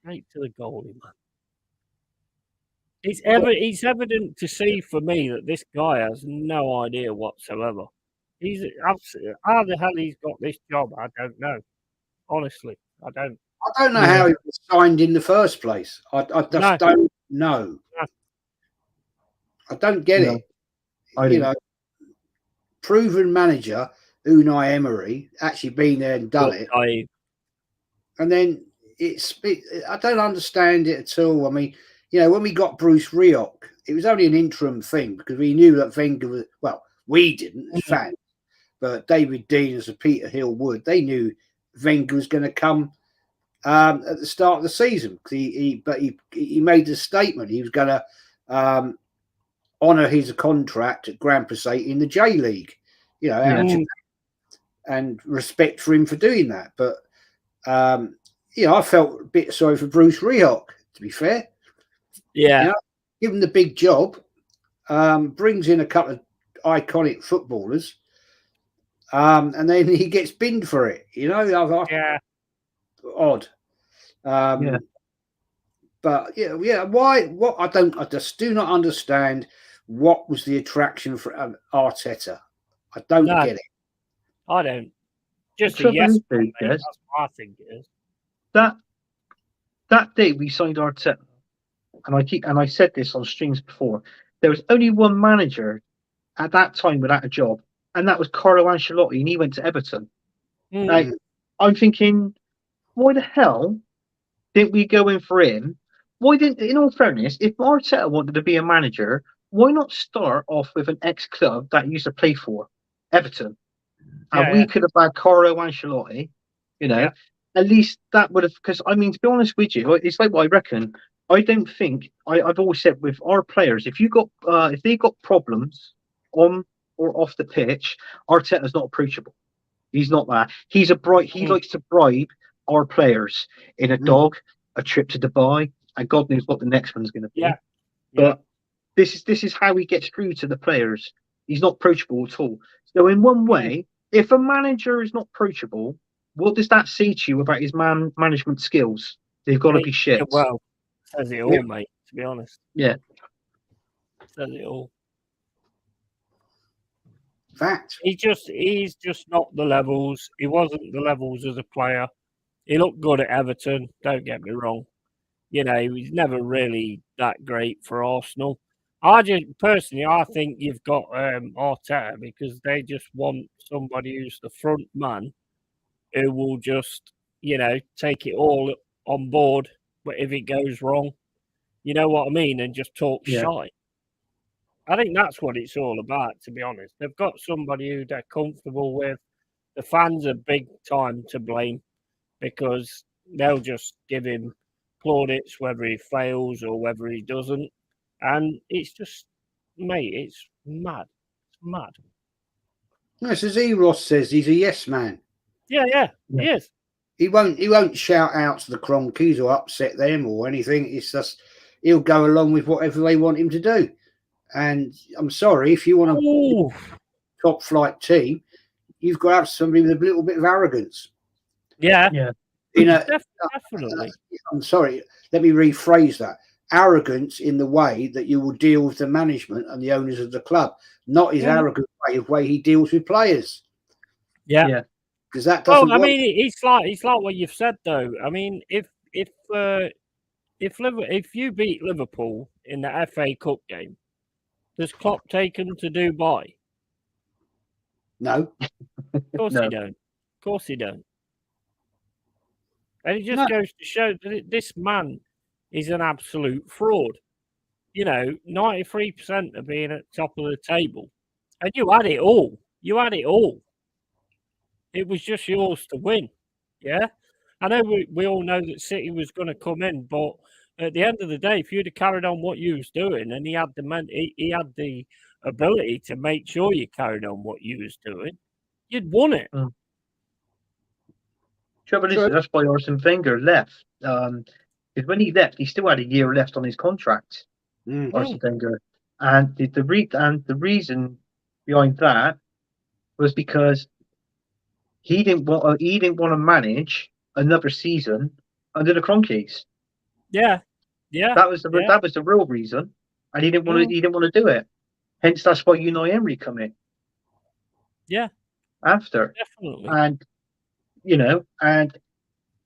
straight to the goalie, man. It's evident to see for me that this guy has no idea whatsoever. He's absolutely how the hell he's got this job. I don't know. Honestly, I don't. I don't know how he was signed in the first place. I just don't know. I don't get it. Proven manager Unai Emery actually been there and done it, and then I don't understand it at all. I mean, when we got Bruce Rioch, it was only an interim thing because we knew that Wenger was. Well, we didn't as fans, but David Dean as a Peter Hill Wood, they knew Wenger was going to come at the start of the season. He made the statement he was going to honour his contract at Grand Passat in the J League, and respect for him for doing that. But I felt a bit sorry for Bruce Rioch, to be fair. Yeah, give him the big job, brings in a couple of iconic footballers, and then he gets binned for it. Odd. But why? What I just do not understand. What was the attraction for Arteta? I don't get it. I don't. Just a yes. That's what I think it is. That day we signed Arteta, and I said this on streams before. There was only one manager at that time without a job, and that was Carlo Ancelotti, and he went to Everton. Like, I'm thinking, why the hell didn't we go in for him? Why didn't, in all fairness, if Arteta wanted to be a manager, why not start off with an ex-club that he used to play for, Everton? And we could have had Carlo Ancelotti, at least that would have, because, I mean, to be honest with you, it's like what I reckon. I don't think, I've always said with our players, if they got problems on or off the pitch, Arteta's not approachable. He's not that. He likes to bribe our players in a dog, a trip to Dubai, and God knows what the next one's going to be. But this is how he gets through to the players. He's not approachable at all. So in one way, if a manager is not approachable, what does that say to you about his management skills? They've got to be shit. Well, says it all, mate, to be honest. Yeah. Says it all. Fact. He's just not the levels. He wasn't the levels as a player. He looked good at Everton, don't get me wrong. He was never really that great for Arsenal. I think you've got Arteta because they just want somebody who's the front man who will just, take it all on board. But if it goes wrong, you know what I mean, and just talk shite. I think that's what it's all about, to be honest. They've got somebody who they're comfortable with. The fans are big time to blame because they'll just give him plaudits whether he fails or whether he doesn't. And it's just, mate, it's mad. It's mad. Yes, as Ross says, he's a yes man. Yeah, he is. He won't shout out to the Cronkies or upset them or anything. It's just he'll go along with whatever they want him to do. And I'm sorry, if you want a top flight team, you've got to have somebody with a little bit of arrogance. Yeah. Definitely. I'm sorry, let me rephrase that. Arrogance in the way that you will deal with the management and the owners of the club, not his arrogant way he deals with players. Yeah. Because that doesn't work. I mean, it's like what you've said though. I mean, if you beat Liverpool in the FA Cup game, does Klopp take them to Dubai? No. Of course he don't. Of course he don't. And it just goes to show that this man is an absolute fraud. 93% of being at the top of the table. And you had it all. You had it all. It was just yours to win. Yeah? I know we all know that City was going to come in, but at the end of the day, if you'd have carried on what you was doing and he had the ability to make sure you carried on what you was doing, you'd won it. Trouble is, that's why Arsene Wenger left. Because when he left, he still had a year left on his contract. Arsene Wenger, and the reason behind that was because he didn't want to manage another season under the Cronkies. Yeah. That was the real reason, and he didn't want to do it. Hence, that's why Unai Emery come in. Yeah. After. Definitely. And and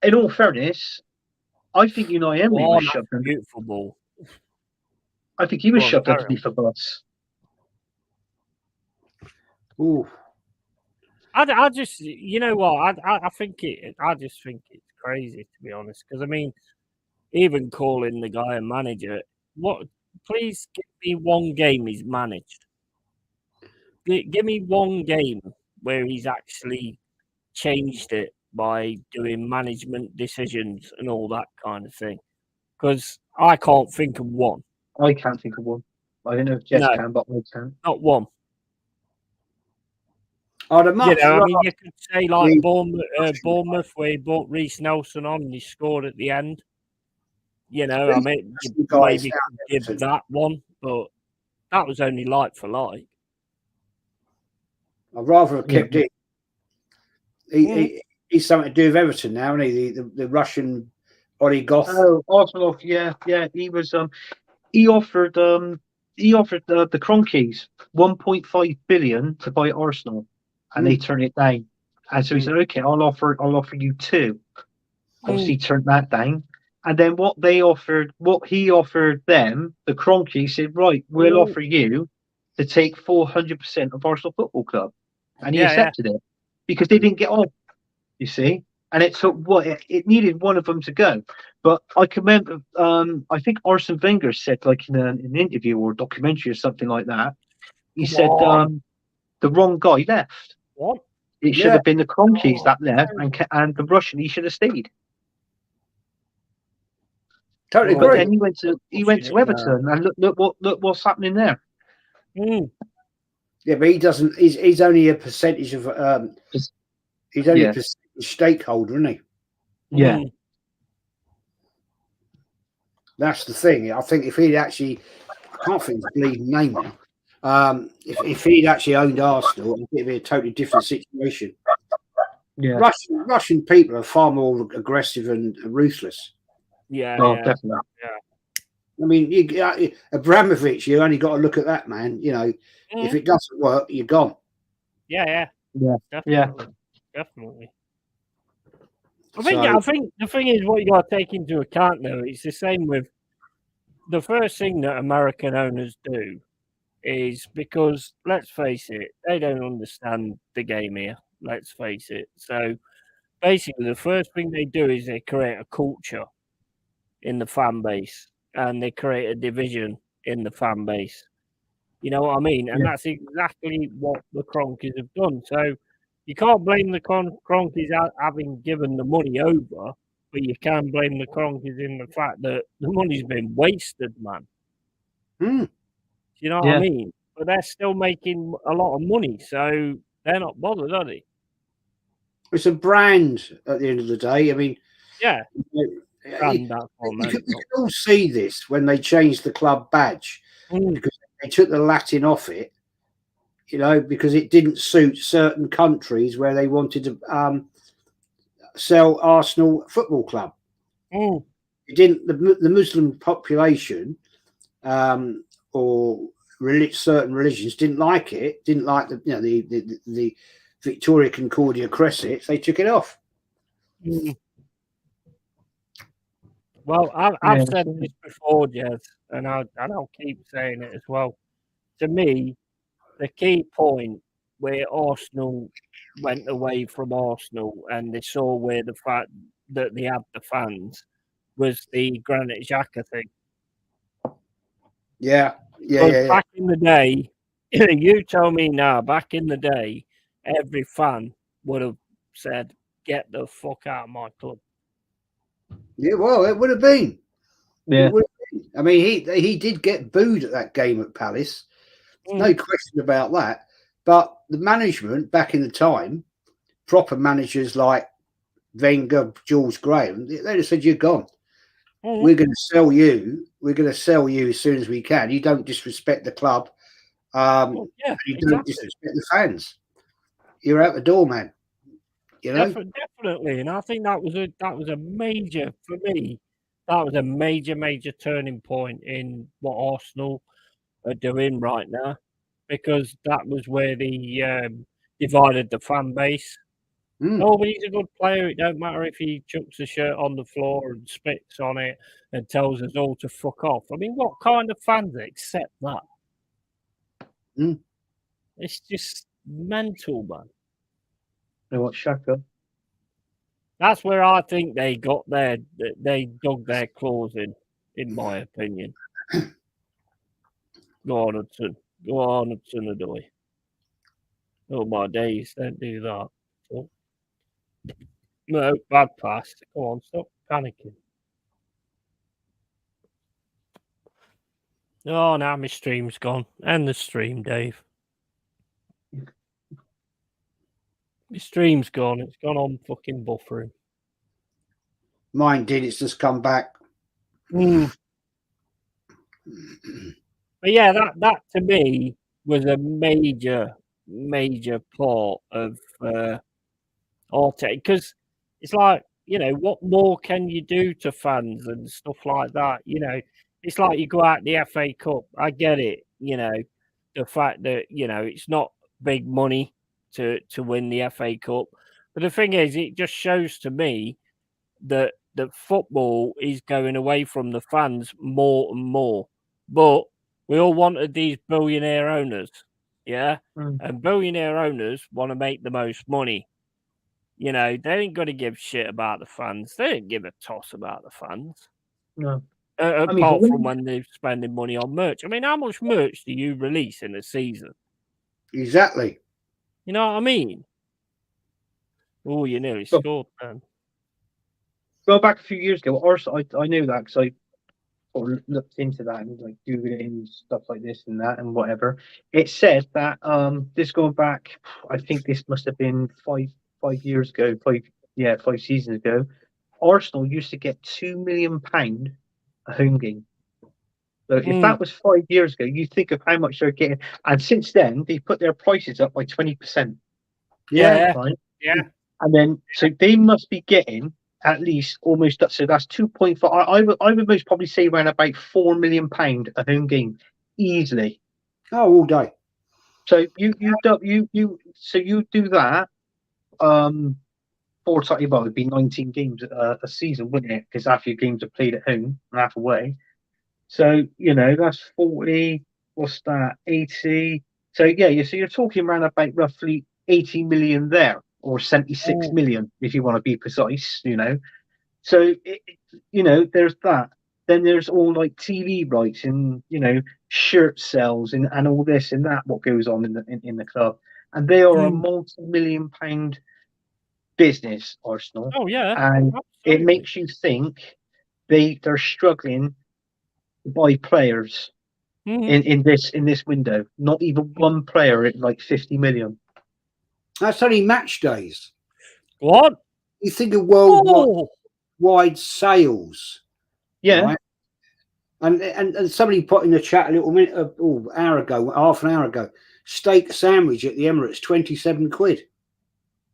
in all fairness, I think Unai Emery was shoved. Beautiful ball. I think he was shoved underneath the bus. Ooh. I just, you know what? I just think it's crazy, to be honest. Because I mean, even calling the guy a manager, please give me one game he's managed. Give me one game where he's actually changed it by doing management decisions and all that kind of thing. Because I can't think of one. I can't think of one. I don't know if Jess can, but I can. Not one. I mean, you could say like Bournemouth, where he brought Reece Nelson on and he scored at the end. I mean, you maybe could give that one, but that was only like for like. I'd rather have kept it. He's something to do with Everton now, isn't he? The Russian oligarch. Oh, Arsenal, yeah. He was. He offered the Cronkies 1.5 billion to buy Arsenal, and they turned it down. And so he said, "Okay, I'll offer you 2." Obviously, turned that down. And then what he offered them, the Cronkies said, "Right, we'll offer you to take 400% of Arsenal Football Club," and he accepted it because they didn't get on. You see. And it took it needed one of them to go. But I can remember, I think Arsene Wenger said, like in an interview or a documentary or something like that, he said the wrong guy left. What? It should have been the Cronkies that left, and the Russian, he should have stayed. Totally agree. And he went to Everton, and look what's happening there. Yeah, but he doesn't. He's only a percentage of. He's only a percentage stakeholder, isn't he? Yeah. That's the thing. I think if he'd actually, I can't think of the bleeding name now. If he'd actually owned Arsenal, it'd be a totally different situation. Yeah. Russian people are far more aggressive and ruthless. Yeah. Definitely. Yeah. I mean, Abramovich, you only got to look at that, man. If it doesn't work, you're gone. Yeah. Definitely. I think the thing is what you got to take into account though. It's the same with the first thing that American owners do is because let's face it, they don't understand the game here. Let's face it. So basically, the first thing they do is they create a culture in the fan base and they create a division in the fan base. You know what I mean? And that's exactly what the Cronkies have done. So you can't blame the Cronkies having given the money over, but you can blame the Cronkies in the fact that the money's been wasted, man. You know what I mean? But they're still making a lot of money, so they're not bothered, are they? It's a brand at the end of the day. I mean, And that's what I You meant. could all see this when they changed the club badge because they took the Latin off it, you know, because it didn't suit certain countries where they wanted to sell Arsenal Football Club. It didn't. The Muslim population or certain religions didn't like it. Didn't like the Victoria Concordia crescent. They took it off. Well, I've said this before, Jez, and I'll keep saying it as well. To me, the key point where Arsenal went away from Arsenal and they saw where the fact that they had the fans was the Granit Xhaka thing. Yeah. Back in the day, you tell me now, back in the day, every fan would have said, "Get the fuck out of my club." Yeah, well, it would have been. Yeah. I mean, he did get booed at that game at Palace. No question about that. But the management back in the time, proper managers like Wenger, George Graham, they just said, "You're gone. We're going to sell you. We're going to sell you as soon as we can. You don't disrespect the club. You don't disrespect the fans. You're out the door, man." You know? Definitely, and I think that was a major, for me, that was a major turning point in what Arsenal are doing right now, because that was where they divided the fan base. Oh, but he's a good player. It don't matter if he chucks a shirt on the floor and spits on it and tells us all to fuck off. I mean, what kind of fans accept that? It's just mental, man. You know what, Xhaka? That's where I think they dug their claws in my opinion. Go on, Hudson. Adoy. Oh, my days, don't do that. Oh. No, bad pass. Go on, stop panicking. Oh, now my stream's gone. End the stream, Dave. My stream's gone. It's gone on fucking buffering. Mine did. It's just come back. But yeah, that to me was a major part of Arteta, because it's like, you know, what more can you do to fans and stuff like that? You know, it's like you go out the FA Cup. I get it, you know, the fact that, you know, it's not big money to win the FA Cup. But the thing is, it just shows to me that football is going away from the fans more and more. But we all wanted these billionaire owners, yeah? And billionaire owners want to make the most money. You know, they ain't going to give shit about the fans. They don't give a toss about the fans. No. Apart from when they're spending money on merch. I mean, how much merch do you release in a season? Exactly. You know what I mean? Oh, you nearly scored, man. Go back a few years ago, Arsenal, I knew that because I sort of looked into that and like Googling and stuff like this and that and whatever. It said that this going back, I think this must have been 5 years ago, 5 seasons ago. Arsenal used to get £2 million a home game. So if that was 5 years ago, you think of how much they're getting. And since then, they put their prices up by 20%. Yeah. Right? Yeah. And then, so they must be getting at least almost, so that's 2.5. I would most probably say around about £4 million a home game, easily. Oh, all day. So you do that. 4 times, well, it'd be 19 games a season, wouldn't it? Because half your games are played at home and half away. So, you know, that's 40. What's that? 80. So yeah, so you're talking around about roughly 80 million there, or 76 million if you want to be precise, you know. So you know, there's that. Then there's all like TV rights and, you know, shirt sales and all this and that, what goes on in the club. And they are a multi-million pound business, Arsenal. Oh yeah. And it makes you think they're struggling to buy players in this window. Not even one player at like 50 million. That's only match days. What? You think of worldwide wide sails. Yeah. Right? And somebody put in the chat a little minute, half an hour ago, steak sandwich at the Emirates, 27 quid.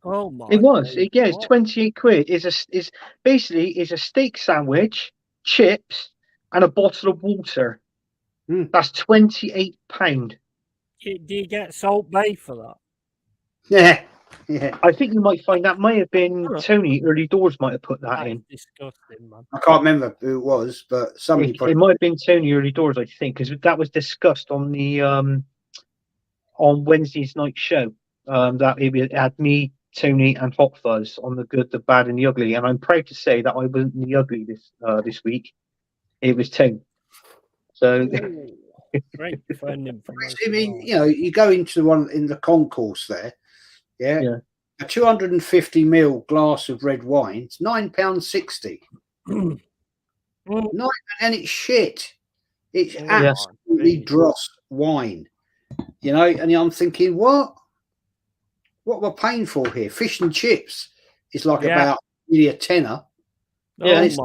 Oh my! It was. days, It's what? 28 quid. Is basically a steak sandwich, chips, and a bottle of water. That's £28. Do you get Salt Bay for that? Yeah, yeah. I think you might find that might have been Tony. Early Doors might have put that That is in. disgusting, man. I can't remember who it was, but somebody put It might have been Tony Early Doors, I think, because that was discussed on the on Wednesday's night show. That it had me, Tony, and Hot Fuzz on the good, the bad, and the ugly. And I'm proud to say that I wasn't the ugly this week. It was Tony. So great fun information. I mean, you know, you go into one in the concourse there, yeah. A 250ml glass of red wine, it's £9.60. And it's shit. It's absolutely dross wine. You know, and I'm thinking, what am I paying for here? Fish and chips is like about nearly a tenner. It's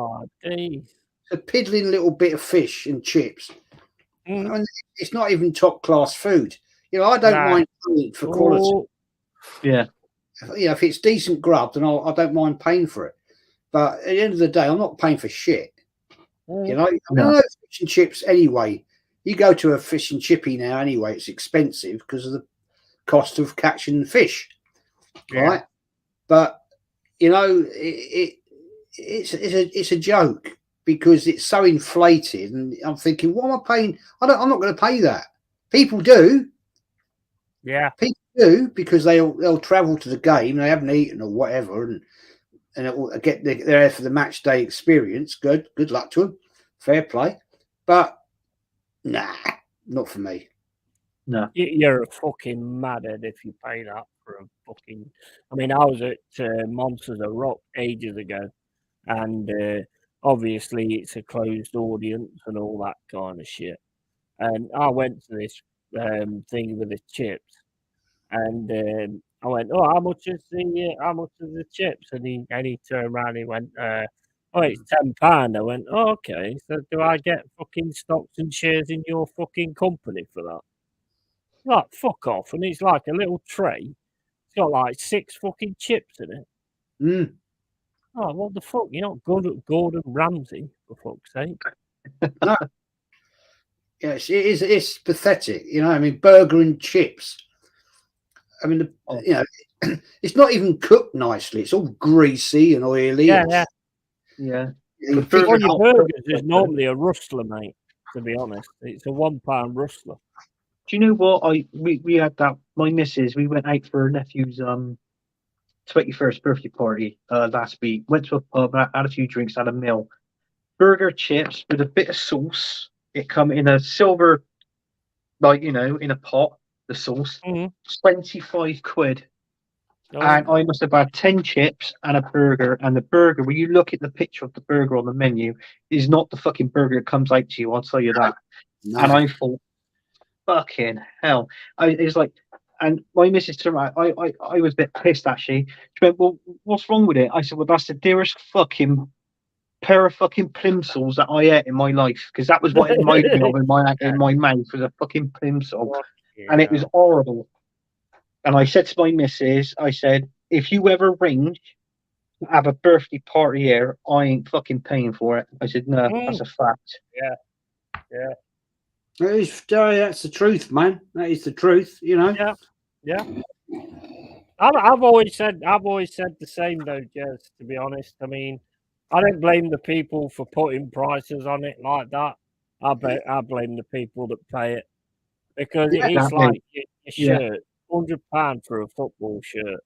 a piddling little bit of fish and chips. I mean, it's not even top class food. You know, I don't mind paying for quality. Yeah. You know, if it's decent grub, then I don't mind paying for it. But at the end of the day, I'm not paying for shit. You know, I know fish and chips anyway. You go to a fish and chippy now anyway, it's expensive because of the cost of catching fish, right? But you know, it's a joke because it's so inflated, and I'm thinking, what am I paying? I'm not going to pay that. People do, people do because they'll travel to the game, they haven't eaten or whatever, and it will get they're there for the match day experience. Good luck to them, fair play, but. Nah, not for me. No. You're a fucking madhead if you pay that for a fucking... I mean, I was at Monsters of Rock ages ago, and obviously it's a closed audience and all that kind of shit. And I went to this thing with the chips, and I went, "Oh, how much is the chips?" And he turned around and he went, "Oh, it's £10." I went, "Oh, okay. So do I get fucking stocks and shares in your fucking company for that?" Like, fuck off. And it's like a little tray. It's got like 6 fucking chips in it. Oh, what the fuck? You're not good at Gordon Ramsay, for fuck's sake. No. Yes, it is. It's pathetic. You know, I mean, burger and chips. I mean, you know, it's not even cooked nicely. It's all greasy and oily. Yeah. The burgers is normally a rustler, mate. To be honest, it's a £1 rustler. Do you know what? We had that. My missus. We went out for her nephew's 21st birthday party last week. Went to a pub, had a few drinks, had a meal. Burger, chips with a bit of sauce. It come in a silver, like, you know, in a pot. The sauce, 25 quid. And I must have had 10 chips and a burger. And the burger, when you look at the picture of the burger on the menu, is not the fucking burger that comes out to you. I'll tell you that. No. And I thought, fucking hell. It's like, and my missus turned around. I was a bit pissed actually. She went, "Well, what's wrong with it?" I said, "Well, that's the dearest fucking pair of fucking plimsolls that I ate in my life, because that was what it reminded me of in my mouth, was a fucking plimsoll, and it was horrible." And I said to my missus, I said, "If you ever ring to have a birthday party here, I ain't fucking paying for it." I said, "No, that's a fact." Yeah. That's the truth, man. That is the truth, you know. Yeah. I've always said the same though, Jez. To be honest, I mean, I don't blame the people for putting prices on it like that. I blame the people that pay it, because it is like your shirt, £100 for a football shirt.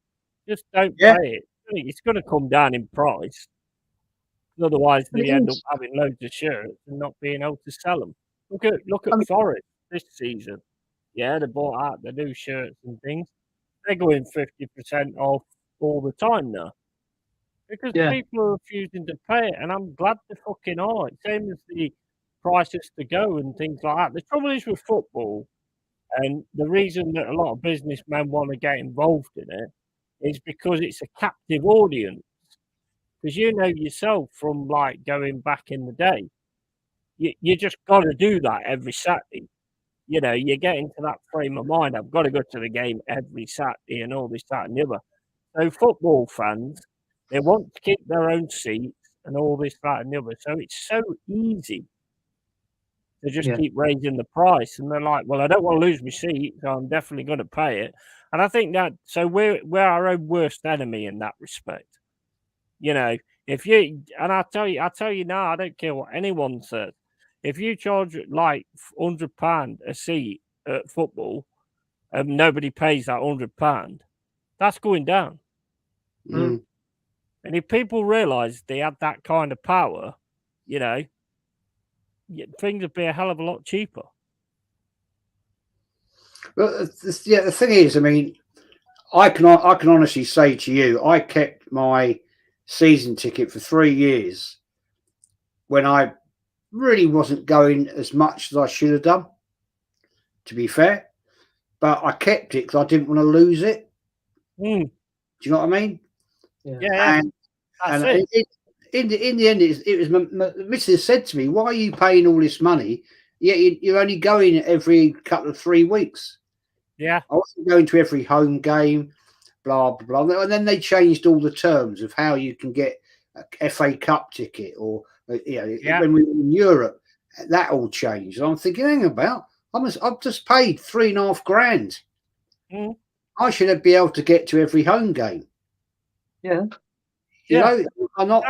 Just don't pay it. It's going to come down in price. Otherwise, they end up having loads of shirts and not being able to sell them. Look at Forest this season. Yeah, they bought out the new shirts and things. They're going 50% off all the time now, because people are refusing to pay it, and I'm glad they fucking are. Same as the prices to go and things like that. The trouble is with football, and the reason that a lot of businessmen want to get involved in it is because it's a captive audience. because you know yourself from like going back in the day, you just got to do that every Saturday. You know, you get into that frame of mind. I've got to go to the game every Saturday and all this, that, and the other. So football fans, they want to keep their own seats and all this, that, and the other. So it's so easy to just keep raising the price. And they're like, well, I don't want to lose my seat, so I'm definitely going to pay it. And I think that, so we're our own worst enemy in that respect. You know, if you, and I tell you now, I don't care what anyone says. If you charge like £100 a seat at football and nobody pays that £100, that's going down. Mm. And if people realise they had that kind of power, you know, things would be a hell of a lot cheaper. But the thing is, I mean, I can honestly say to you, I kept my season ticket for 3 years when I really wasn't going as much as I should have done, to be fair. But I kept it because I didn't want to lose it. Do you know what I mean? Yeah. And in the end, it was my missus said to me, "Why are you paying all this money? Yet you're only going every couple of 3 weeks." Yeah, I wasn't going to every home game, blah blah blah. And then they changed all the terms of how you can get a FA Cup ticket, or when we were in Europe, that all changed. And I'm thinking, hang about, I've just paid $3.5 grand. I should be able to get to every home game. Yeah. You know, I'm not,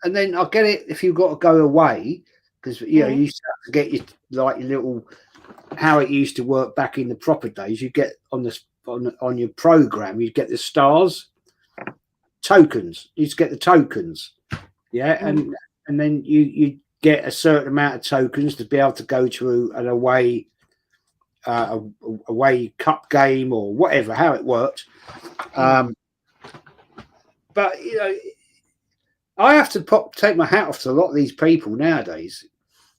and then I get it if you've got to go away, because you know you used to have to get your little, how it used to work back in the proper days. You get on your program, you get the stars, tokens. You just get the tokens, and then you get a certain amount of tokens to be able to go to an away cup game or whatever, how it worked. But you know, I have to take my hat off to a lot of these people nowadays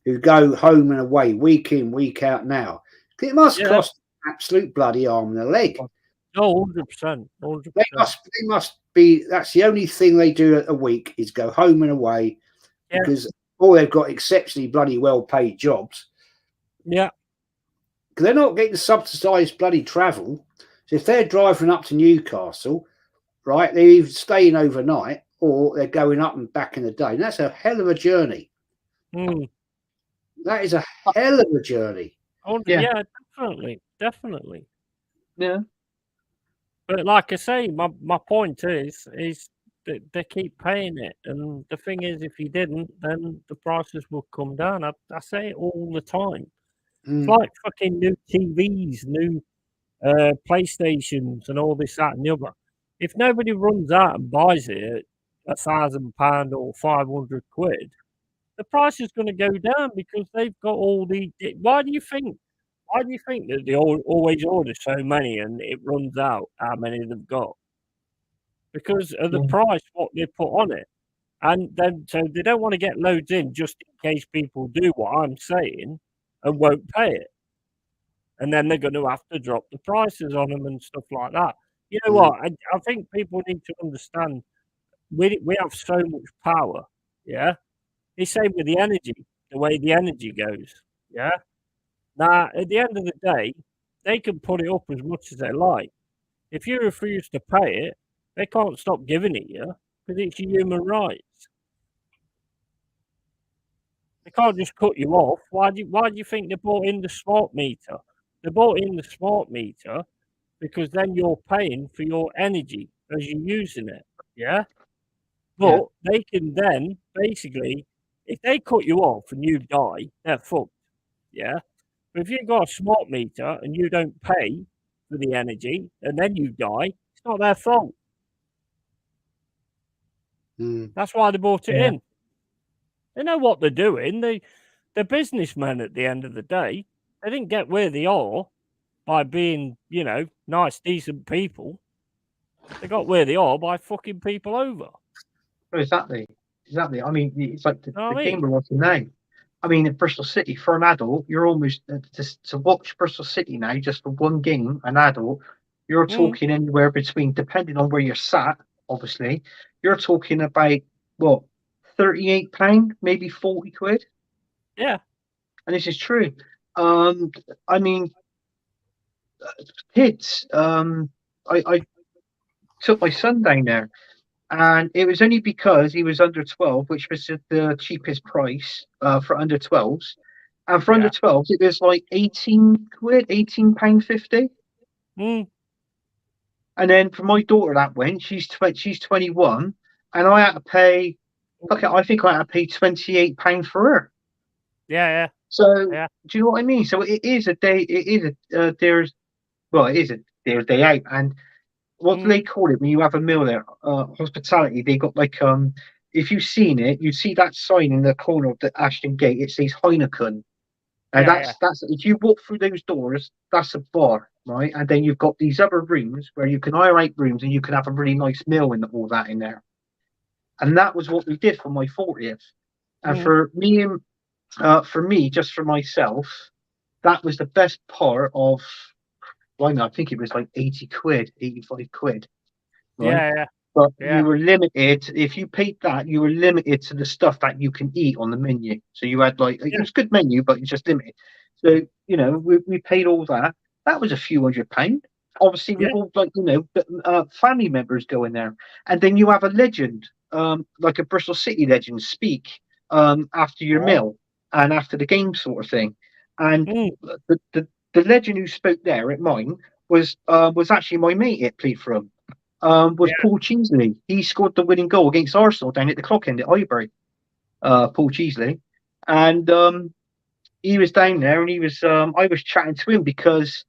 who go home and away week in, week out now. It must cost an absolute bloody arm and a leg. No, 100%. They must be. That's the only thing they do a week is go home and away, because they've got exceptionally bloody well paid jobs. Yeah, because they're not getting subsidised bloody travel. So if they're driving up to Newcastle, right, they're either staying overnight or they're going up and back in the day. And that's a hell of a journey. That is a hell of a journey. Yeah, definitely. Yeah. But like I say, my point is that they keep paying it. And the thing is, if you didn't, then the prices will come down. I say it all the time. It's like fucking new TVs, new PlayStations and all this, that and the other. If nobody runs out and buys it at £1,000 or 500 quid, the price is going to go down because they've got all the. Why do you think that they always order so many and it runs out how many they've got? Because of the price what they put on it, and then so they don't want to get loads in just in case people do what I'm saying and won't pay it, and then they're going to have to drop the prices on them and stuff like that. You know what? I think people need to understand we have so much power. Yeah, it's same with the energy, the way the energy goes. Yeah. Now, at the end of the day, they can put it up as much as they like. If you refuse to pay it, they can't stop giving it you because it's your human rights. They can't just cut you off. Why do you think they brought in the smart meter? They brought in the smart meter because then you're paying for your energy as you're using it. Yeah. But they can then basically, if they cut you off and you die, they're fucked. Yeah. But if you've got a smart meter and you don't pay for the energy and then you die, it's not their fault. That's why they brought it in. They know what they're doing. They're businessmen at the end of the day. They didn't get where they are by being, you know, nice, decent people. They got where they are by fucking people over. Exactly. I mean, it's like the game we're watching now. I mean, in Bristol City, for an adult, you're almost to watch Bristol City now, just for one game, an adult, you're talking anywhere between, depending on where you're sat, obviously, you're talking about what, £38, maybe 40 quid. Yeah. And this is true. I mean, kids. I took my son down there, and it was only because he was under 12, which was the cheapest price for under 12s. And for under 12s, it was like 18 quid, £18.50. Mm. And then for my daughter, that went. She's 21, and I had to pay. Okay, I think I had to pay £28 for her. Yeah. So Yeah. do you know what I mean? So it is a day. It is a it is a day out. And what do they call it when you have a meal there? Hospitality. They got like if you've seen it, you see that sign in the corner of the Ashton Gate. It says Heineken. And that's if you walk through those doors, that's a bar, right? And then you've got these other rooms where you can hire out rooms and you can have a really nice meal and all that in there. And that was what we did for my 40th. And for me, just for myself, that was the best part of. Well, I think it was like 80 quid, 85 quid. Right? Yeah. But you were limited. If you paid that, you were limited to the stuff that you can eat on the menu. So you had like it was a good menu, but it's just limited. So we paid all that. That was a few £100. Obviously, with all like family members going there, and then you have a legend, like a Bristol City legend, speak after your meal and after the game, sort of thing. And the legend who spoke there at mine was actually my mate it played for him. Was Paul Cheesley. He scored the winning goal against Arsenal down at the clock end at Highbury. Paul Cheesley. And he was down there, and he was I was chatting to him because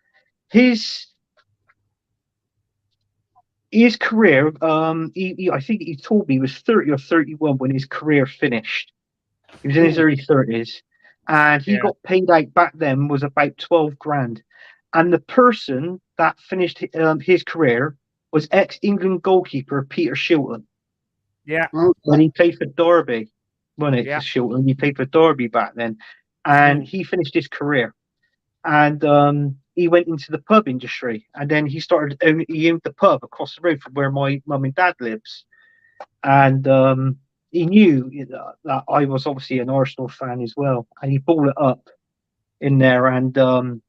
his career, I think he told me he was 30 or 31 when his career finished. He was in his early 30s, and he got paid out back then was about 12 grand. And the person that finished his career was ex-England goalkeeper Peter Shilton. Yeah. When he played for Derby. Wasn't it? Yeah. Shilton. He played for Derby back then. And he finished his career. And he went into the pub industry. And then he owned the pub across the road from where my mum and dad lives. And he knew that I was obviously an Arsenal fan as well. And he balled it up in there, and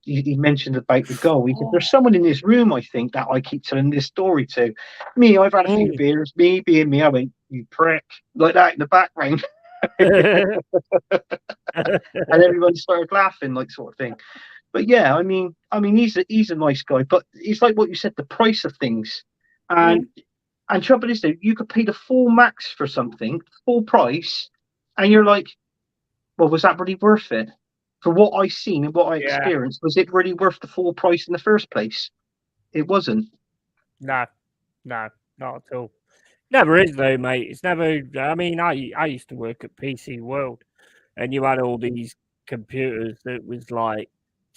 he mentioned about the goal. He said, "There's someone in this room, I think, that I keep telling this story to." Me, I've had a few beers. Me being me, I went, "You prick," like that in the background, and everyone started laughing, like sort of thing. But yeah, I mean, he's a nice guy, but it's like what you said, the price of things, and trouble is that you could pay the full max for something, full price, and you're like, well, was that really worth it? For what I seen and what I experienced, was it really worth the full price in the first place? It wasn't. No, not at all. Never is though, mate. It's never. I mean, I used to work at PC World, and you had all these computers that was like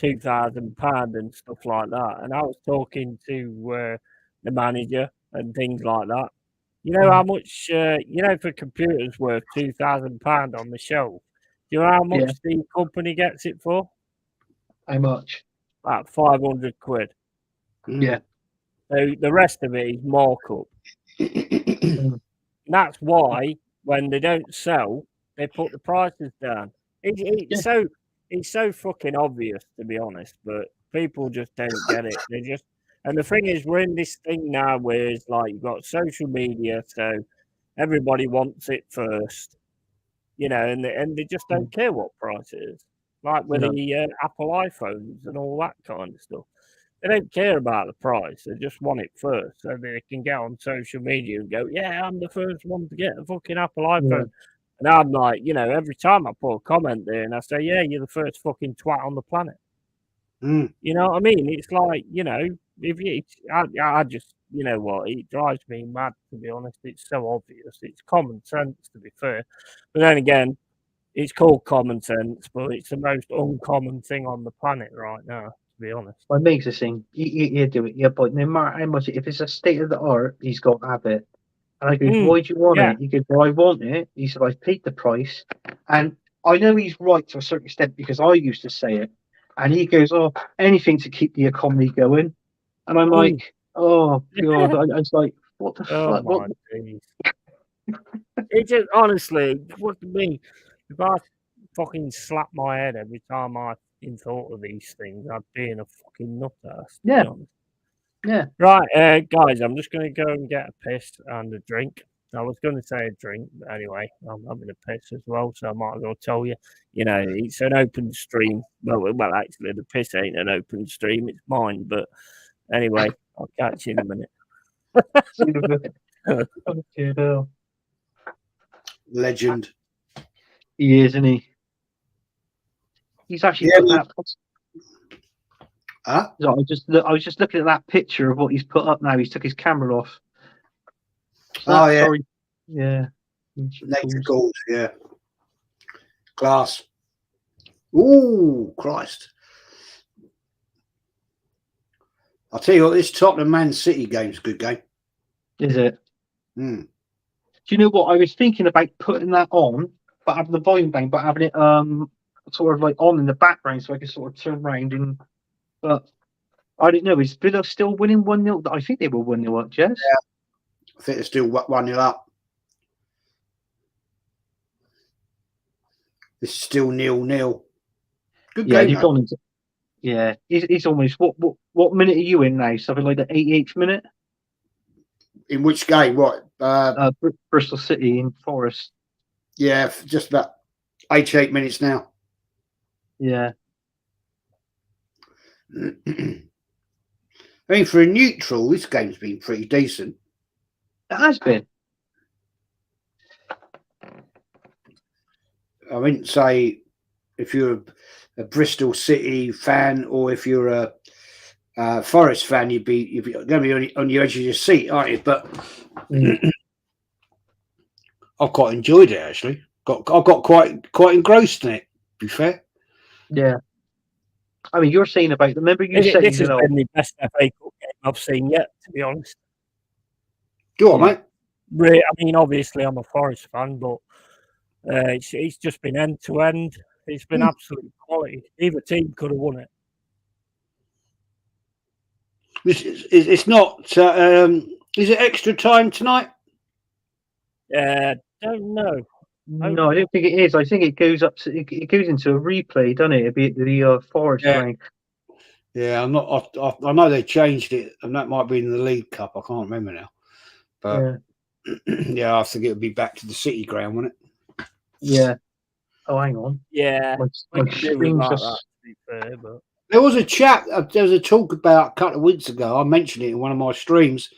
£2,000 and stuff like that. And I was talking to the manager and things like that. You know how much for computers worth £2,000 on the shelf. Do you know how much the company gets it for? How much? About 500 quid. Yeah. So the rest of it is markup. That's why when they don't sell, they put the prices down. It's so fucking obvious, to be honest, but people just don't get it. And the thing is, we're in this thing now where it's like you've got social media, so everybody wants it first. And they just don't care what price it is. Like with the Apple iPhones and all that kind of stuff. They don't care about the price. They just want it first so they can get on social media and go, yeah, I'm the first one to get a fucking Apple iPhone. And I'm like, every time I put a comment there and I say, yeah, you're the first fucking twat on the planet. You know what I mean? It's like, I just, it drives me mad, to be honest. It's so obvious. It's common sense, to be fair. But then again, it's called common sense, but it's the most uncommon thing on the planet right now, to be honest. What makes us think, you do it, yeah, but no matter how much, if it's a state of the art, he's got to have it. And I go, why do you want it? He goes, well, I want it. He said, I paid the price. And I know he's right to a certain extent because I used to say it. And he goes, oh, anything to keep the economy going. And I'm like, oh, God. I was like, what the fuck? It just honestly, what do you mean? If I fucking slap my head every time I thought of these things, I'd be in a fucking nuthouse. Yeah. Yeah. Right, guys, I'm just going to go and get a piss and a drink. I was going to say a drink, but anyway, I'm having a piss as well, so I might as well tell you. You know, it's an open stream. Well, actually, the piss ain't an open stream; it's mine. But anyway, I'll catch you in a minute. See you in a bit. Okay, no. Legend. He is, isn't he? He's actually put that. Huh? So I was just looking at that picture of what he's put up now. He's took his camera off. So Oh, yeah. Sorry. Yeah. Next goals, yeah. Class. Ooh, Christ. I'll tell you what, this Tottenham Man City game's a good game. Is it? Mm. Do you know what? I was thinking about putting that on, but having the volume down, but having it sort of like on in the background so I could sort of turn around and. But I didn't know. Is Villa still winning 1-0? I think they were 1-0 up, Jess. Yeah. I think they're still 1-0 up. It's still 0-0. Good Yeah, game. you've gone into. Yeah, he's almost. What minute are you in now? Something like the 88th minute. In which game? What? Bristol City in Forest. Yeah, just about 88 minutes now. Yeah. I mean, for a neutral, this game's been pretty decent. It has been. I wouldn't say if you're a Bristol City fan or if you're a Forest fan, you're going to be on your edge of your seat, aren't you? But I've quite enjoyed it actually. I got quite engrossed in it. To be fair. Yeah. I mean, you're saying about. Remember you said this has been the best FA Cup game I've seen yet, to be honest. Go on, mate. I mean, obviously, I'm a Forest fan, but it's just been end to end. It's been absolute quality. Either team could have won it. It's not. Is it extra time tonight? Don't know. No, I don't think it is. I think it goes up. It goes into a replay, doesn't it? It'd be the Forest round. Yeah, I'm not. I know they changed it, and that might be in the League Cup. I can't remember now. But yeah, I think it would be back to the City ground, wouldn't it? Yeah. Oh, hang on. Yeah. My screen's just... to be fair, but... There was a chat. There was a talk about a couple of weeks ago. I mentioned it in one of my streams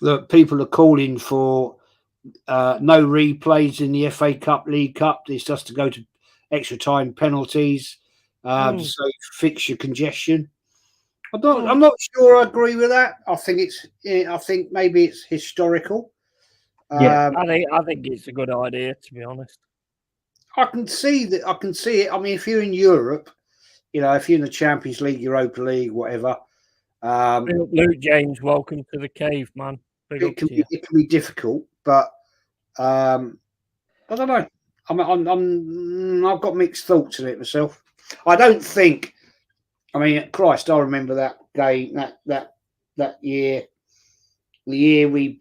that people are calling for no replays in the FA Cup, League Cup. It's just to go to extra time penalties, to save fixture congestion. I'm not sure I agree with that. I think maybe it's historical. Yeah, I think it's a good idea, to be honest. I can see that. I can see it. I mean, if you're in Europe, if you're in the Champions League, Europa League, whatever. Luke James, welcome to the cave, man. It can be difficult, but I don't know. I've got mixed thoughts on it myself. I don't think. I mean, Christ, I remember that game that year. The year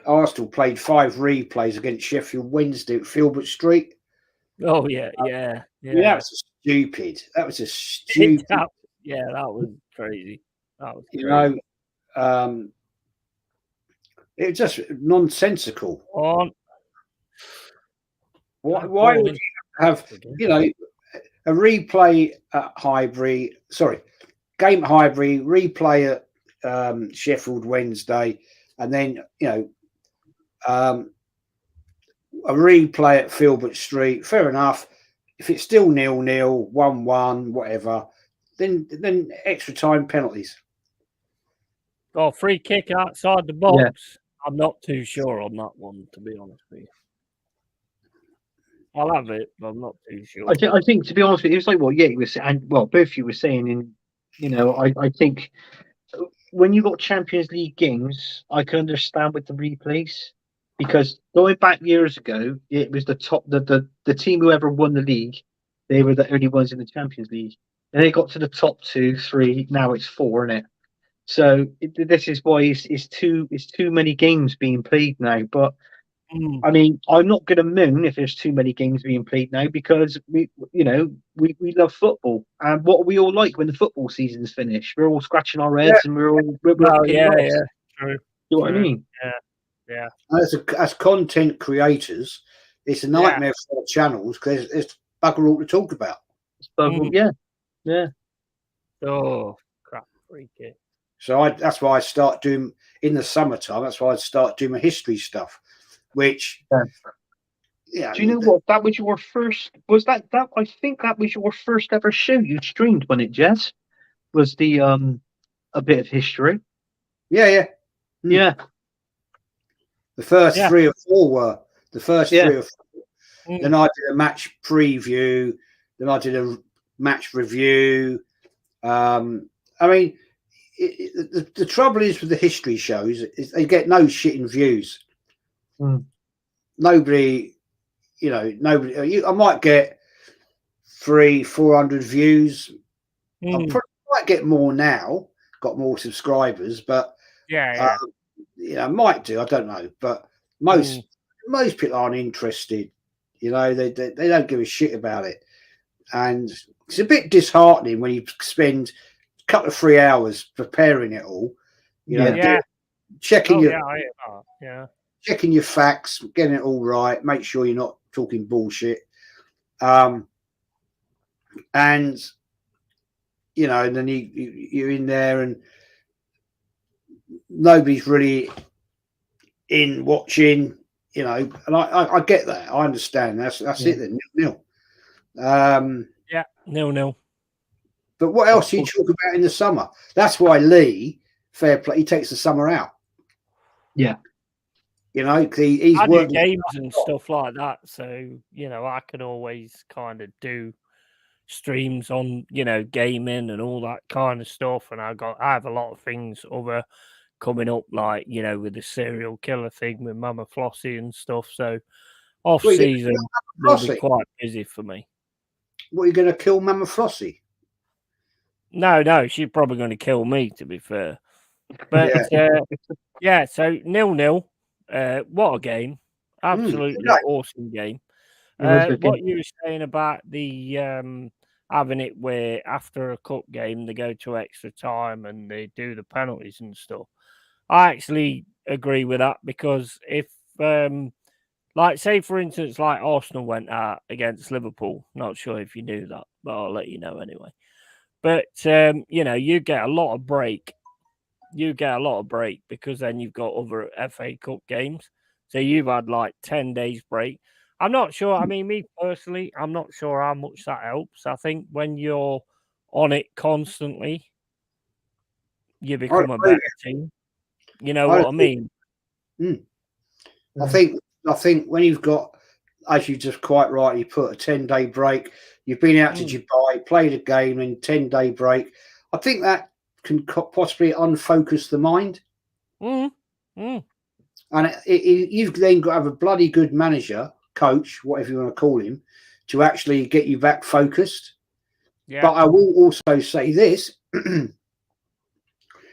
Arsenal played 5 replays against Sheffield Wednesday at Filbert Street. Oh yeah. That was stupid. That was just stupid. That was crazy. That was crazy. It was just nonsensical. Why would you have a replay at Highbury? Sorry, game at Highbury, replay at Sheffield Wednesday, and then a replay at Filbert Street. Fair enough. If it's still 0-0, 1-1, whatever, then extra time penalties. Oh, free kick outside the box. Yeah. I'm not too sure on that one, to be honest with you. I'll have it, but I'm not too sure. I think to be honest with you, it was like what you were saying, and both you were saying. I think when you got Champions League games, I can understand with the replays because going back years ago, it was the top, the team who ever won the league, they were the only ones in the Champions League, and they got to the top 2, 3. Now it's 4, isn't it? So this is why it's too many games being played now. But I mean, I'm not going to moan if there's too many games being played now because we love football. And what are we all like when the football season's finished? We're all scratching our heads and we're Oh, getting yeah, lost. yeah. True. You know what I mean? Yeah. As content creators, it's a nightmare for the channels because it's bugger all to talk about. Yeah. Oh, crap. Freaky. So that's why I start doing in the summertime. That's why I start doing my history stuff, which. Yeah. Do you know what? That was your first. Was that? I think that was your first ever show you streamed, wasn't it, Jess? Was the a bit of history? Yeah. Yeah. The first 3 or 4 were the first 3 or 4. Then I did a match preview. Then I did a match review. I mean, the trouble is with the history shows is they get no shitting views. Nobody. I might get 300-400 views. I might get more now. Got more subscribers, but I might do. I don't know, but most people aren't interested. They don't give a shit about it, and it's a bit disheartening when you spend a couple of 3 hours preparing it all. Checking checking your facts, getting it all right, make sure you're not talking bullshit. And and then you're in there and nobody's really in watching, and I get that. I understand. That's it then, 0-0. 0-0. But what else do you talk about in the summer? That's why Lee, fair play, he takes the summer out. Yeah. He's I do working games and stuff like that, so I can always kind of do streams on gaming and all that kind of stuff, and I have a lot of things other coming up, like with the serial killer thing with Mama Flossie and stuff. So off season will be quite busy for me. What, are you going to kill Mama Flossie? No, she's probably going to kill me, to be fair. But so 0-0. What a game! Absolutely awesome game. What you were saying about the having it where after a cup game they go to extra time and they do the penalties and stuff. I actually agree with that because if, like, say for instance, like Arsenal went out against Liverpool. Not sure if you knew that, but I'll let you know anyway. But you get a lot of break. You get a lot of break because then you've got other FA Cup games. So you've had like 10 days break. I'm not sure. I mean, me personally, I'm not sure how much that helps. I think when you're on it constantly, you become a better team. You know what I mean? I think when you've got, as you just quite rightly put, a 10-day break, you've been out to Dubai, played a game in 10-day break. I think that can possibly unfocus the mind. And you've then got to have a bloody good manager, coach, whatever you want to call him, to actually get you back focused. But I will also say this.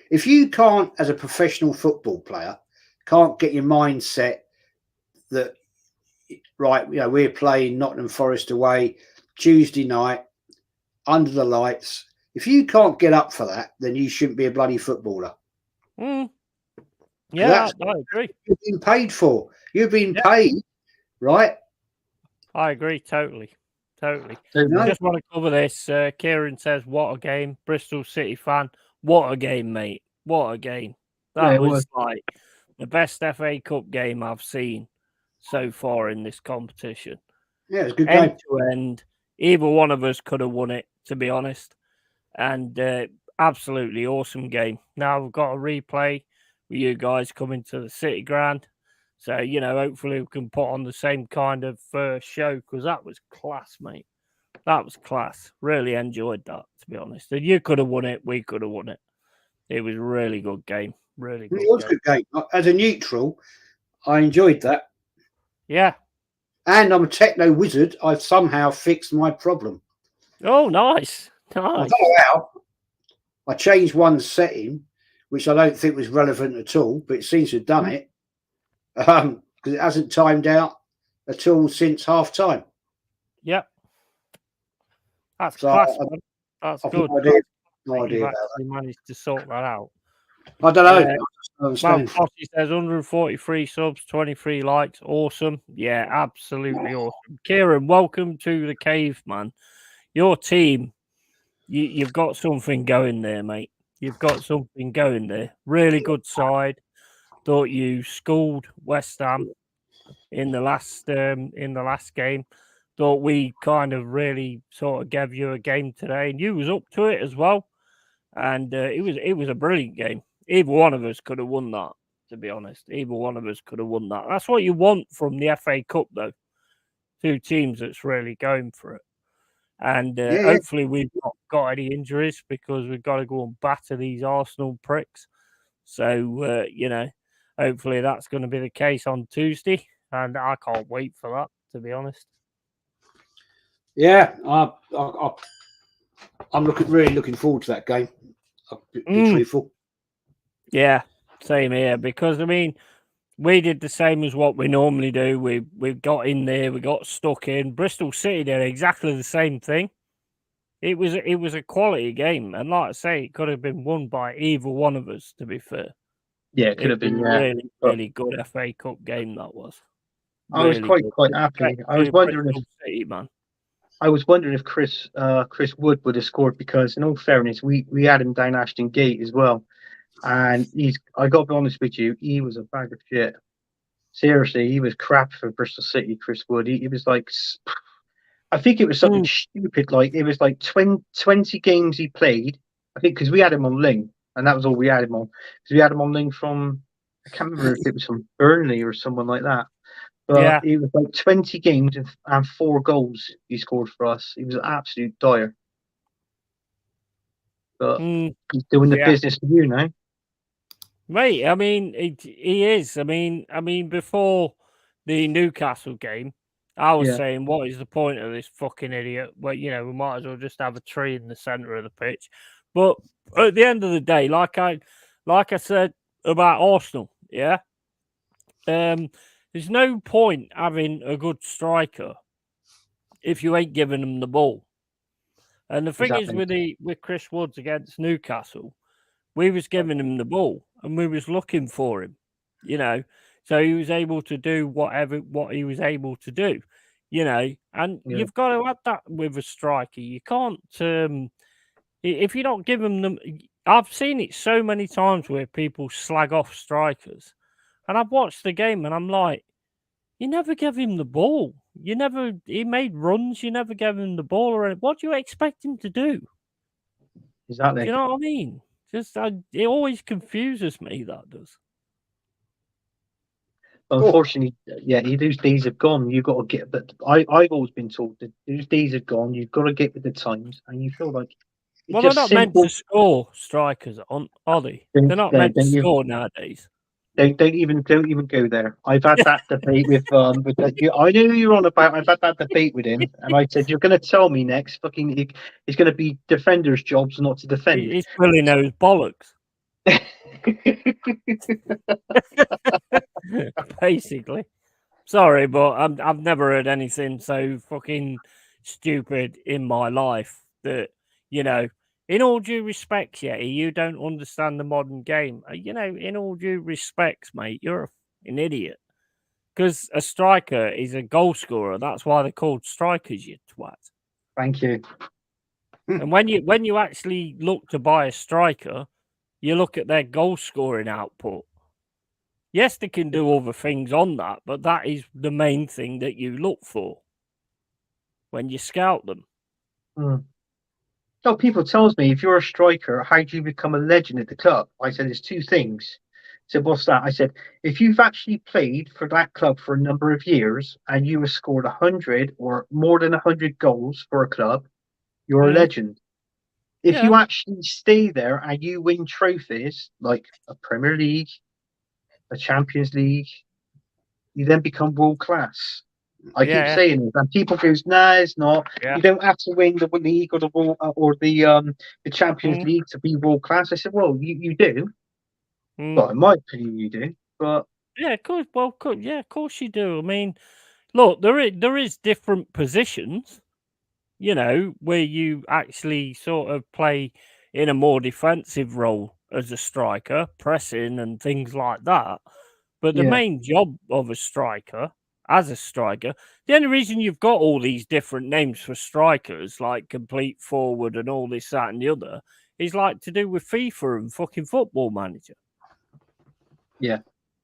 If you can't, as a professional football player, can't get your mind set that, right, we're playing Nottingham Forest away Tuesday night under the lights. If you can't get up for that, then you shouldn't be a bloody footballer. Yeah, I agree. You've been paid for. You've been paid, right? I agree totally. I just want to cover this. Kieran says, "What a game, Bristol City fan! What a game, mate! What a game! That was like the best FA Cup game I've seen so far in this competition. Yeah, it's a good game. End to end, either one of us could have won it, to be honest. And absolutely awesome game. Now we've got a replay with you guys coming to the City Ground. So, hopefully we can put on the same kind of show because that was class, mate. That was class. Really enjoyed that, to be honest. And you could have won it. We could have won it. It was a really good game. Really good. It was a good game. As a neutral, I enjoyed that. Yeah. And I'm a techno wizard. I've somehow fixed my problem. Oh, nice. I don't know how. I changed one setting, which I don't think was relevant at all, but it seems to have done it. because it hasn't timed out at all since half time. Yep. That's So class, man. That's I've good. no idea, no You've idea about actually managed to sort that out. that. I don't know. I Well, don't understand. Frosty says 143 subs, 23 likes. Awesome. Yeah, absolutely awesome. Kieran, welcome to the cave, man. Your team, you've got something going there, mate. You've got something going there. Really good side. Thought you schooled West Ham in the last game. Thought we kind of really sort of gave you a game today, and you was up to it as well. And it was a brilliant game. Either one of us could have won that, to be honest. Either one of us could have won that. That's what you want from the FA Cup, though. Two teams that's really going for it. And hopefully we've not got any injuries, because we've got to go and batter these Arsenal pricks. So, hopefully that's going to be the case on Tuesday. And I can't wait for that, to be honest. Yeah, I'm really looking forward to that game. I'll be truthful. Yeah, same here. Because I mean, we did the same as what we normally do. We got in there, we got stuck in. Bristol City did exactly the same thing. It was a quality game, and like I say, it could have been won by either one of us. To be fair, Yeah, it could have been. Yeah, really good FA Cup game that was. I was quite happy. I was wondering Bristol City, man. I was wondering if Chris Wood would have scored, because in all fairness, we had him down Ashton Gate as well, and I got to be honest with you, he was a bag of shit. Seriously, he was crap for Bristol City. Chris Wood, he was like, I think it was something stupid, like it was like 20 games he played. I think because we had him on Ling, and that was all we had him on. Because we had him on Ling from, I can't remember if it was from Burnley or someone like that. But it was like 20 games and 4 goals he scored for us. He was an absolute dire. But he's doing the business for you now. Mate, I mean, he is. I mean, before the Newcastle game, I was saying, what is the point of this fucking idiot? Well, we might as well just have a tree in the centre of the pitch. But at the end of the day, like I said about Arsenal, there's no point having a good striker if you ain't giving them the ball. And the thing is with Chris Woods against Newcastle, we was giving him the ball and we was looking for him, so he was able to do what he was able to do, and you've got to have that with a striker. You can't, if you don't give them I've seen it so many times where people slag off strikers, and I've watched the game and I'm like, you never gave him the ball. He made runs. You never gave him the ball. Or what do you expect him to do? Exactly. Do you know what I mean? It always confuses me, that does. Unfortunately, those days have gone. You've got to get, but I've always been told that those days are gone. You've got to get with the times, and you feel like they're not meant to score, strikers, are they? They're not meant to score nowadays. Don't even go there. I've had that debate with I know who you're on about. I've had that debate with him, and I said, you're going to tell me next, fucking, it's going to be defenders' jobs not to defend. He's filling those bollocks. Basically, sorry, but I've never heard anything so fucking stupid in my life. That in all due respect, you don't understand the modern game. In all due respects, mate, you're an idiot. Because a striker is a goal scorer. That's why they're called strikers, you twat. Thank you. And when you actually look to buy a striker, you look at their goal scoring output. Yes, they can do other things on that, but that is the main thing that you look for when you scout them. So people tells me, if you're a striker, how do you become a legend at the club? I said, there's 2 things. I said, what's that? I said, if you've actually played for that club for a number of years and you have scored 100 or more than 100 goals for a club, you're a legend. If you actually stay there and you win trophies like a Premier League, a Champions League, you then become world class. I keep saying it, and people goes, "Nah, it's not. You don't have to win the league or the Champions League to be world class." I said, "Well, you do, but in my opinion, you do." But Yeah, of course. Well, yeah, of course you do. I mean, look, there is different positions, where you actually sort of play in a more defensive role as a striker, pressing and things like that. But the Yeah. main job of a striker, as a striker, the only reason you've got all these different names for strikers, like complete forward and all this, that, and the other, is like to do with FIFA and fucking Football Manager. Yeah.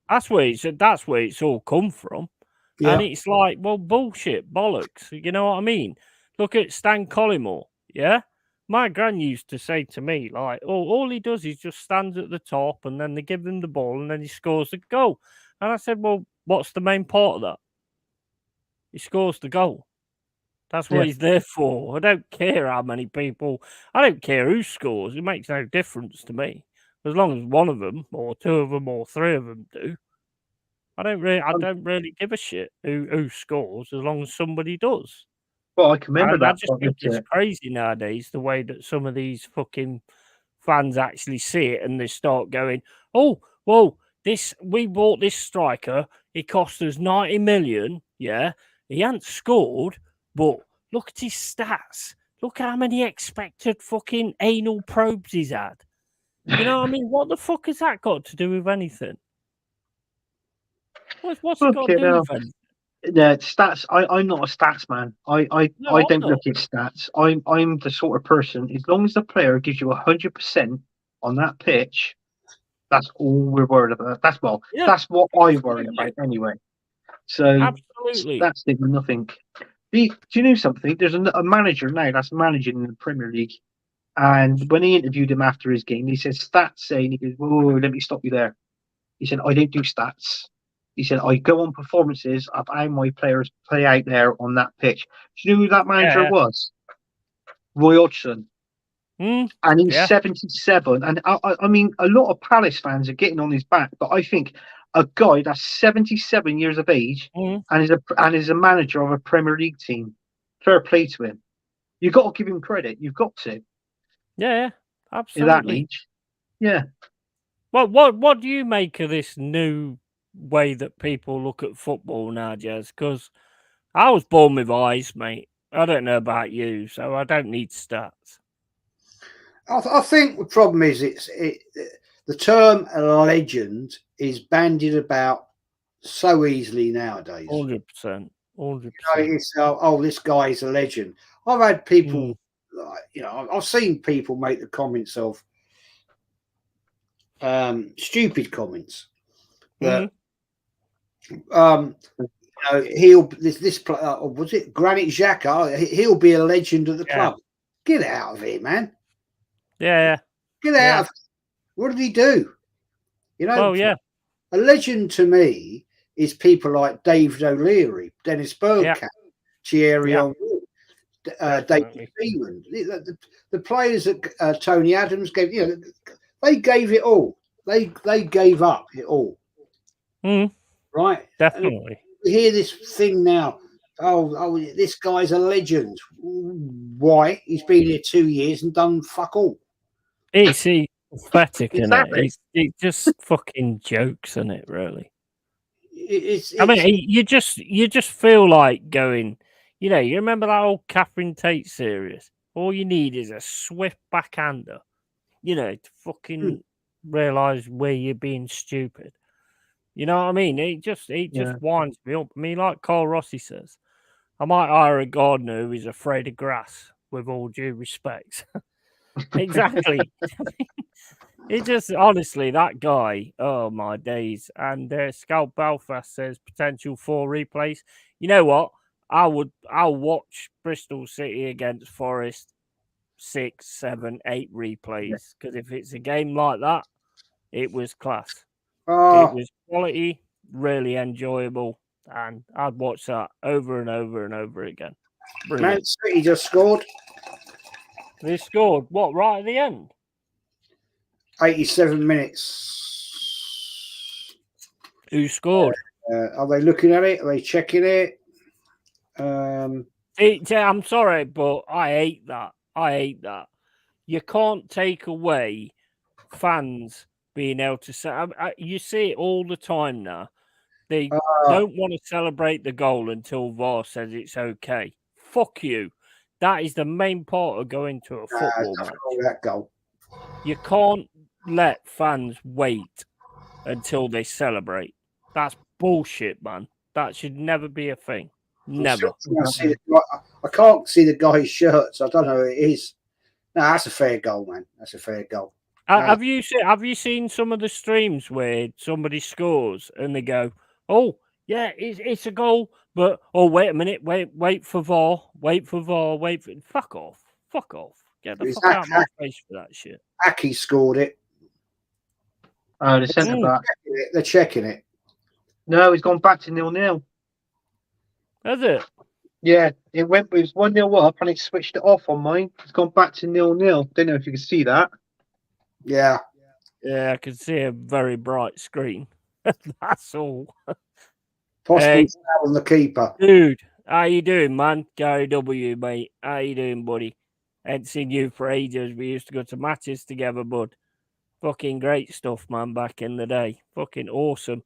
That's where it's all come from. And Yeah. it's like, well, bullshit, bollocks. You know what I mean? Look at Stan Collymore, yeah? My gran used to say to me, like, oh, all he does is just stands at the top and then they give him the ball and then he scores the goal. And I said, well, what's the main part of that? He scores the goal. That's what Yeah. he's there for. I don't care how many people, I don't care who scores. It makes no difference to me. As long as one of them or two of them or three of them do. I don't really give a shit who scores as long as somebody does. Well, I can remember I that. just think it's crazy nowadays the way that some of these fucking fans actually see it and they start going, "Oh, well, we bought this striker. He cost us 90 million. Yeah, he hadn't scored, but look at his stats. Look how many expected fucking anal probes he's had. You know what I mean? What the fuck has that got to do with anything? What's it got to do with anything? Yeah, stats. I'm not a stats man. I No, I'm don't not. look at stats. I'm the sort of person. As long as the player gives you 100% on that pitch, that's all we're worried about. Yeah, That's what I worry absolutely. about anyway. So Absolutely. that's nothing. Do you know something? There's a manager now that's managing in the Premier League, and when he interviewed him after his game, he said stats saying he goes, "Whoa, let me stop you there." He said, "I don't do stats." He said, "I go on performances of how my players play out there on that pitch." Do you know who that manager Yeah. was? Roy Hodgson. Mm, And he's yeah. 77. And I mean, a lot of Palace fans are getting on his back, but I think a guy that's 77 years of age Mm, and is a manager of a Premier League team, fair play to him. You've got to give him credit. You've got to yeah. at that Absolutely. age. Yeah. Well, what do you make of this new way that people look at football now, Jez? Because I was born with eyes, mate. I don't know about you, so I don't need stats. I think the problem is the term legend is bandied about so easily nowadays. 100%. 100%. It's this guy is a legend. I've had people, I've seen people make the comments of stupid comments that was it Granit Xhaka? He'll be a legend at the club. Get out of here, man. Yeah. Get out of What did he do? Well, yeah. A legend to me is people like David O'Leary, Dennis Bergkamp, Thierry Henry, David Seaman. The players that Tony Adams gave, they gave it all. They gave up it all. Right? Definitely. We hear this thing now. Oh, this guy's a legend. Why? He's been here 2 years and done fuck all. It's pathetic, isn't it? It's just fucking jokes, isn't it? Really. I mean, you just feel like going. You remember that old Catherine Tate series? All you need is a swift backhander, to fucking realise where you're being stupid. You know what I mean? It just winds me up. I mean, like Carl Rossi says, I might hire a gardener who is afraid of grass, with all due respect. Exactly. It just, honestly, that guy, oh my days. And Scout Belfast says potential 4 replays. You know what? I'll watch Bristol City against Forest 6, 7, 8 replays. Because if it's a game like that, it was class. It was quality, really enjoyable, and I'd watch that over and over and over again. Man City just scored. They scored what, right at the end? 87 minutes. Who scored? Are they looking at it? Are they checking it? I'm sorry, but I hate that. You can't take away fans being able to say. You see it all the time now. They don't want to celebrate the goal until VAR says it's okay. Fuck you. That is the main part of going to a football match. That goal. You can't let fans wait until they celebrate. That's bullshit, man. That should never be a thing. Never. I can't see the guy's shirt, so I don't know who it is. No, that's a fair goal, man. That's a fair goal. Have you seen some of the streams where somebody scores and they go, "Oh, yeah, it's a goal," but wait a minute, wait for VAR, wait for fuck off. Get the fuck out of my face for that shit. Aki scored it. Oh, the centre back. They're checking it. No, he's gone back to 0-0. Has it? Yeah, it was 1-0 up and it switched it off on mine. It's gone back to 0-0. Don't know if you can see that. Yeah. Yeah, I can see a very bright screen. That's all. Possibly on the keeper. Dude, how you doing, man? Gary W, mate. How you doing, buddy? Ain't seen you for ages. We used to go to matches together, bud. Fucking great stuff, man, back in the day. Fucking awesome.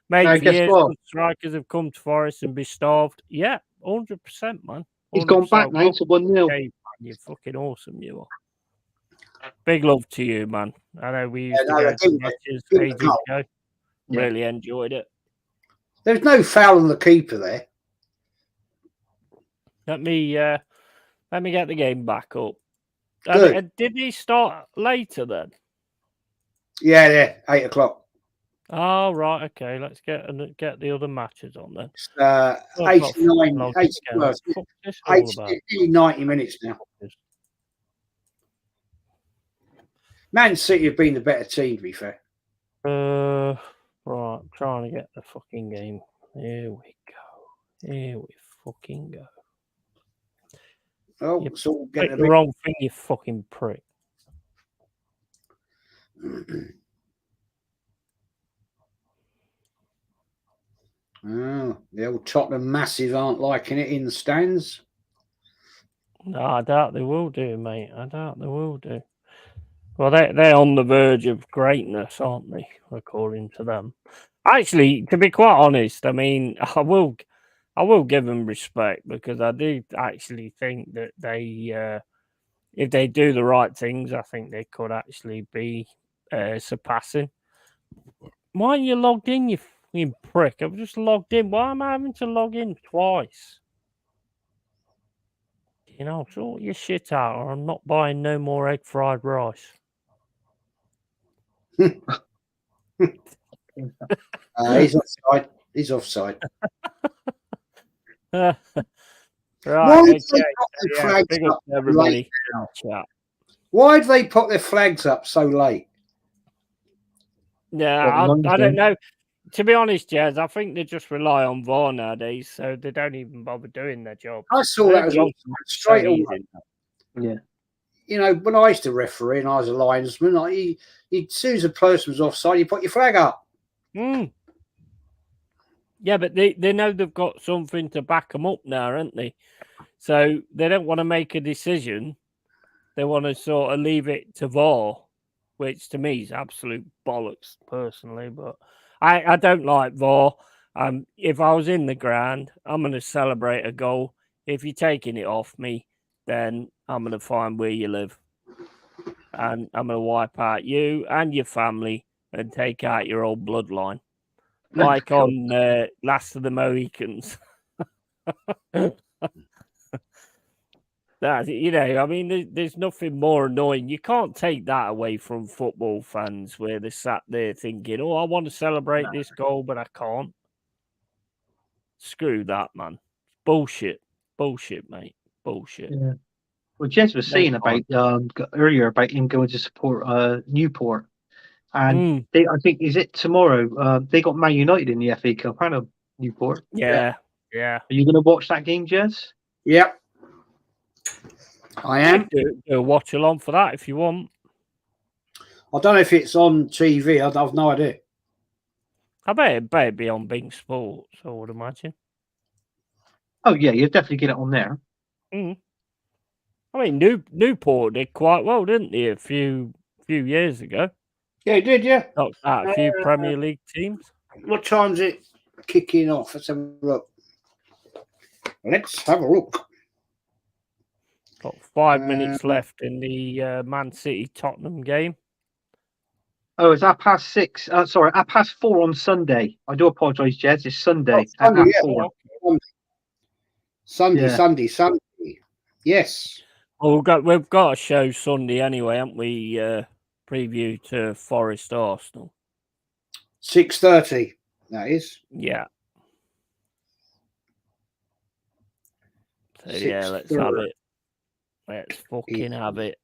Mate, for years, strikers have come to Forest and be starved. Yeah, 100%, man. 100%. He's gone back now to 1-0. Okay, you're fucking awesome, you are. Big love to you, man. I know we used to go to matches ages ago. Really enjoyed it. There's no foul on the keeper there. Let me get the game back up. Did he start later then? Yeah, 8 o'clock. Oh, right, okay. Let's get the other matches on then. 90 minutes now. Man City have been the better team, to be fair. Right, I'm trying to get the fucking game. Here we fucking go. Oh, it's all getting the wrong thing, you fucking prick. Oh, the old Tottenham Massive aren't liking it in the stands. No, I doubt they will do, mate. I doubt they will do. Well, they're on the verge of greatness, aren't they? According to them. Actually, to be quite honest, I mean, I will give them respect because I do actually think that they, if they do the right things, I think they could actually be surpassing. Why aren't you logged in, you fucking prick? I've just logged in. Why am I having to log in twice? You know, sort your shit out or I'm not buying no more egg fried rice. He's offside. He's offside. Right, Why everybody. Why do they put their flags up so late? Yeah, I don't know. To be honest, Jez, I think they just rely on VAR nowadays, so they don't even bother doing their job. I saw that as straight away. Yeah. You know, when I used to referee and I was a linesman, as soon as a person was offside, you put your flag up. Yeah, but they know they've got something to back them up now, aren't they? So they don't want to make a decision. They want to sort of leave it to VAR, which to me is absolute bollocks, personally. But I don't like VAR. If I was in the ground, I'm going to celebrate a goal. If you're taking it off me, then I'm going to find where you live. And I'm going to wipe out you and your family and take out your old bloodline. Like on Last of the Mohicans. That, you know, I mean, there's nothing more annoying. You can't take that away from football fans where they're sat there thinking, oh, I want to celebrate this goal, but I can't. Screw that, man. Bullshit. Bullshit, mate. Bullshit. Yeah. Well, Jez was saying about earlier about him going to support Newport. And I think, is it tomorrow? They got Man United in the FA Cup, kind of Newport. Yeah. Are you going to watch that game, Jez? Yep. I am. Do a watch along for that if you want. I don't know if it's on TV. I've no idea. I bet it better be on Bing Sports, I would imagine. Oh, yeah, you'll definitely get it on there. I mean, Newport did quite well, didn't they, a few years ago? Yeah, he did, yeah. Knocked out a few Premier League teams. What time's it? kicking off? Let's have a look. Got 5 minutes left in the Man City Tottenham game. Oh, it's 6:30. Sorry, 4:30 on Sunday. I do apologise, Jez. It's Sunday. Sunday, at yeah. 4:00. Sunday. Yes. Well, we've got a show Sunday anyway, haven't we? Preview to Forest Arsenal. 6:30. That is. Yeah. So yeah, let's have it. Let's fucking have it.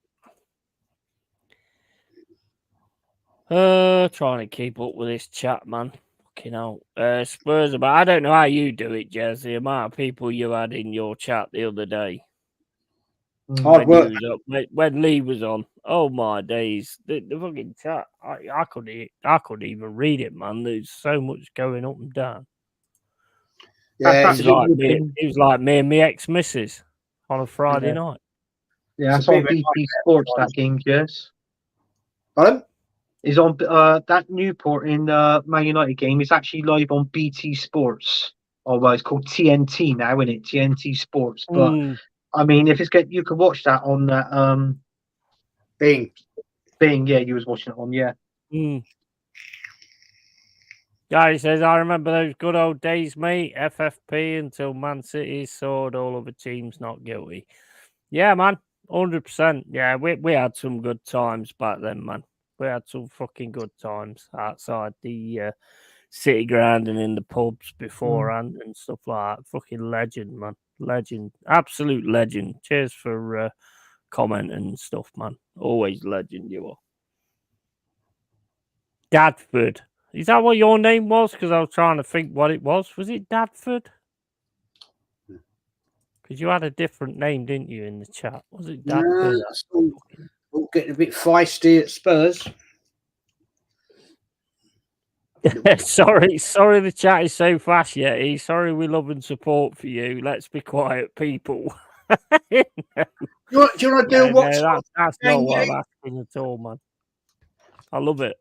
Trying to keep up with this chat, man. Fucking hell. Spurs about. I don't know how you do it, Jez. The amount of people you had in your chat the other day. When Lee was on. Oh my days. The fucking chat. I couldn't even read it, man. There's so much going up and down. Yeah, it was like me and my ex-missus on a Friday night. Yeah, that's on BP Sports, that game, Jez. Pardon? Is on that Newport in Man United game is actually live on BT Sports. Oh, well, it's called TNT now, isn't it? TNT Sports. But I mean, if you could watch that on that Bing. Yeah, you was watching it on, yeah. Yeah, he says, I remember those good old days, mate. FFP until Man City soared all other teams not guilty. Yeah, man, 100%. Yeah, we had some good times back then, man. We had some fucking good times outside the City ground and in the pubs beforehand and stuff like that. Fucking legend, man. Legend. Absolute legend. Cheers for commenting and stuff, man. Always legend, you are. Dadford. Is that what your name was? Because I was trying to think what it was. Was it Dadford? Because you had a different name, didn't you, in the chat? Was it Dadford? No, all getting a bit feisty at Spurs. sorry, the chat is so fast, Yeti. Sorry, we love and support for you. Let's be quiet, people. Do you want to do a watch? No, that's not what I'm asking at all, man. I love it.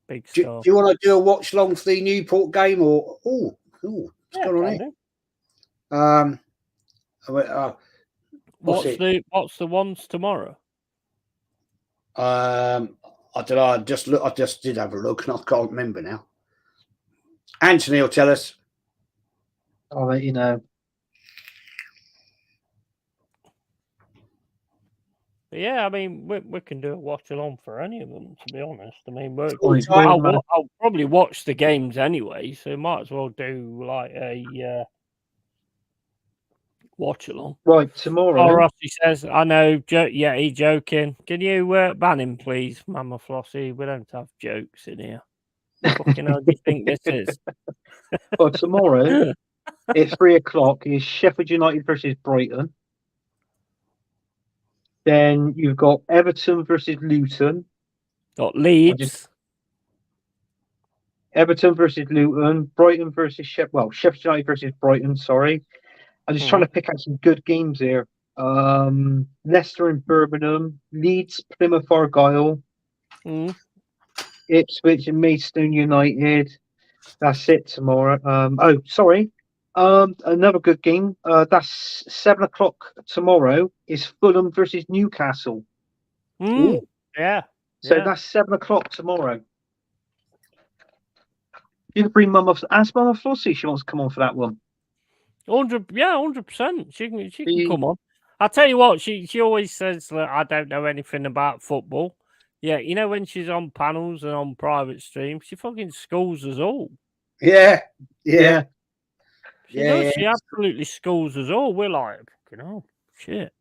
Big stuff. Do you want to do a watch long for the Newport game or what's going on here? What's the ones tomorrow? I don't know. I just did have a look and I can't remember now. Anthony will tell us. I'll let you know. But yeah, I mean, we can do a watch along for any of them, to be honest. I mean, I'll probably watch the games anyway, so might as well do like a watch along. Right, tomorrow. Oh, Rossi says, I know, yeah, he's joking. Can you ban him, please, Mama Flossie? We don't have jokes in here. Fucking hell, do you think this is? Well, tomorrow at 3:00 is Sheffield United versus Brighton. Then you've got Everton versus Luton. Got Leeds. Everton versus Luton. Brighton versus Sheffield United versus Brighton. Sorry, I'm just trying to pick out some good games here. Leicester and Birmingham. Leeds, Plymouth Argyle. Ipswich and Maidstone United. That's it tomorrow. Another good game. That's 7:00 tomorrow. Is Fulham versus Newcastle. Yeah. So that's 7:00 tomorrow. You can bring ask Mama Flossie if she wants to come on for that one. 100%. She can come on. I'll tell you what, she always says that I don't know anything about football. Yeah, you know, when she's on panels and on private streams, she fucking schools us all. Yeah. She absolutely schools us all. We're like, shit.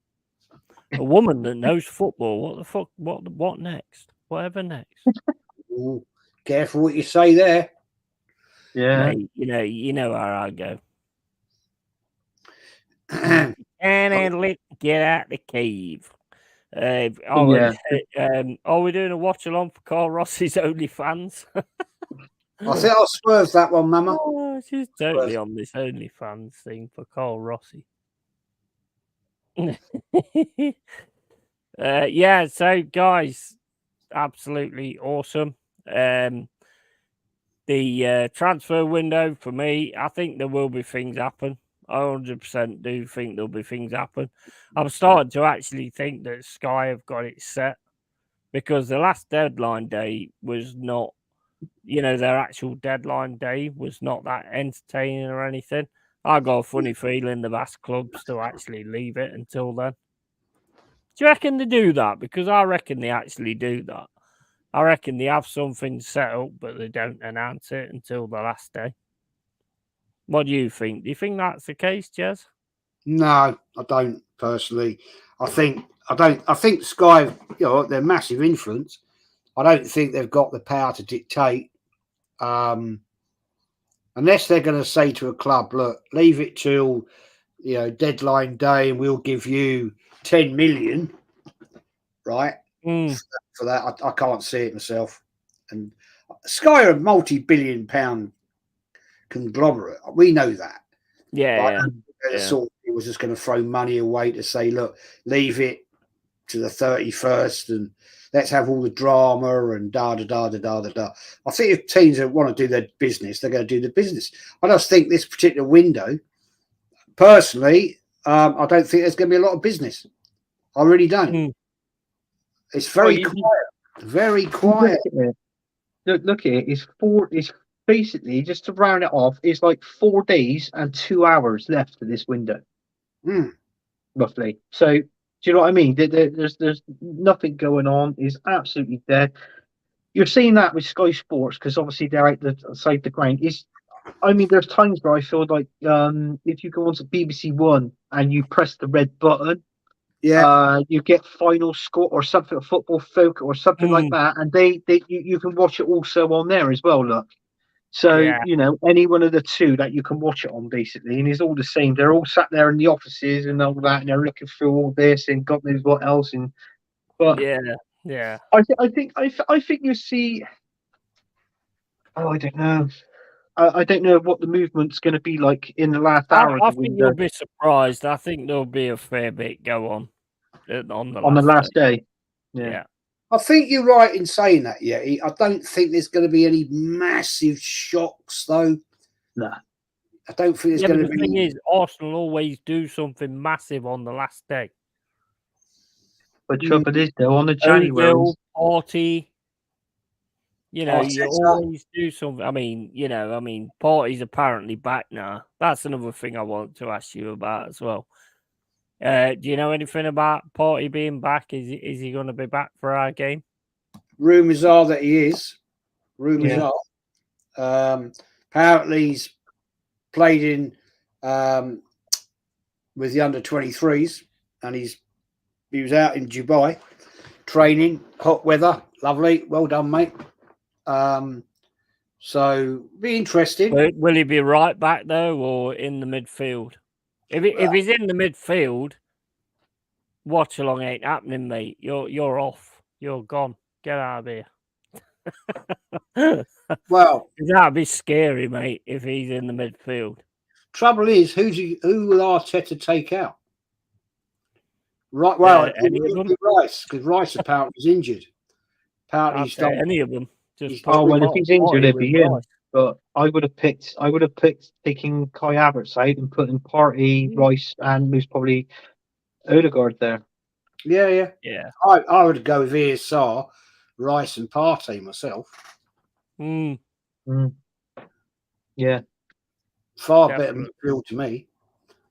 A woman that knows football. What the fuck? What next? Whatever next. Ooh, careful what you say there. Yeah. Mate, you know how I go. And get out the cave. Are we doing a watch along for Carl Rossi's OnlyFans? I think I'll swerve that one, Mama. Oh, she's totally on this OnlyFans thing for Carl Rossi. So guys, absolutely awesome. The the transfer window for me, I think there will be things happen. I 100% do think there'll be things happen. I'm starting to actually think that Sky have got it set, because the last deadline day was not, their actual deadline day was not that entertaining or anything. I got a funny feeling the Basque clubs to actually leave it until then. Do you reckon they do that? Because I reckon they actually do that. I reckon they have something set up, but they don't announce it until the last day. What do you think? Do you think that's the case, Jez? No, I don't personally. I think Sky, they're massive influence. I don't think they've got the power to dictate, unless they're going to say to a club, look, leave it till deadline day, and we'll give you 10 million, right? For that, I can't see it myself. And Sky are a multi-billion-pound conglomerate. We know that. Yeah. Sort of was just going to throw money away to say, look, leave it to the 31st and let's have all the drama and da da da da da da da. I think if teams that want to do their business, they're going to do the business. I just think this particular window, personally, I don't think there's going to be a lot of business. I really don't. It's very quiet. Very quiet. Look at it. It's basically, just to round it off, it's like 4 days and 2 hours left for this window, roughly. So, do you know what I mean? There's nothing going on. It's absolutely dead. You're seeing that with Sky Sports because obviously they're outside the ground. There's times where I feel like if you go onto BBC One and you press the red button, you get final score or something, a football folk or something like that, and you can watch it also on there as well. Look. So, any one of the two that you can watch it on, basically, and it's all the same. They're all sat there in the offices and all that, and they're looking through all this and God knows what else. I think you see. Oh, I don't know. I don't know what the movement's going to be like in the last hour. I think you'll be surprised. I think there'll be a fair bit go on the last day. Yeah. I think you're right in saying that, Yeti. I don't think there's going to be any massive shocks, though. No. I don't think there's going to be. The thing is, Arsenal always do something massive on the last day. But trouble is, though, on the January party, you always do something. Party's apparently back now. That's another thing I want to ask you about as well. Do you know anything about Party being back? Is he going to be back for our game? Rumours are that he is. Rumours are. Apparently he's played in with the under-23s, and he was out in Dubai training, hot weather, lovely. Well done, mate. So be interesting. Will he be right back though, or in the midfield? If he's in the midfield, watch along ain't happening, mate. You're off. You're gone. Get out of here. Well, that'd be scary, mate. If he's in the midfield. Trouble is, who will Arteta take out? Right. Well, Rice, because Rice apparently is injured. Apparently, he's done any of them. If he's injured, he'd be in. But I would have picked taking Kai Havertz out and putting Partey, Rice, and most probably Odegaard there. Yeah. I would go with ESR, Rice, and Partey myself. Yeah. Far better midfield to me.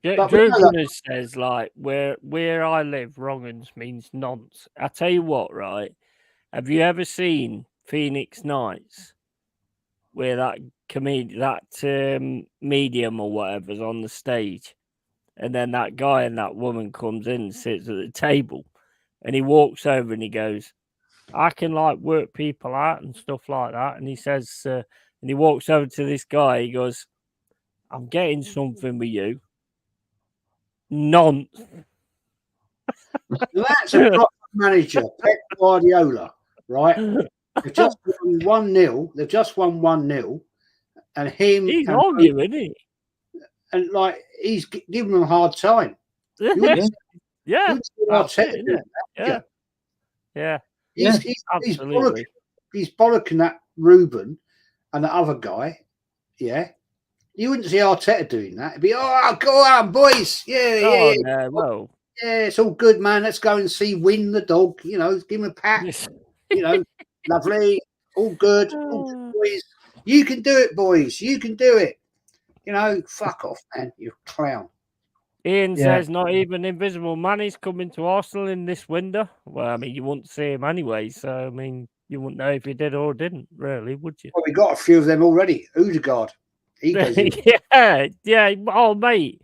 Yeah, Drew says like where I live, wrong'uns means nonce. I tell you what, right? Have you ever seen Phoenix Nights? Where that medium or whatever's on the stage, and then that guy and that woman comes in and sits at the table, and he walks over and he goes, I can like work people out and stuff like that. And he says, and he walks over to this guy, he goes, I'm getting something with you. Nonce. That's a proper manager, Pep Guardiola, right? They've just won 1-0. They've just won 1-0, and he's arguing, isn't he? And like he's giving them a hard time. Yeah. He's bollocking that Ruben, and the other guy, yeah, you wouldn't see Arteta doing that. It'd be, oh, go on, boys. Yeah, Oh yeah, no, well, yeah, it's all good, man. Let's go and see Win the dog. You know, give him a pat. yes. You know, lovely, all good, boys. You can do it, boys. You can do it. You know, fuck off, man. You clown. Ian Yeah. says not even Invisible Man is coming to Arsenal in this window. Well, I mean, you wouldn't see him anyway, so I mean, you wouldn't know if he did or didn't, really, would you? Well, we got a few of them already. Odegaard. He goes in. yeah. Oh, mate,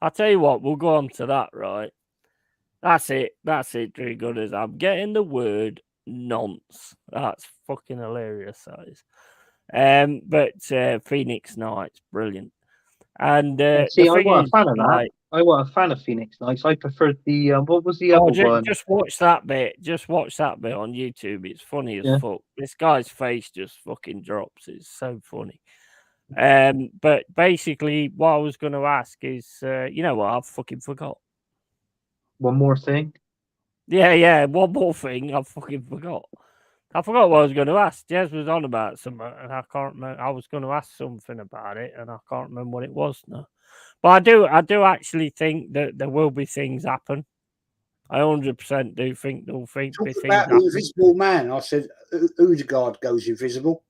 I'll tell you what, we'll go on to that, right? That's it, Drew Gunners. I'm getting the word nonce. That's fucking hilarious, that is. But Phoenix Knights, brilliant. And See, the I thing wasn't is, a fan of that. like, I wasn't a fan of Phoenix Knights. I preferred the what was the other one? just watch that bit. Just watch that bit on YouTube. It's funny as Yeah. fuck. This guy's face just fucking drops. It's so funny. But basically, what I was going to ask is, you know what? I fucking forgot. One more thing. Yeah. One more thing. I fucking forgot. I forgot what I was going to ask. Jez was on about something, and I can't remember. I was going to ask something about it, and I can't remember what it was now. But I do actually think that there will be things happen. I 100% do think there'll be Talk things about the happen. invisible man. I said Odegaard goes invisible.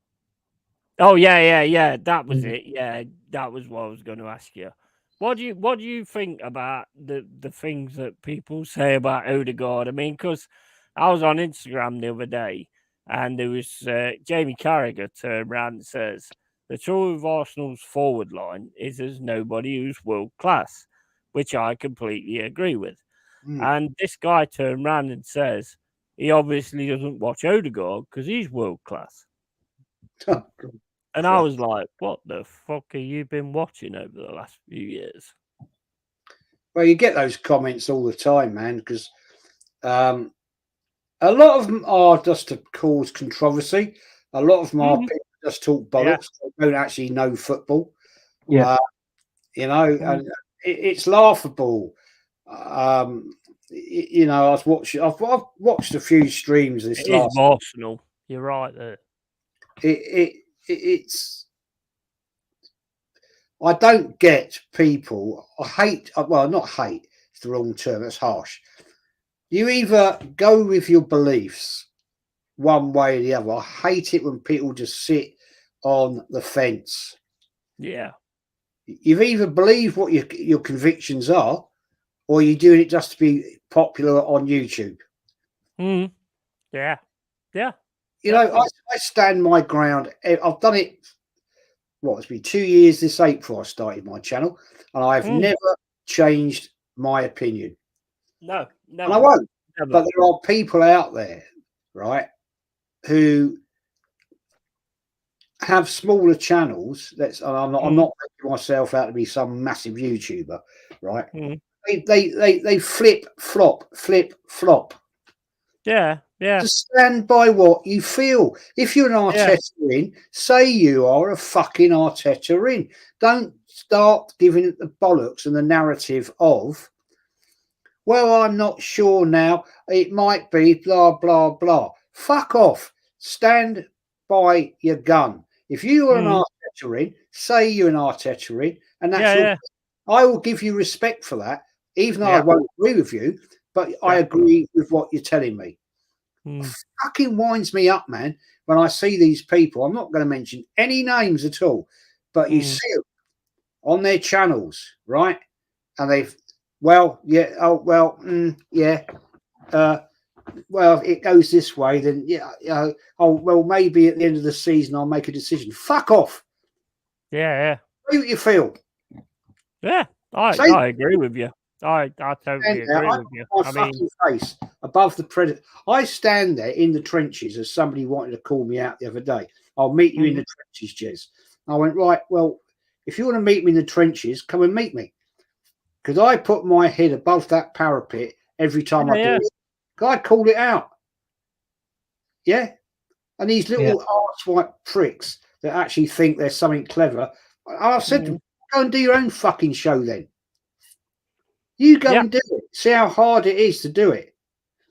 Oh yeah. That was it. Yeah, that was what I was going to ask you. What do you think about the things that people say about Odegaard? I mean, because I was on Instagram the other day, and there was Jamie Carragher turned around and says the trouble with Arsenal's forward line is there's nobody who's world class, which I completely agree with. And this guy turned around and says he obviously doesn't watch Odegaard because he's world class. And I was like, what the fuck have you been watching over the last few years? Well, you get those comments all the time, man, because a lot of them are just to cause controversy. A lot of them are people just talk bollocks. They don't actually know football. Yeah. You know, and it's laughable. You know, I've watched a few streams this It is Arsenal. You're right there. It's I don't get people. I hate. Well, not hate. It's the wrong term. That's harsh. You either go with your beliefs one way or the other. I hate it when people just sit on the fence. Yeah. You've either believe what your convictions are, or you're doing it just to be popular on YouTube. Yeah. You know, I stand my ground. I've done it. It's been 2 years this April I started my channel, and I've never changed my opinion. No, and I won't. Never. But there are people out there, right, who have smaller channels. I'm not making myself out to be some massive YouTuber, right? They flip flop. Yeah. To stand by what you feel. If you're an Arteta in, say you are a fucking Arteta in. Don't start giving it the bollocks and the narrative of, well, I'm not sure now. It might be blah, blah, blah. Fuck off. Stand by your gun. If you are an Arteta in, say you're an Arteta in, and that's I will give you respect for that, even though I won't agree with you, but I agree with what you're telling me. Fucking winds me up, man, when I see these people. I'm not going to mention any names at all, but you see them on their channels, right? And they've, well, it goes this way, then maybe at the end of the season I'll make a decision. Fuck off. Yeah. See what you feel. Yeah, I agree with you. I totally agree with you. My fucking face above the predator. I stand there in the trenches, as somebody wanted to call me out the other day. I'll meet you in the trenches, Jez. I went, right, well, if you want to meet me in the trenches, come and meet me. Because I put my head above that parapet every time I do it. I called it out. Yeah? And these little arse-white pricks that actually think there's something clever, I've said to them, go and do your own fucking show then. You go and do it. See how hard it is to do it.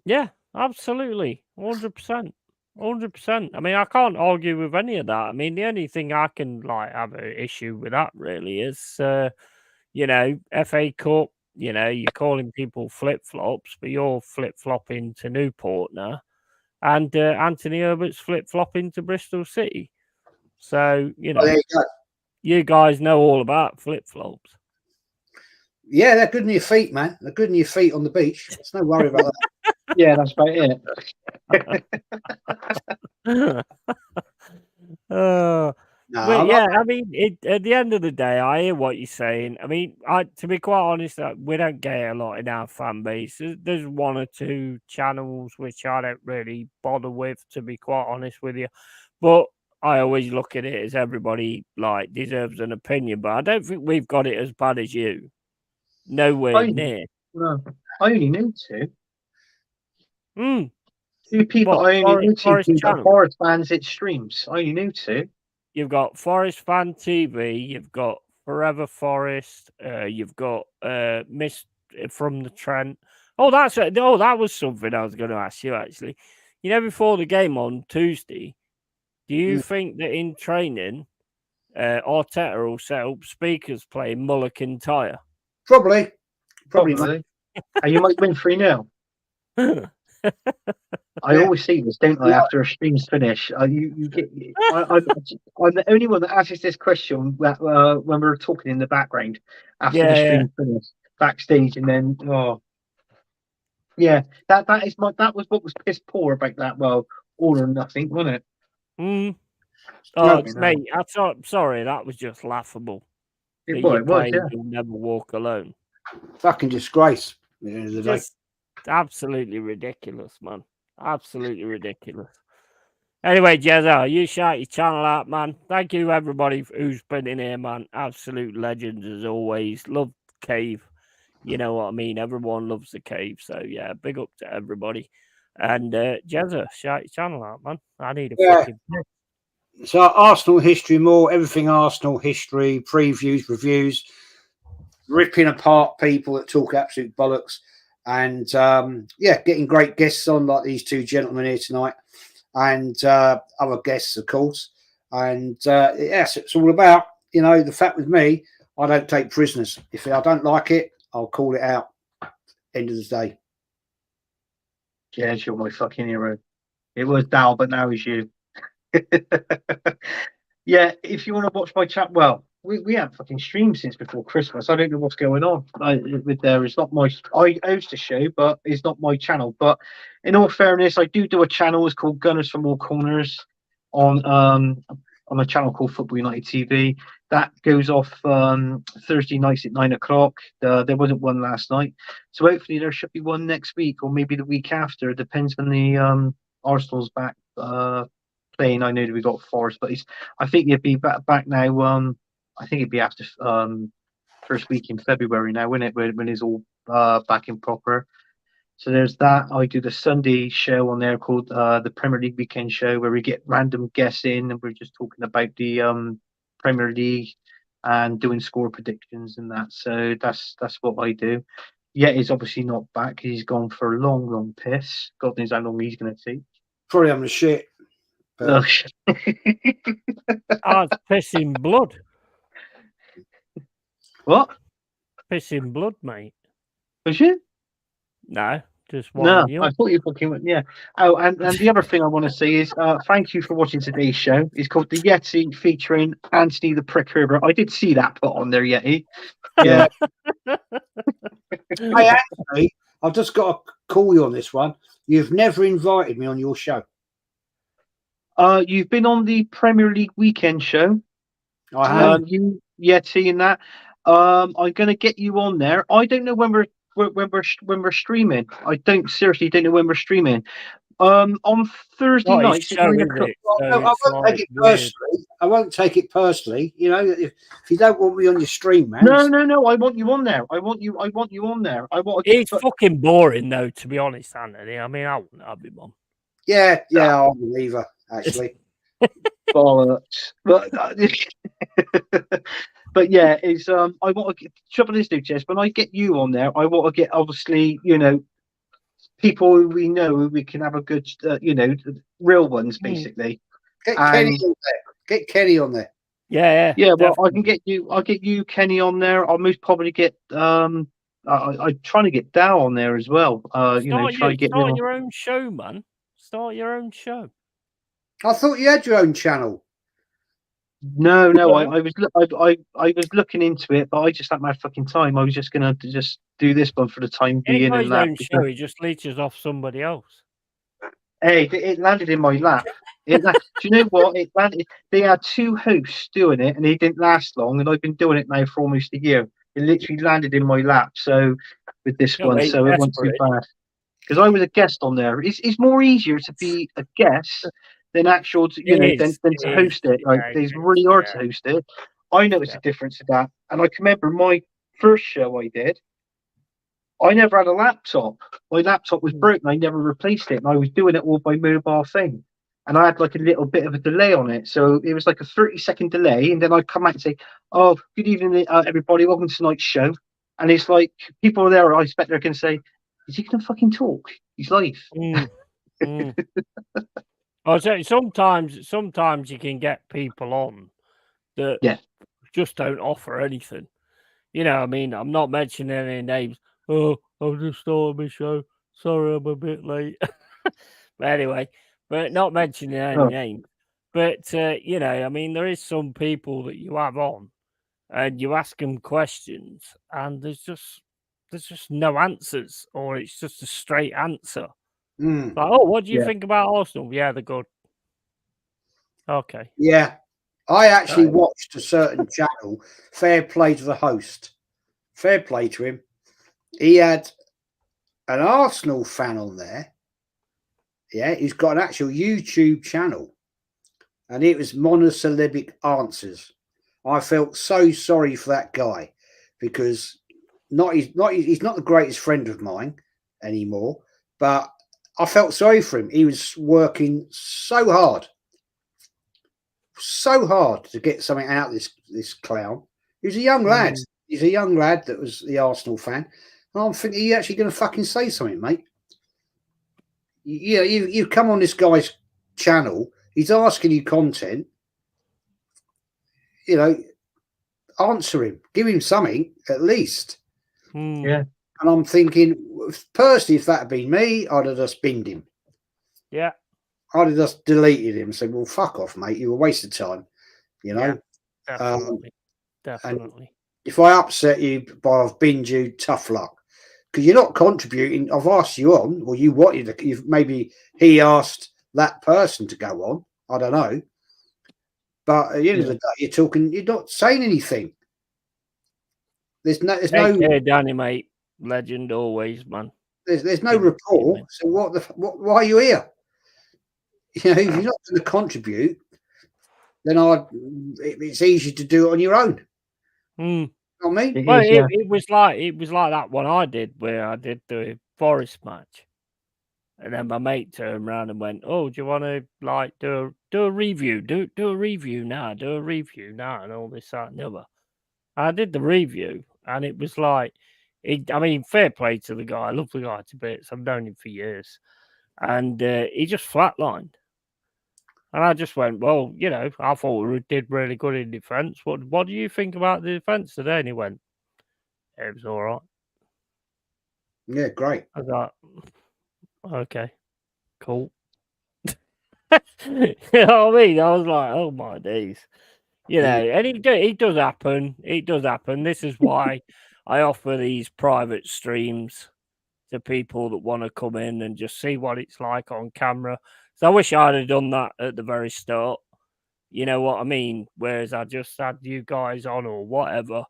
Yeah, absolutely. 100%. 100%. I mean, I can't argue with any of that. I mean, the only thing I can like have an issue with that really is, FA Cup. You're calling people flip flops, but you're flip flopping to Newport now, and Anthony Herbert's flip flopping to Bristol City. So There you go. you guys know all about flip flops. Yeah, they're good on your feet, man. They're good on your feet on the beach. There's no worry about that. Yeah, that's about it. But yeah, I mean, at the end of the day, I hear what you're saying. I mean, to be quite honest, we don't get it a lot in our fan base. There's one or two channels which I don't really bother with, to be quite honest with you. But I always look at it as everybody like deserves an opinion. But I don't think we've got it as bad as you. Nowhere near. No, I only knew two. Two people What, I only knew two. Forest You've got channel? Forest fans, it streams. I only knew two. You've got Forest Fan TV. You've got Forever Forest. You've got Mist from the Trent. That was something I was going to ask you actually. Before the game on Tuesday, do you think that in training, Arteta will set up speakers playing Mulligan Tyre? Probably. And you might win 3-0. I always see this, don't I? After a stream's finish, I'm the only one that asks this question when we're talking in the background after the stream finished backstage, and then that was what was piss poor about that. Well, all or nothing, wasn't it? Oh, mate, sorry, that was just laughable. It was, yeah. You'll never walk alone. Fucking disgrace. At the end of the day. Absolutely ridiculous, man. Absolutely ridiculous. Anyway, Jezza, you shout your channel out, man. Thank you, everybody who's been in here, man. Absolute legends as always. Love Cave. You know what I mean? Everyone loves the Cave. So, yeah, big up to everybody. And Jezza, shout your channel out, man. I need a fucking piss. So, Arsenal history more, everything Arsenal history, previews, reviews, ripping apart people that talk absolute bollocks. And getting great guests on like these two gentlemen here tonight, and other guests, of course. And yes, it's all about the fact with me, I don't take prisoners. If I don't like it, I'll call it out. End of the day. Yeah, you're my fucking hero. It was Dal, but now it's you. Yeah, if you want to watch my chat, well, we haven't fucking streamed since before Christmas. I don't know what's going on with there. It's not my. I host a show, but it's not my channel. But in all fairness, I do a channel. It's called Gunners from All Corners on a channel called Football United TV. That goes off Thursday nights at 9 o'clock. There wasn't one last night, so hopefully there should be one next week or maybe the week after. It depends when the Arsenal's back playing. I know that we got Forest, but I think it'd be back now. I think it'd be after first week in February now, wouldn't it? When it's all back in proper. So there's that. I do the Sunday show on there called the Premier League Weekend Show, where we get random guests in and we're just talking about the Premier League and doing score predictions and that. So that's what I do. Yeah, he's obviously not back. He's gone for a long piss. God knows how long he's going to take. Probably having a shit. Oh, it's pissing blood. What? Pissing blood, mate. Was you? No, just one. No, I thought you fucking went. Yeah. Oh, and the other thing I want to say is thank you for watching today's show. It's called The Yeti, featuring Anthony the Prick Herbert. I did see that put on there, Yeti. Yeah. Hey, Anthony, I've just got to call you on this one. You've never invited me on your show. You've been on the Premier League Weekend Show. I have. You Yeti and that. I'm going to get you on there. I don't know when we're streaming. I seriously don't know when we're streaming. On Thursday nights. I won't take it personally. If you don't want me on your stream, man. No. I want you on there. I want you on there. It's fucking boring though, to be honest, Anthony. I mean, I wouldn't have him on. Yeah, I wouldn't either, actually. Bollocks. But yeah, it's I want to get trouble is, Jess. When I get you on there, I want to get obviously, people who we know who we can have a good, real ones basically. Get Kenny on there. Get Kenny on there. Yeah. Well, I can get you. I'll get you, Kenny, on there. I'll most probably get. I'm trying to get Dow on there as well. Try to get start your own show, man. Start your own show. I thought you had your own channel. No. I was looking into it, but I just hadn't had fucking time. I was just gonna just do this one for the time being. His own show, he just leeches off somebody else. Hey, it landed in my lap. Do you know what? It landed. They had 2 hosts doing it, and it didn't last long. And I've been doing it now for almost a year. It literally landed in my lap. So with this one, so it wasn't too bad. Because I was a guest on there. It's more easier to be a guest than actual, than to host it. Like it's really hard to host it. I noticed a difference in that, and I can remember my first show I did. I never had a laptop. My laptop was broken. I never replaced it, and I was doing it all by mobile thing. And I had like a little bit of a delay on it, so it was like a 30-second delay, and then I'd come out and say, "Oh, good evening, everybody. Welcome to tonight's show." And it's like people are there. I expect they're going to say, "Is he going to fucking talk? He's live." I say sometimes you can get people on that just don't offer anything. I mean, I'm not mentioning any names. Oh, I've just started my show. Sorry, I'm a bit late. But anyway, but not mentioning any names. But I mean, there is some people that you have on, and you ask them questions, and there's just no answers, or it's just a straight answer. Like, oh, what do you think about Arsenal? Yeah, they're good. Okay. Yeah. I actually watched a certain channel, fair play to the host. Fair play to him. He had an Arsenal fan on there. Yeah, he's got an actual YouTube channel. And it was monosyllabic answers. I felt so sorry for that guy because he's not the greatest friend of mine anymore, but I felt sorry for him. He was working so hard to get something out of this clown. He was a young lad. He's a young lad that was the Arsenal fan. And I'm thinking, are you actually going to fucking say something, mate? You come on this guy's channel. He's asking you content. Answer him. Give him something at least. Yeah. And I'm thinking, personally, if that had been me, I'd have just binned him. Yeah. I'd have just deleted him and said, well, fuck off, mate. You were a waste of time. Yeah, definitely. Definitely. If I upset you by I've binned you, tough luck. Because you're not contributing. I've asked you on, or you wanted to, maybe he asked that person to go on. I don't know. But at the end of the day, you're not saying anything. There's no Danny, mate. Legend always, man. There's no report. So why are you here? If you're not going to contribute, then it's easy to do it on your own. You know what I mean? Well, it was like that one I did where I did the Forest match, and then my mate turned around and went, "Oh, do you want to do a review? Do a review now, and all this, that, and the other." I did the review, and it was like, I mean, fair play to the guy. I love the guy to bits. I've known him for years, and he just flatlined. And I just went, well, I thought we did really good in defence. What do you think about the defence today? And he went, it was all right. Yeah, great. I was like, okay, cool. You know what I mean? I was like, oh my days. And it does happen. It does happen. This is why I offer these private streams to people that want to come in and just see what it's like on camera. So I wish I'd have done that at the very start. You know what I mean? Whereas I just had you guys on or whatever,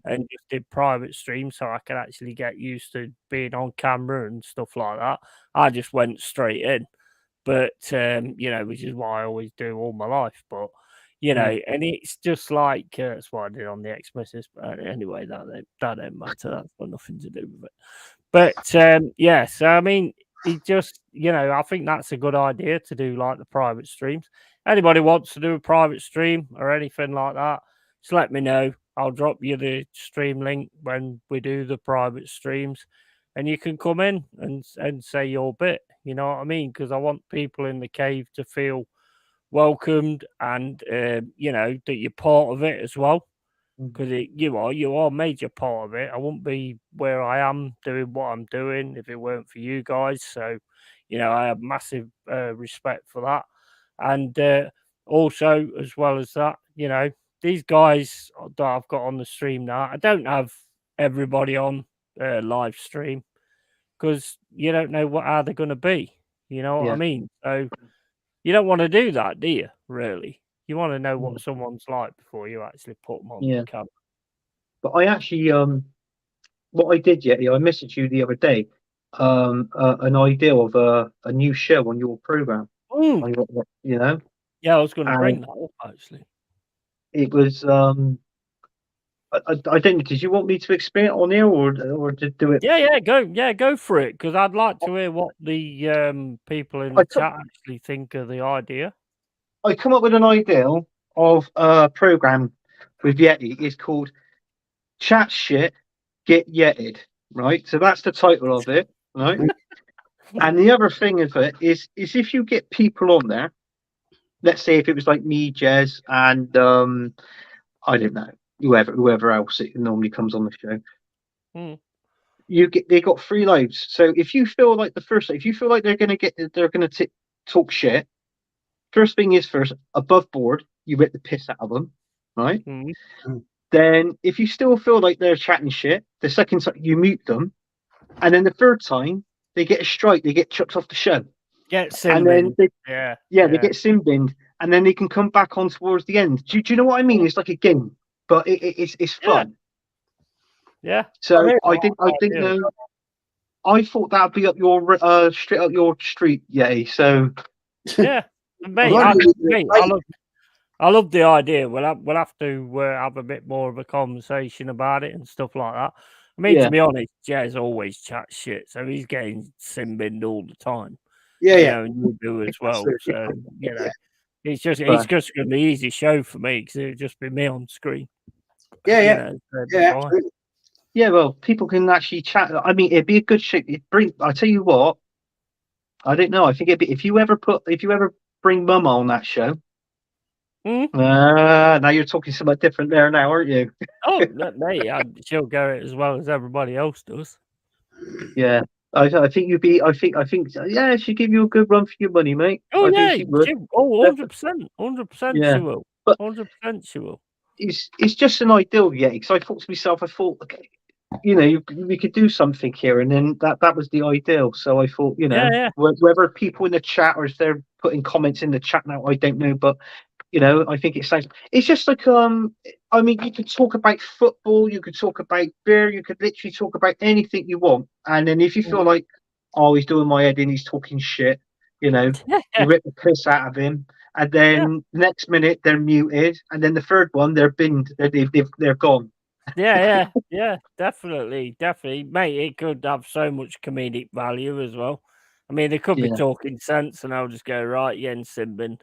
and just did private streams so I could actually get used to being on camera and stuff like that. I just went straight in, but which is why I always do all my life. But and it's just like that's what I did on the ex-missus. But anyway, that don't matter. That's got nothing to do with it. But so I mean, it just I think that's a good idea to do like the private streams. Anybody wants to do a private stream or anything like that, just let me know. I'll drop you the stream link when we do the private streams. and you can come in and say your bit. You know what I mean? Because I want people in the cave to feel welcomed, and you know, that you're part of it as well. Because you are a major part of it. I wouldn't be where I am doing what I'm doing if it weren't for you guys. So, you know, I have massive respect for that. And also, as well as that, you know, these guys that I've got on the stream now, I don't have everybody on live stream because you don't know how they're going to be. You know what I mean? So you don't want to do that, do you? Really? You want to know what someone's like before you actually put them on the camera. But I actually, what I did I messaged you the other day, an idea of a new show on your program. You know? Yeah, I was going to bring that up actually. It was, I don't know. Did you want me to explain it on here or to do it? Go for it, because I'd like to hear what the people in the chat actually think of the idea. I come up with an idea of a program with Yeti. It's called Chat Shit, Get Yeted, right? So that's the title of it, right? And the other thing of it is if you get people on there, let's say if it was like me, Jez, and I don't know, whoever else it normally comes on the show. They got 3 lives. So if you feel like if you feel like they're gonna talk shit, first thing is first, above board, you rip the piss out of them, right? Then if you still feel like they're chatting shit, the second time you mute them, and then the third time they get a strike, they get chucked off the show. Get sin binned. They get sin binned, and then they can come back on towards the end. Do you know what I mean? It's like a game, but it's fun. Yeah. So I think I thought that'd be up your straight up your street, So yeah, mate, I love the idea. We'll have to have a bit more of a conversation about it and stuff like that. I mean, to be honest, Jez always chats shit, so he's getting sin binned all the time. You know, and you do as well. So you know, it's just going to be an easy show for me because it'll just be me on screen. Well, people can actually chat. I mean, it'd be a good show. I tell you what, I don't know. I think if you ever bring Mum on that show. Now you're talking something different there now, aren't you? Oh, mate, she'll go it as well as everybody else does. Yeah, I think you'd be. I think. Yeah, she'd give you a good run for your money, mate. Oh, I think she would. 100%. 100% she will. 100% she will. It's just an ideal, because I thought to myself, okay, you know, we could do something here, and then that was the ideal. So I thought, you know, whether people in the chat or if they're putting comments in the chat now, I don't know, but you know, I think it's just like I mean, you could talk about football, you could talk about beer, you could literally talk about anything you want, and then if you feel like, oh, he's doing my head in, he's talking shit, you know, you rip the piss out of him. And then the next minute they're muted, and then the third one they're binned. They're gone. Yeah, definitely, mate. It could have so much comedic value as well. I mean, they could be talking sense, and I'll just go right, and sin binned.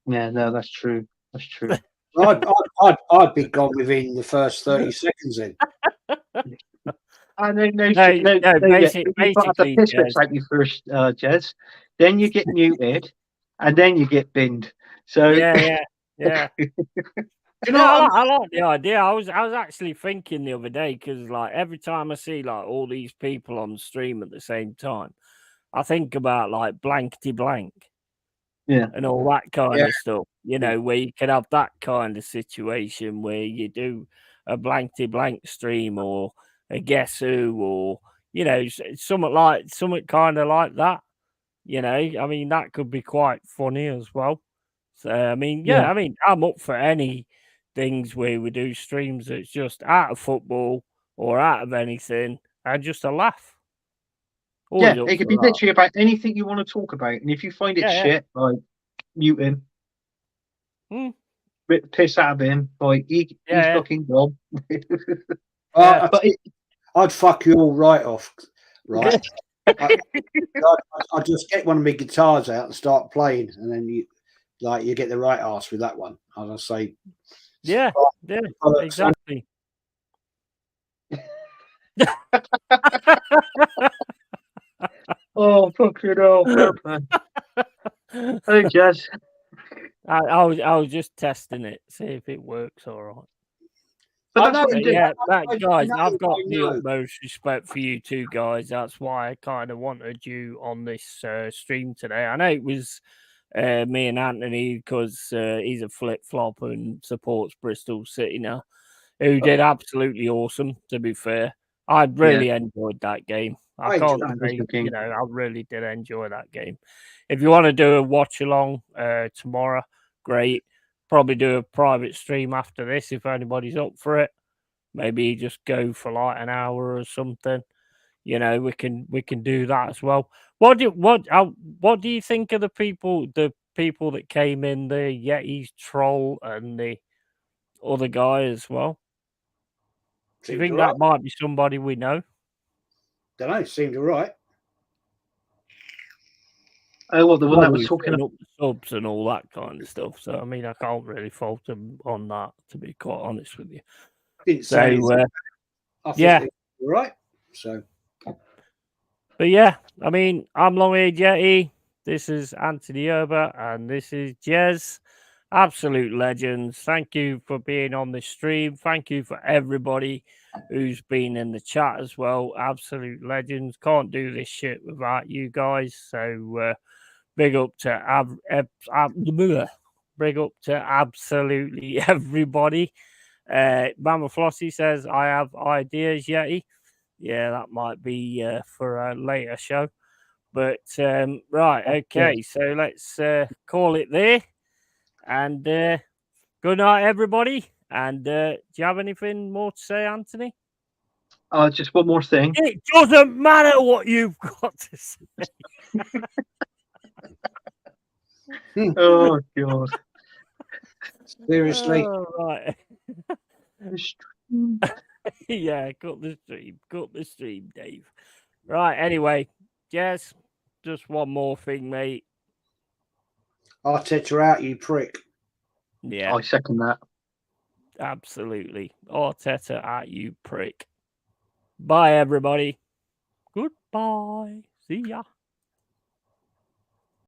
Yeah, no, that's true. That's true. I'd be gone within the first 30 seconds then. Basically, the piss rips out you first, Jez. Then you get muted. And then you get binned. So yeah. You know, I like the idea. I was actually thinking the other day because, like, every time I see like all these people on stream at the same time, I think about like blankety blank, and all that kind of stuff. You know, where you can have that kind of situation where you do a blankety blank stream or a guess who, or you know, something kind of like that. You know, I mean, that could be quite funny as well. So, I mean, I mean, I'm up for any things where we do streams that's just out of football or out of anything and just a laugh. Always it could be literally about anything you want to talk about. And if you find it shit, like, mute him. Rip the piss out of him. Like, he's fucking gone. I'd fuck you all right off, right? I just get one of my guitars out and start playing, and then you get the right arse with that one. I'll say, exactly. Oh, fuck you know, fair play. Hey, Jess. I was just testing it, see if it works all right. But I that's know, what you do. Yeah, I guys, know, I've got I the know. utmost respect for you two guys. That's why I kind of wanted you on this stream today. I know it was me and Anthony because he's a flip flop and supports Bristol City now, who did absolutely awesome. To be fair, I really enjoyed that game. I I can't enjoyed That was say, the game. I really did enjoy that game. If you want to do a watch along tomorrow, great. Probably do a private stream after this if anybody's up for it. Maybe just go for like an hour or something. You know, we can do that as well. What do you think of the people that came in, the Yeti's troll and the other guy as well? Do you Seemed think all right. that might be somebody we know? Don't know. Seemed all right. Oh, well, the one that Probably was talking. filling up the subs and all that kind of stuff. So I mean, I can't really fault him on that, to be quite honest with you. Didn't So say anything. I think yeah. they were all right. So But yeah, I mean, I'm Longhaired Yeti. This is Anthony Herbert, and this is Jez. Absolute legends. Thank you for being on the stream. Thank you for everybody who's been in the chat as well. Absolute legends. Can't do this shit without you guys. So big up to big up to absolutely everybody. Mama Flossie says, I have ideas, Yeti. Yeah, that might be for a later show. But right, okay. So let's call it there. And good night, everybody. And do you have anything more to say, Anthony? Just one more thing. It doesn't matter what you've got to say. Oh God. seriously, Oh, right. Yeah, cut the stream, Dave. Right, anyway, Jess, just one more thing, mate. Arteta out, you prick. Yeah, I second that. absolutely. Arteta at you, prick. Bye, everybody. Goodbye. See ya.